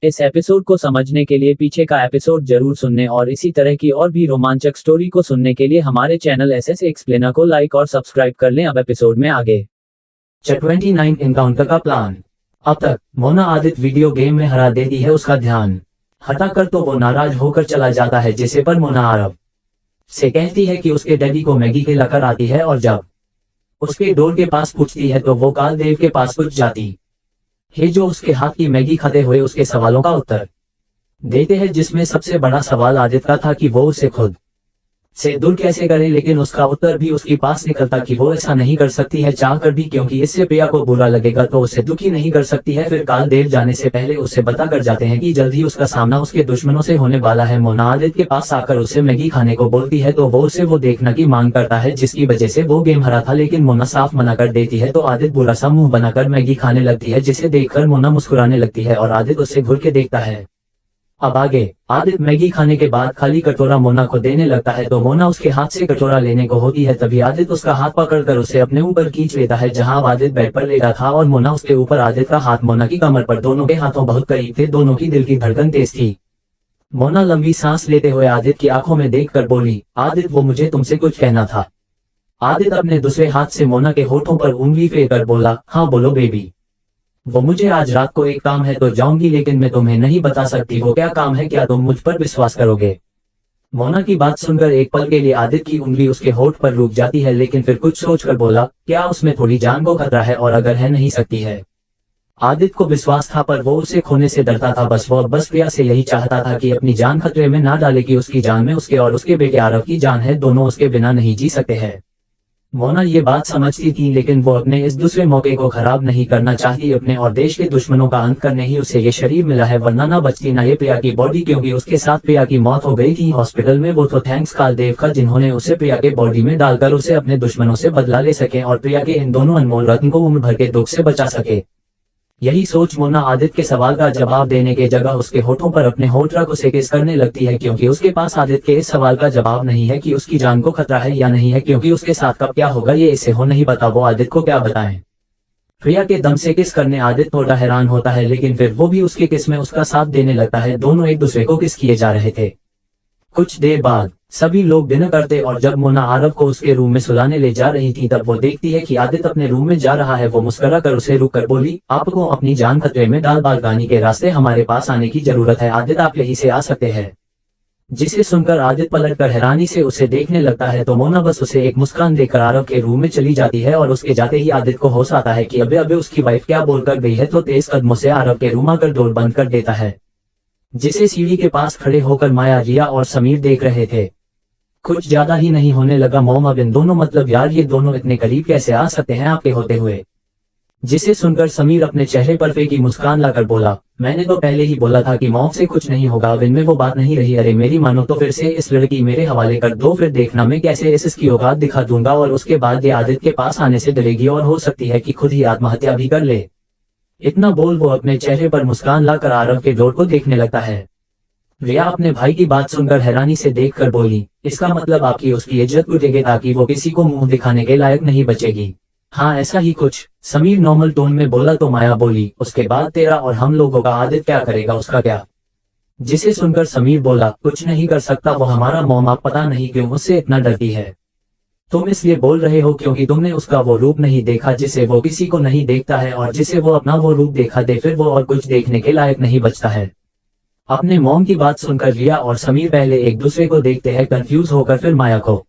इस एपिसोड को समझने के लिए पीछे का एपिसोड जरूर सुनने और इसी तरह की और भी रोमांचक स्टोरी को सुनने के लिए हमारे चैनल एसएस एक्सप्लेनर को लाइक और सब्सक्राइब कर लें। अब एपिसोड में आगे 29 एनकाउंटर का प्लान। अब तक मोना आदित्य वीडियो गेम में हरा देती है उसका ध्यान हटाकर, तो वो नाराज होकर चला जाता है। जिसे पर मोना आरव से कहती है कि उसके डैडी को मैगी खिलाकर आती है, और जब उसके डोर के पास पूछती है तो वो काल देव के पास पूछ जाती है, जो उसके हाथ की मैगी खाते हुए उसके सवालों का उत्तर देते हैं, जिसमें सबसे बड़ा सवाल आदित्य का था कि वो उसे खुद से दूर कैसे करे, लेकिन उसका उत्तर भी उसके पास निकलता कि वो ऐसा नहीं कर सकती है चाहकर भी, क्योंकि इससे प्रिया को बुरा लगेगा तो उसे दुखी नहीं कर सकती है। फिर काल देव जाने से पहले उसे बता कर जाते हैं कि जल्द ही उसका सामना उसके दुश्मनों से होने वाला है। मोना आदित्य के पास आकर उसे मैगी खाने को बोलती है तो वो उसे वो देखना की मांग करता है जिसकी वजह से वो गेम हरा था, लेकिन मोना साफ मना कर देती है। तो आदित्य बुरा सा मुंह बनाकर मैगी खाने लगती है, जिसे देखकर मोना मुस्कुराने लगती है और आदित्य उसे घूर के देखता है। अब आगे आदित्य मैगी खाने के बाद खाली कटोरा मोना को देने लगता है तो मोना उसके हाथ से कटोरा लेने को होती है, तभी आदित्य उसका हाथ पकड़कर उसे अपने ऊपर खींच लेता है जहां अब आदित्य बेड पर लेटा था और मोना उसके ऊपर। आदित्य का हाथ मोना की कमर पर, दोनों के हाथों बहुत करीब थे, दोनों की दिल की धड़कन तेज थी। मोना लंबी सांस लेते हुए आदित्य की आंखों में देखकर बोली, आदित्य वो मुझे तुमसे कुछ कहना था। आदित्य अपने दूसरे हाथ से मोना के होठों पर उंगली फेरकर बोला, हाँ बोलो बेबी। वो मुझे आज रात को एक काम है तो जाऊंगी, लेकिन मैं तुम्हें नहीं बता सकती वो क्या काम है, क्या तुम मुझ पर विश्वास करोगे। मोना की बात सुनकर एक पल के लिए आदित्य की उंगली उसके होठ पर रुक जाती है, लेकिन फिर कुछ सोचकर बोला, क्या उसमें थोड़ी जान को खतरा है, और अगर है नहीं सकती है। आदित्य को विश्वास था पर वो उसे खोने से डरता था, बस प्रिया से यही चाहता था कि अपनी जान खतरे में ना डाले, कि उसकी जान में उसके और उसके बेटे आरव की जान है, दोनों उसके बिना नहीं जी सकते हैं। मोना ये बात समझती थी, लेकिन वो अपने इस दूसरे मौके को खराब नहीं करना चाहती। अपने और देश के दुश्मनों का अंत करने ही उसे ये शरीर मिला है, वरना ना बचती ना ये प्रिया की बॉडी, क्योंकि उसके साथ प्रिया की मौत हो गई थी हॉस्पिटल में। वो तो थैंक्स कालदेव का जिन्होंने उसे प्रिया के बॉडी में डालकर उसे अपने दुश्मनों से बदला ले सके और प्रिया के इन दोनों अनमोल रत्न को उम्र भर के दुख से बचा सके। यही सोच मोना आदित्य के सवाल का जवाब देने के जगह उसके होठों पर अपने होठ रख उसे किस करने लगती है, क्योंकि उसके पास आदित्य के इस सवाल का जवाब नहीं है कि उसकी जान को खतरा है या नहीं है, क्योंकि उसके साथ कब क्या होगा ये इसे हो नहीं पता। वो आदित्य को क्या बताएं। प्रिया के दम से किस करने आदित्य थोड़ा हैरान होता है, लेकिन फिर वो भी उसके किस में उसका साथ देने लगता है। दोनों एक दूसरे को किस किए जा रहे थे। कुछ देर बाद सभी लोग डिनर करते और जब मोना आरव को उसके रूम में सुलाने ले जा रही थी तब वो देखती है कि आदित्य अपने रूम में जा रहा है। वो मुस्कुरा कर उसे रुक कर बोली, आपको अपनी जान खतरे में डाल बागवानी के रास्ते हमारे पास आने की जरूरत है आदित्य, आप यहीं से आ सकते हैं। जिसे सुनकर आदित्य पलटकर हैरानी से उसे देखने लगता है तो मोना बस उसे एक मुस्कान देकर आरव के रूम में चली जाती है और उसके जाते ही आदित्य को होश आता है कि अबे अबे उसकी वाइफ क्या बोलकर गई है, तो तेज कदमों से आरव के रूम आकर डोर बंद कर देता है। जिसे सीढ़ी के पास खड़े होकर माया, रिया और समीर देख रहे थे। कुछ ज्यादा ही नहीं होने लगा मॉम, अब इन दोनों मतलब यार ये दोनों इतने करीब कैसे आ सकते हैं आपके होते हुए। जिसे सुनकर समीर अपने चेहरे पर फेंकी मुस्कान लाकर बोला, मैंने तो पहले ही बोला था कि मॉम से कुछ नहीं होगा। अब इनमें वो बात नहीं रही। अरे मेरी मानो तो फिर से इस लड़की मेरे हवाले कर दो, फिर देखना मैं कैसे इसकी औकात दिखा दूंगा और उसके बाद ये आदित्य के पास आने से डरेगी और हो सकती है कि खुद ही आत्महत्या भी कर ले। इतना बोल वो अपने चेहरे पर मुस्कान लाकर आरव के डोर को देखने लगता है। रिया अपने भाई की बात सुनकर हैरानी से देखकर बोली, इसका मतलब आपकी उसकी इज्जत लुटेगी ताकि वो किसी को मुंह दिखाने के लायक नहीं बचेगी। हाँ ऐसा ही कुछ, समीर नॉर्मल टोन में बोला तो माया बोली, उसके बाद तेरा और हम लोगों का आदित्य क्या करेगा, उसका क्या। जिसे सुनकर समीर बोला, कुछ नहीं कर सकता, वो हमारा मॉम, आप पता नहीं क्यों उससे इतना डरती है। तुम इसलिए बोल रहे हो क्योंकि तुमने उसका वो रूप नहीं देखा जिसे वो किसी को नहीं देखता है, और जिसे वो अपना वो रूप देखा दे फिर वो और कुछ देखने के लायक नहीं बचता है। अपने मॉम की बात सुनकर रिया और समीर पहले एक दूसरे को देखते हैं कंफ्यूज होकर, फिर माया को।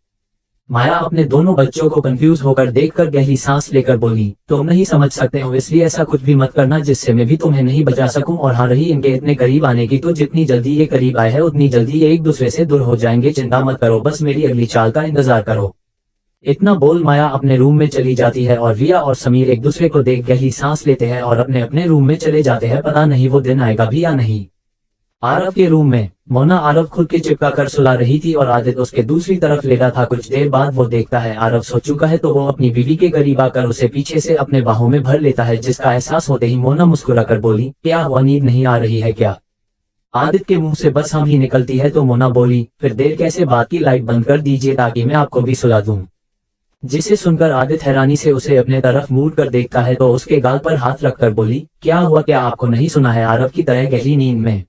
माया अपने दोनों बच्चों को कंफ्यूज होकर देखकर गहरी सांस लेकर बोली, तुम नहीं समझ सकते हो इसलिए ऐसा कुछ भी मत करना जिससे मैं भी तुम्हें नहीं बचा सकूं। और हाँ रही इनके इतने करीब आने की, तो जितनी जल्दी ये करीब आए हैं उतनी जल्दी ये एक दूसरे से दूर हो जाएंगे। चिंता मत करो, बस मेरी अगली चाल का इंतजार करो। इतना बोल माया अपने रूम में चली जाती है और रिया और समीर एक दूसरे को देख गहरी सांस लेते हैं और अपने अपने रूम में चले जाते हैं। पता नहीं वो दिन आएगा भी या नहीं। आरव के रूम में मोना आरव खुद के चिपका कर सुला रही थी और आदित्य उसके दूसरी तरफ लेटा था। कुछ देर बाद वो देखता है आरव सो चुका है तो वो अपनी बीवी के करीब आकर उसे पीछे से अपने बाहों में भर लेता है, जिसका एहसास होते ही मोना मुस्कुराकर बोली, क्या हुआ, नींद नहीं आ रही है क्या। आदित्य के मुंह से बस हम ही निकलती है तो मोना बोली, फिर देर कैसे, बात की लाइट बंद कर दीजिए ताकि मैं आपको भी सुला दूं। जिसे सुनकर आदित्य हैरानी से उसे अपने तरफ मुड़ कर देखता है तो उसके गाल पर हाथ रखकर बोली, क्या हुआ, क्या आपको नहीं सुना है। आरव की तरह गहरी नींद में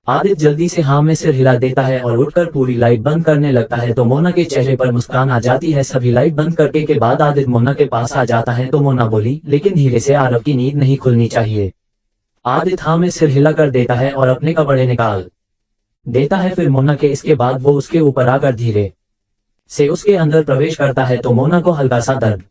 आदित्य जल्दी से हाँ में सिर हिला देता है और उठकर पूरी लाइट बंद करने लगता है तो मोना के चेहरे पर मुस्कान आ जाती है। सभी लाइट बंद करके के बाद आदित्य मोना के पास आ जाता है तो मोना बोली, लेकिन धीरे से, आरव की नींद नहीं खुलनी चाहिए। आदित्य हाँ में सिर हिला कर देता है और अपने कपड़े निकाल देता है। फिर मोना के इसके बाद वो उसके ऊपर आकर धीरे से उसके अंदर प्रवेश करता है तो मोना को हल्का सा दर्द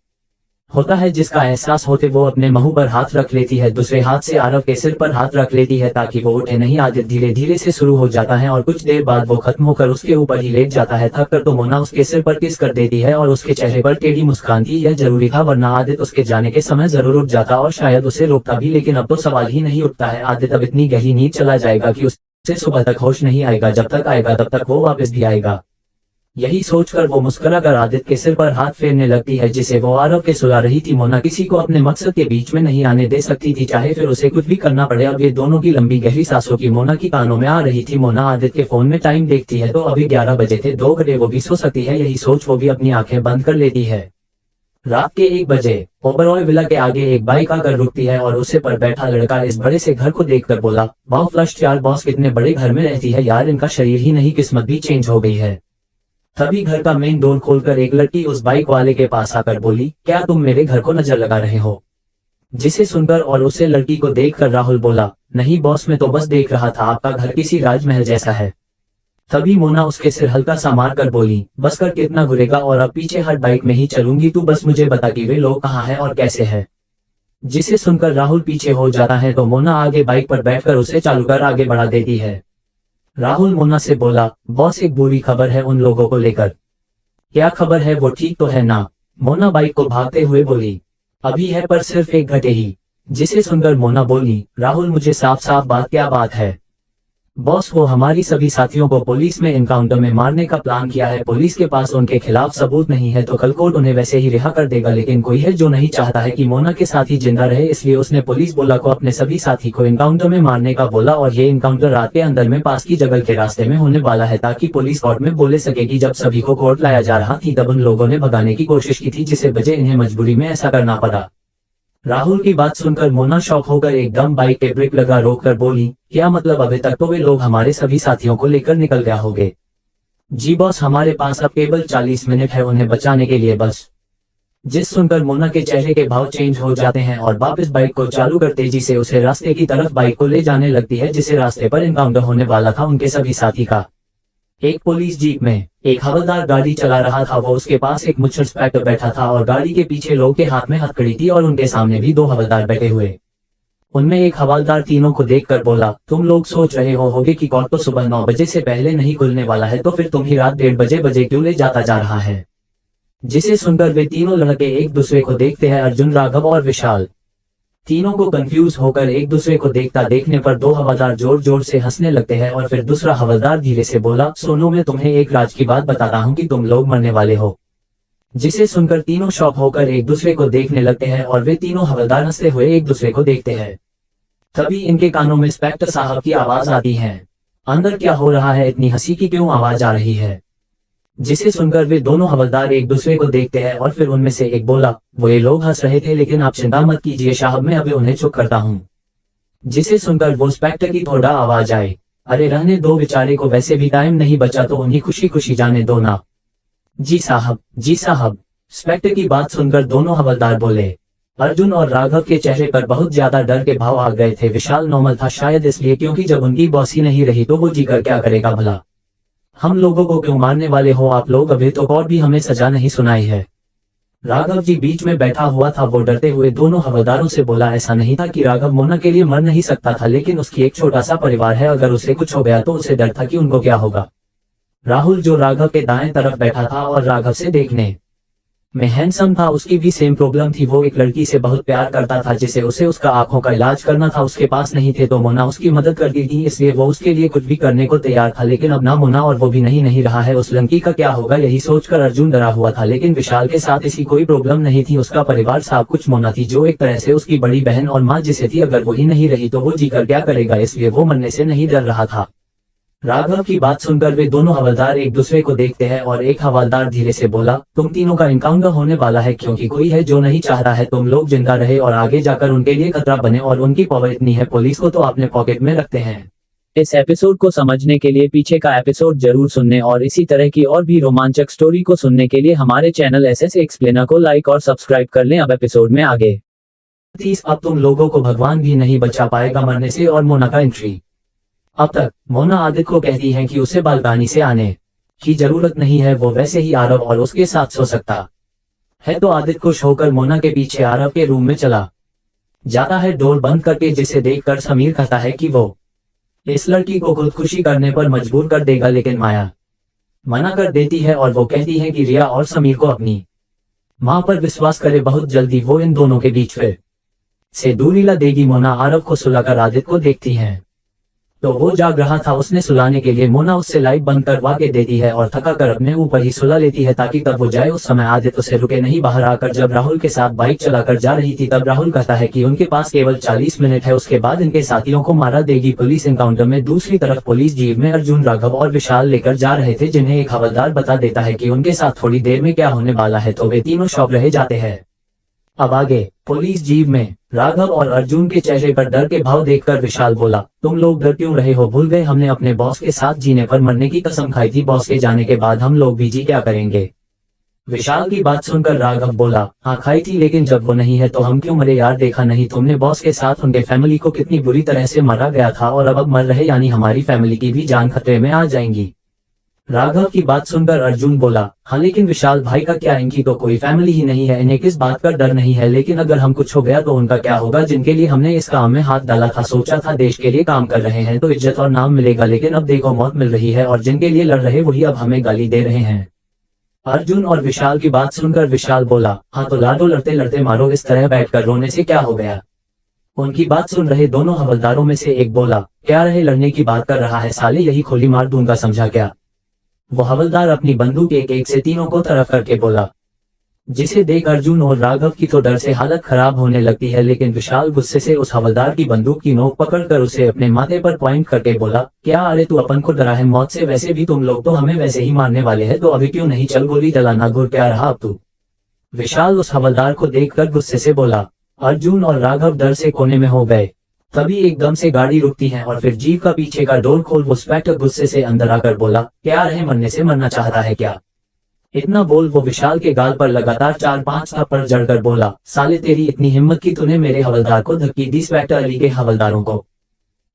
होता है, जिसका एहसास होते वो अपने मुंह पर हाथ रख लेती है, दूसरे हाथ से आरव के सिर पर हाथ रख लेती है ताकि वो उठे नहीं। आदित्य धीरे धीरे से शुरू हो जाता है और कुछ देर बाद वो खत्म होकर उसके ऊपर ही लेट जाता है। थक कर तो मोना उसके सिर पर किस कर देती है और उसके चेहरे पर टेढ़ी मुस्कान थी। यह जरूरी था, वरना आदित्य उसके जाने के समय जरूर उठ जाता और शायद उसे रोकता भी, लेकिन अब तो सवाल ही नहीं उठता है। आदित्य अब इतनी गहरी नींद चला जाएगा कि उसे सुबह तक होश नहीं आएगा, जब तक आएगा तब तक वो वापस भी आएगा। यही सोचकर वो मुस्कुराकर आदित्य के सिर पर हाथ फेरने लगती है, जिसे वो आरव के सुला रही थी। मोना किसी को अपने मकसद के बीच में नहीं आने दे सकती थी, चाहे फिर उसे कुछ भी करना पड़े। अब ये दोनों की लंबी गहरी सांसों की मोना की कानों में आ रही थी। मोना आदित्य के फोन में टाइम देखती है तो अभी 11 बजे थे, 2 घंटे वो भी सो सकती है। यही सोच वो भी अपनी आंखें बंद कर लेती है। रात के 1 बजे ओबरॉय विला के आगे एक बाइक आकर रुकती है और उसे पर बैठा लड़का इस बड़े से घर को देखकर बोला, वाह फ्लश यार, बॉस कितने बड़े घर में रहती है यार, इनका शरीर ही नहीं किस्मत भी चेंज हो गई है। तभी घर का मेन डोर खोलकर एक लड़की उस बाइक वाले के पास आकर बोली, क्या तुम मेरे घर को नजर लगा रहे हो? जिसे सुनकर और उसे लड़की को देखकर राहुल बोला, नहीं बॉस, मैं तो बस देख रहा था, आपका घर किसी राजमहल जैसा है। तभी मोना उसके सिर हल्का सा मार कर बोली, बस कर कितना घुरेगा, और अब पीछे हट, बाइक में ही चलूंगी, तू बस मुझे बता कि वे लोग कहाँ हैं और कैसे हैं। जिसे सुनकर राहुल पीछे हो जाता है तो मोना आगे बाइक पर बैठकर उसे चालू कर आगे बढ़ा देती है। राहुल मोना से बोला, बॉस एक बुरी खबर है उन लोगों को लेकर। क्या खबर है, वो ठीक तो है ना? मोना बाइक को भागते हुए बोली, अभी है पर सिर्फ 1 घंटे ही। जिसे सुनकर मोना बोली, राहुल मुझे साफ साफ बात, क्या बात है? बॉस वो हमारी सभी साथियों को पुलिस में एनकाउंटर में मारने का प्लान किया है। पुलिस के पास उनके खिलाफ सबूत नहीं है तो कल कोर्ट उन्हें वैसे ही रिहा कर देगा, लेकिन कोई है जो नहीं चाहता है कि मोना के साथी जिंदा रहे, इसलिए उसने पुलिस बोला को अपने सभी साथी को एनकाउंटर में मारने का बोला। और ये एनकाउंटर रात के अंदर में पास की जगह के रास्ते में होने वाला है, ताकि पुलिस कोर्ट में बोले सकेगी। जब सभी को कोर्ट लाया जा रहा थी तब उन लोगों ने भगाने की कोशिश की थी, जिसे वजह इन्हें मजबूरी में ऐसा करना पड़ा। राहुल की बात सुनकर मोना शॉक होकर एकदम बाइक के ब्रेक लगा रोक कर बोली, क्या मतलब, अभी तक तो वे लोग हमारे सभी साथियों को लेकर निकल गया होंगे। जी बॉस, हमारे पास अब केवल 40 मिनट है उन्हें बचाने के लिए बस। जिस सुनकर मोना के चेहरे के भाव चेंज हो जाते हैं और वापस बाइक को चालू कर तेजी से उसे रास्ते की तरफ बाइक को ले जाने लगती है, जिसे रास्ते पर एनकाउंटर होने वाला था उनके सभी साथी का। एक पुलिस जीप में एक हवलदार गाड़ी चला रहा था, वो उसके पास एक मुख्य इंस्पेक्टर बैठा था और गाड़ी के पीछे लोग के हाथ में हथकड़ी थी और उनके सामने भी 2 हवलदार बैठे हुए। उनमें एक हवलदार तीनों को देखकर बोला, तुम लोग सोच रहे होगे कि कोर्ट तो सुबह 9 बजे से पहले नहीं खुलने वाला है, तो फिर तुम ही रात 1:30 बजे क्यों ले जाता जा रहा है? जिसे सुनकर वे तीनों लड़के एक दूसरे को देखते हैं, अर्जुन, राघव और विशाल। तीनों को कंफ्यूज होकर एक दूसरे को देखने पर 2 हवलदार जोर जोर से हंसने लगते हैं और फिर दूसरा हवलदार धीरे से बोला, सोनू, मैं तुम्हें एक राज की बात बताता हूँ कि तुम लोग मरने वाले हो। जिसे सुनकर तीनों शॉक होकर एक दूसरे को देखने लगते हैं और वे तीनों हवलदार हंसते हुए एक दूसरे को देखते हैं। तभी इनके कानों में इंस्पेक्टर साहब की आवाज आती है, अंदर क्या हो रहा है, इतनी हंसी की क्यों आवाज आ रही है? जिसे सुनकर वे दोनों हवलदार एक दूसरे को देखते हैं और फिर उनमें से एक बोला, वो ये लोग हंस रहे थे, लेकिन आप चिंता मत कीजिए साहब, मैं अभी उन्हें चुप करता हूँ। जिसे सुनकर वो इंस्पेक्टर की थोड़ा आवाज आए, अरे रहने दो, बेचारे को वैसे भी टाइम नहीं बचा, तो उन्हें खुशी खुशी जाने दो ना। जी साहब, जी साहब। इंस्पेक्टर की बात सुनकर दोनों हवलदार बोले। अर्जुन और राघव के चेहरे पर बहुत ज्यादा डर के भाव आ गए थे। विशाल नॉर्मल था, शायद इसलिए क्योंकि जब उनकी बॉस ही नहीं रही तो वो जीकर क्या करेगा भला। हम लोगों को क्यों मारने वाले हो आप लोग, अभी तो और भी हमें सजा नहीं सुनाई है। राघव जी बीच में बैठा हुआ था, वो डरते हुए दोनों हवलदारों से बोला, ऐसा नहीं था कि राघव मोना के लिए मर नहीं सकता था, लेकिन उसकी एक छोटा सा परिवार है, अगर उसे कुछ हो गया तो उसे डर था कि उनको क्या होगा। राहुल जो राघव के दाएं तरफ बैठा था और राघव से देखने में हैंडसम था, उसकी भी सेम प्रॉब्लम थी। वो एक लड़की से बहुत प्यार करता था जिसे उसे उसका आंखों का इलाज करना था, उसके पास नहीं थे तो मोना उसकी मदद करती थी, इसलिए वो उसके लिए कुछ भी करने को तैयार था। लेकिन अब ना मोना और वो भी नहीं रहा है, उस लड़की का क्या होगा, यही सोचकर अर्जुन डरा हुआ था। लेकिन विशाल के साथ इसकी कोई प्रॉब्लम नहीं थी, उसका परिवार सब कुछ मोना थी, जो एक तरह से उसकी बड़ी बहन और माँ जिसे थी, अगर वो ही नहीं रही तो वो जीकर क्या करेगा, इसलिए वो मरने से नहीं डर रहा था। राघव की बात सुनकर वे दोनों हवलदार एक दूसरे को देखते हैं और एक हवलदार धीरे से बोला, तुम तीनों का एनकाउंटर होने वाला है, क्योंकि कोई है जो नहीं चाहता है तुम लोग जिंदा रहे और आगे जाकर उनके लिए खतरा बने, और उनकी पावर इतनी है पुलिस को तो अपने पॉकेट में रखते हैं। इस एपिसोड को समझने के लिए पीछे का एपिसोड जरूर सुनने और इसी तरह की और भी रोमांचक स्टोरी को सुनने के लिए हमारे चैनल SS एक्सप्लेनर को लाइक और सब्सक्राइब कर लें। अब एपिसोड में आगे। अब तुम लोगों को भगवान भी नहीं बचा पाएगा मरने से। और मोना का एंट्री। अब तक मोना आदित्य को कहती है कि उसे बालकनी से आने की जरूरत नहीं है, वो वैसे ही आरव और उसके साथ सो सकता है। तो आदित्य खुश होकर मोना के पीछे आरव के रूम में चला जाता है, डोर बंद करके, जिसे देखकर समीर कहता है कि वो इस लड़की को खुदकुशी करने पर मजबूर कर देगा, लेकिन माया मना कर देती है और वो कहती है कि रिया और समीर को अपनी मां पर विश्वास करे, बहुत जल्दी वो इन दोनों के बीच फिर से दूरी ला देगी। मोना आरव को सुलाकर आदित्य को देखती है तो वो जाग रहा था। उसने सुलाने के लिए मोना उससे लाइट बंद करवा के देती है और थका कर अपने ऊपर ही सुला लेती है ताकि तब वो जाए। उस समय आदित्य उसे रुके नहीं। बाहर आकर जब राहुल के साथ बाइक चलाकर जा रही थी तब राहुल कहता है कि उनके पास केवल 40 मिनट है, उसके बाद इनके साथियों को मारा देगी पुलिस। एनकाउंटर में दूसरी तरफ पुलिस जीप में अर्जुन, राघव और विशाल लेकर जा रहे थे, जिन्हें एक हवलदार बता देता है कि उनके साथ थोड़ी देर में क्या होने वाला है, तो वे तीनों शॉक रह जाते हैं। अब आगे पुलिस जीप में राघव और अर्जुन के चेहरे पर डर के भाव देखकर विशाल बोला, तुम लोग डर क्यों रहे हो? भूल गए हमने अपने बॉस के साथ जीने पर मरने की कसम खाई थी। बॉस के जाने के बाद हम लोग भी जी क्या करेंगे? विशाल की बात सुनकर राघव बोला, हाँ खाई थी, लेकिन जब वो नहीं है तो हम क्यों मरे यार? देखा नहीं तुमने बॉस के साथ उनके फैमिली को कितनी बुरी तरह से मारा गया था, और अब मर रहे यानी हमारी फैमिली की भी जान खतरे में आ जाएंगी। राघव की बात सुनकर अर्जुन बोला, हाँ लेकिन विशाल भाई का क्या? इनकी तो कोई फैमिली ही नहीं है, इन्हें किस बात का डर नहीं है? लेकिन अगर हम कुछ हो गया तो उनका क्या होगा, जिनके लिए हमने इस काम में हाथ डाला था? सोचा था देश के लिए काम कर रहे हैं तो इज्जत और नाम मिलेगा, लेकिन अब देखो मौत मिल रही है, और जिनके लिए लड़ रहे वही अब हमें गाली दे रहे हैं। अर्जुन और विशाल की बात सुनकर विशाल बोला, हाँ तो लाडो लड़ते लड़ते मारो, इस तरह बैठकर रोने से क्या हो गया? उनकी बात सुन रहे दोनों हवलदारों में से एक बोला, क्या रहे लड़ने की बात कर रहा है साले, यही खोली मार दूंगा, समझा क्या? वो हवलदार अपनी बंदूक एक एक से तीनों को तरफ करके बोला, जिसे देख अर्जुन और राघव की तो डर से हालत खराब होने लगती है, लेकिन विशाल गुस्से से उस हवलदार की बंदूक की नोक पकड़कर उसे अपने माथे पर पॉइंट करके बोला, क्या अरे तू अपन को डरा है मौत से? वैसे भी तुम लोग तो हमें वैसे ही मारने वाले हैं, तो अभी क्यों नहीं चल गोली चलाना, घुर क्या रहा अब तू? विशाल उस हवलदार को देखकर गुस्से से बोला। अर्जुन और राघव डर से कोने में हो गए। तभी एकदम से गाड़ी रुकती है और फिर जीप का पीछे का डोर खोल वो इंस्पेक्टर गुस्से से अंदर आकर बोला, क्या रहे मरने से मरना चाहता है क्या? इतना बोल वो विशाल के गाल पर लगातार 4-5 थप्पड़ जड़कर बोला, साले तेरी इतनी हिम्मत की तूने मेरे हवलदार को धक्की दी, इंस्पेक्टर अली के हवलदारों को।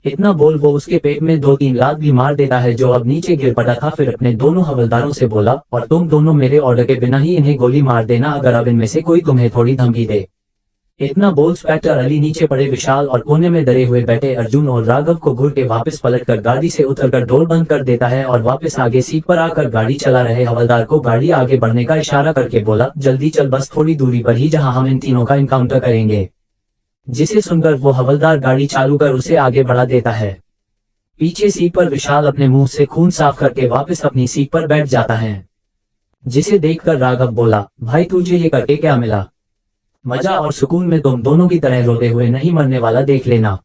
इतना बोल वो उसके पेट में 2-3 लात भी मार देता है, जो अब नीचे गिर पड़ा था। फिर अपने दोनों हवलदारों से बोला, और तुम दोनों मेरे ऑर्डर के बिना ही इन्हें गोली मार देना, अगर अब इनमें से कोई तुम्हें थोड़ी धमकी दे। इतना बोल इंस्पेक्टर अली नीचे पड़े विशाल और कोने में डरे हुए बैठे अर्जुन और राघव को घूर के वापस पलटकर गाड़ी से उतरकर डोर बंद कर देता है और वापस आगे सीट पर आकर गाड़ी चला रहे हवलदार को गाड़ी आगे बढ़ने का इशारा करके बोला, जल्दी चल, बस थोड़ी दूरी पर ही जहां हम इन तीनों का इनकाउंटर करेंगे। जिसे सुनकर वो हवलदार गाड़ी चालू कर उसे आगे बढ़ा देता है। पीछे सीट पर विशाल अपने मुंह से खून साफ करके वापस अपनी सीट पर बैठ जाता है। जिसे देखकर राघव बोला, भाई तुझे ये करके क्या मिला? मजा और सुकून में तुम दोनों की तरह रोते हुए नहीं मरने वाला, देख लेना।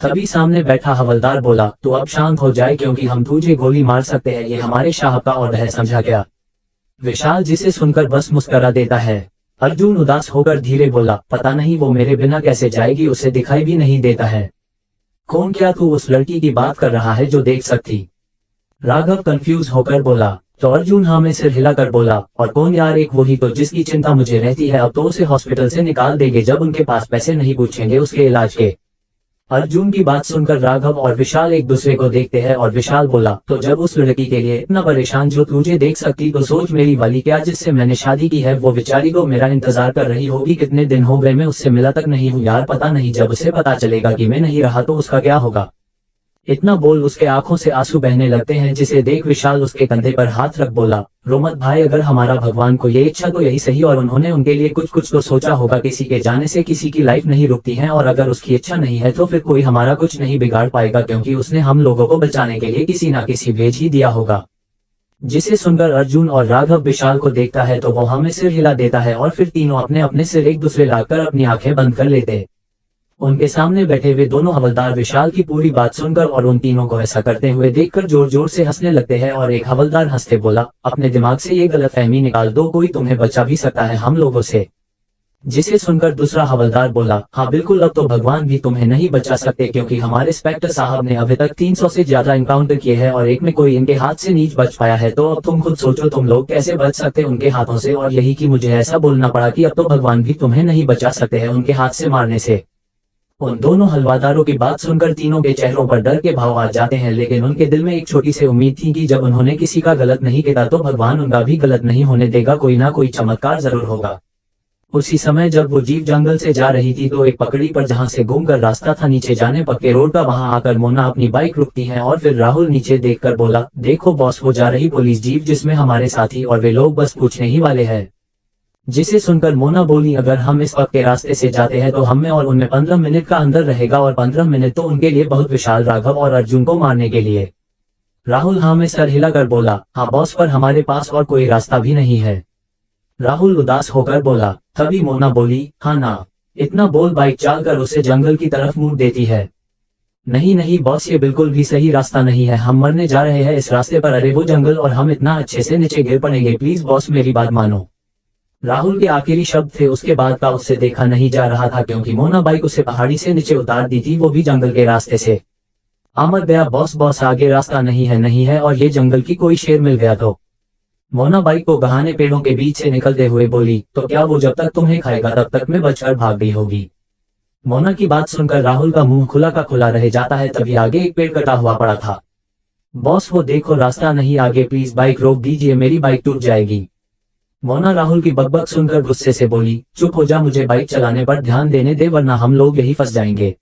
तभी सामने बैठा हवलदार बोला, तो अब शांत हो जाए क्योंकि हम तुझे गोली मार सकते हैं, ये हमारे शाह का ऑर्डर है, समझा क्या? विशाल जिसे सुनकर बस मुस्करा देता है। अर्जुन उदास होकर धीरे बोला, पता नहीं वो मेरे बिना कैसे जाएगी, उसे दिखाई भी नहीं देता है। कौन? क्या तू उस लड़की की बात कर रहा है जो देख सकती? राघव कंफ्यूज होकर बोला। तो अर्जुन हाँ में सिर हिलाकर बोला, और कौन यार? एक वही तो जिसकी चिंता मुझे रहती है, अब तो उसे हॉस्पिटल से निकाल देंगे जब उनके पास पैसे नहीं पूछेंगे उसके इलाज के। अर्जुन की बात सुनकर राघव और विशाल एक दूसरे को देखते हैं और विशाल बोला, तो जब उस लड़की के लिए इतना परेशान जो तुझे देख सकती, तो सोच मेरी वाली क्या जिससे मैंने शादी की है, वो बेचारी को मेरा इंतजार कर रही होगी। कितने दिन हो गए मैं उससे मिला तक नहीं हूँ यार, पता नहीं जब उसे पता चलेगा कि मैं नहीं रहा तो उसका क्या होगा। इतना बोल उसके आंखों से आंसू बहने लगते हैं, जिसे देख विशाल उसके कंधे पर हाथ रख बोला, रो मत भाई, अगर हमारा भगवान को ये इच्छा तो यही सही, और उन्होंने उनके लिए कुछ तो सोचा होगा। किसी के जाने से किसी की लाइफ नहीं रुकती है, और अगर उसकी इच्छा नहीं है तो फिर कोई हमारा कुछ नहीं बिगाड़ पाएगा, क्योंकि उसने हम लोगों को बचाने के लिए किसी ना किसी भेज ही दिया होगा। जिसे सुनकर अर्जुन और राघव विशाल को देखता है तो वो हमें सिर हिला देता है, और फिर तीनों अपने अपने सिर एक दूसरे लाकर अपनी आंखें बंद कर लेते। उनके सामने बैठे हुए दोनों हवलदार विशाल की पूरी बात सुनकर और उन तीनों को ऐसा करते हुए देखकर जोर जोर से हंसने लगते हैं, और एक हवलदार हंसते बोला, अपने दिमाग से ये गलतफहमी निकाल दो, कोई तुम्हें बचा भी सकता है हम लोगों से। जिसे सुनकर दूसरा हवलदार बोला, हाँ बिल्कुल, अब तो भगवान भी तुम्हें नहीं बचा सकते, क्योंकि हमारे इंस्पेक्टर साहब ने अभी तक 300 से ज्यादा एनकाउंटर किए हैं और एक में कोई इनके हाथ से नहीं बच पाया है, तो अब तुम खुद सोचो तुम लोग कैसे बच सकते उनके हाथों से, और यही कि मुझे ऐसा बोलना पड़ा कि अब तो भगवान भी तुम्हें नहीं बचा सकते हैं उनके हाथ से मारने से। उन दोनों हलवादारों की बात सुनकर तीनों के चेहरों पर डर के भाव आ जाते हैं, लेकिन उनके दिल में एक छोटी सी उम्मीद थी कि जब उन्होंने किसी का गलत नहीं किया तो भगवान उनका भी गलत नहीं होने देगा, कोई ना कोई चमत्कार जरूर होगा। उसी समय जब वो जीप जंगल से जा रही थी तो एक पकड़ी पर जहां से घूमकर रास्ता था नीचे जाने पक्के रोड का, वहां आकर मोना अपनी बाइक रुकती है और फिर राहुल नीचे देखकर बोला, देखो बॉस, वो जा रही पुलिस जीप जिसमें हमारे साथी और वे लोग बस पूछने ही वाले हैं। जिसे सुनकर मोना बोली, अगर हम इस वक्त के रास्ते से जाते हैं तो हमें और उनमें 15 मिनट का अंदर रहेगा, और 15 मिनट तो उनके लिए बहुत विशाल, राघव और अर्जुन को मारने के लिए। राहुल हाँ में सर हिलाकर बोला, हाँ बॉस, पर हमारे पास और कोई रास्ता भी नहीं है। राहुल उदास होकर बोला। तभी मोना बोली, हाँ ना। इतना बोल बाइक चालकर उसे जंगल की तरफ मोड़ देती है। नहीं नहीं बॉस, ये बिल्कुल भी सही रास्ता नहीं है, हम मरने जा रहे हैं इस रास्ते पर। अरे वो जंगल, और हम इतना अच्छे से नीचे गिर पड़ेंगे, प्लीज बॉस मेरी बात मानो। राहुल के आखिरी शब्द थे, उसके बाद का उससे देखा नहीं जा रहा था, क्योंकि मोना बाइक उसे पहाड़ी से नीचे उतार दी थी, वो भी जंगल के रास्ते से। आमर गया, बॉस बॉस आगे रास्ता नहीं है, और ये जंगल की कोई शेर मिल गया तो। मोना बाइक को गहाने पेड़ों के बीच से निकलते हुए बोली, तो क्या वो जब तक तुम्हें खाएगा तब तक मैं बचकर भाग गई होगी। मोना की बात सुनकर राहुल का मुंह खुला का खुला रह जाता है। तभी आगे एक पेड़ कटा हुआ पड़ा था। बॉस वो देखो, रास्ता नहीं आगे, प्लीज बाइक रोक दीजिए, मेरी बाइक टूट जाएगी। मोना राहुल की बकबक सुनकर गुस्से से बोली, चुप हो जा, मुझे बाइक चलाने पर ध्यान देने दे, वरना हम लोग यही फंस जाएंगे।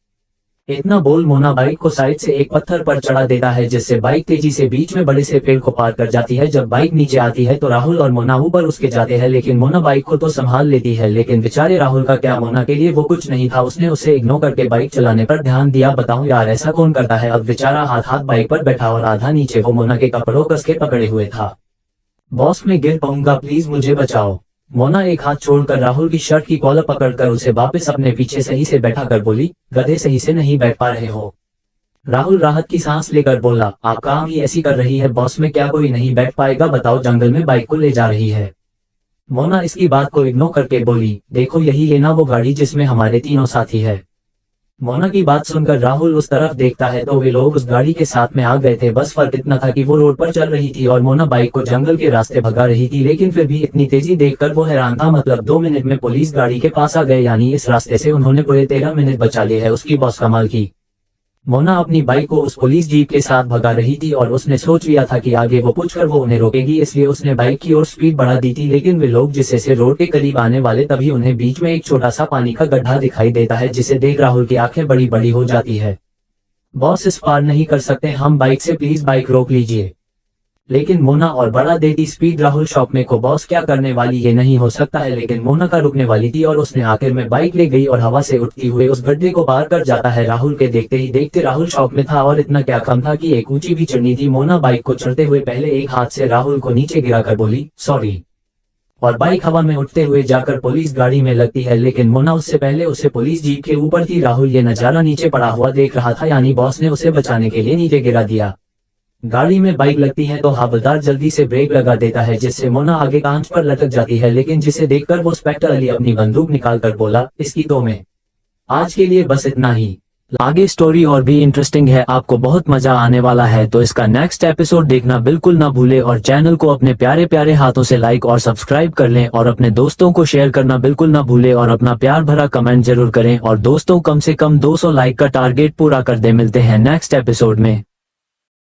इतना बोल मोना बाइक को साइड से एक पत्थर पर चढ़ा देता है, जिससे बाइक तेजी से बीच में बड़े से पेड़ को पार कर जाती है। जब बाइक नीचे आती है तो राहुल और मोना ऊपर उसके जाते हैं, लेकिन मोना बाइक को तो संभाल लेती है, लेकिन बेचारे राहुल का क्या, मोना के लिए वो कुछ नहीं था। उसने उसे इग्नोर करके बाइक चलाने पर ध्यान दिया। बताऊं यार, ऐसा कौन करता है। अब बेचारा हाथ हाथ बाइक पर बैठा और आधा नीचे वो मोना के कपड़ों कस के पकड़े हुए था। बॉस मैं गिर पाऊंगा, प्लीज मुझे बचाओ। मोना एक हाथ छोड़कर राहुल की शर्ट की कॉलर पकड़कर उसे वापस अपने पीछे सही से बैठा कर बोली, गधे सही से नहीं बैठ पा रहे हो। राहुल राहत की सांस लेकर बोला, आप काम ही ऐसी कर रही है बॉस, में क्या कोई नहीं बैठ पाएगा, बताओ, जंगल में बाइक को ले जा रही है। मोना इसकी बात को इग्नोर करके बोली, देखो यही है ना वो गाड़ी जिसमें हमारे तीनों साथी है। मोना की बात सुनकर राहुल उस तरफ देखता है तो वे लोग उस गाड़ी के साथ में आ गए थे। बस फर्क इतना था कि वो रोड पर चल रही थी और मोना बाइक को जंगल के रास्ते भगा रही थी, लेकिन फिर भी इतनी तेजी देखकर वो हैरान था। मतलब 2 मिनट में पुलिस गाड़ी के पास आ गए, यानी इस रास्ते से उन्होंने पूरे 13 मिनट बचा लिए है। उसकी बॉस कमाल की। मोना अपनी बाइक को उस पुलिस जीप के साथ भगा रही थी और उसने सोच लिया था कि आगे वो पूछकर वो उन्हें रोकेगी, इसलिए उसने बाइक की ओर स्पीड बढ़ा दी थी। लेकिन वे लोग जिससे से रोड के करीब आने वाले, तभी उन्हें बीच में एक छोटा सा पानी का गड्ढा दिखाई देता है, जिसे देख राहुल की आंखें बड़ी बड़ी हो जाती है। बॉस इस पार नहीं कर सकते हम बाइक से, प्लीज बाइक रोक लीजिए। लेकिन मोना और बढ़ा देती स्पीड। राहुल शॉक में को बॉस क्या करने वाली, ये नहीं हो सकता है, लेकिन मोना का रुकने वाली थी और उसने आखिर में बाइक ले गई और हवा से उठती हुए उस गड्ढे को पार कर जाता है। राहुल के देखते ही देखते राहुल शॉक में था, और इतना क्या कम था कि एक ऊंची भी चढ़नी थी। मोना बाइक को चढ़ते हुए पहले एक हाथ से राहुल को नीचे गिराकर बोली, सॉरी, और बाइक हवा में उठते हुए जाकर पुलिस गाड़ी में लगती है। लेकिन मोना उससे पहले उसे पुलिस जीप के ऊपर थी। राहुल ये नजारा नीचे पड़ा हुआ देख रहा था, यानी बॉस ने उसे बचाने के लिए नीचे गिरा दिया। गाड़ी में बाइक लगती है तो हवलदार जल्दी से ब्रेक लगा देता है, जिससे मोना आगे कांच पर लटक जाती है, लेकिन जिसे देखकर वो इंस्पेक्टर अली अपनी बंदूक निकालकर बोला, इसकी तो मैं। आज के लिए बस इतना ही। आगे स्टोरी और भी इंटरेस्टिंग है, आपको बहुत मजा आने वाला है, तो इसका नेक्स्ट एपिसोड देखना बिल्कुल ना भूले, और चैनल को अपने प्यारे प्यारे हाथों से लाइक और सब्सक्राइब कर लें, और अपने दोस्तों को शेयर करना बिल्कुल ना भूले, और अपना प्यार भरा कमेंट जरूर करें। और दोस्तों, कम से कम 200 लाइक का टारगेट पूरा कर दे। मिलते हैं नेक्स्ट एपिसोड में।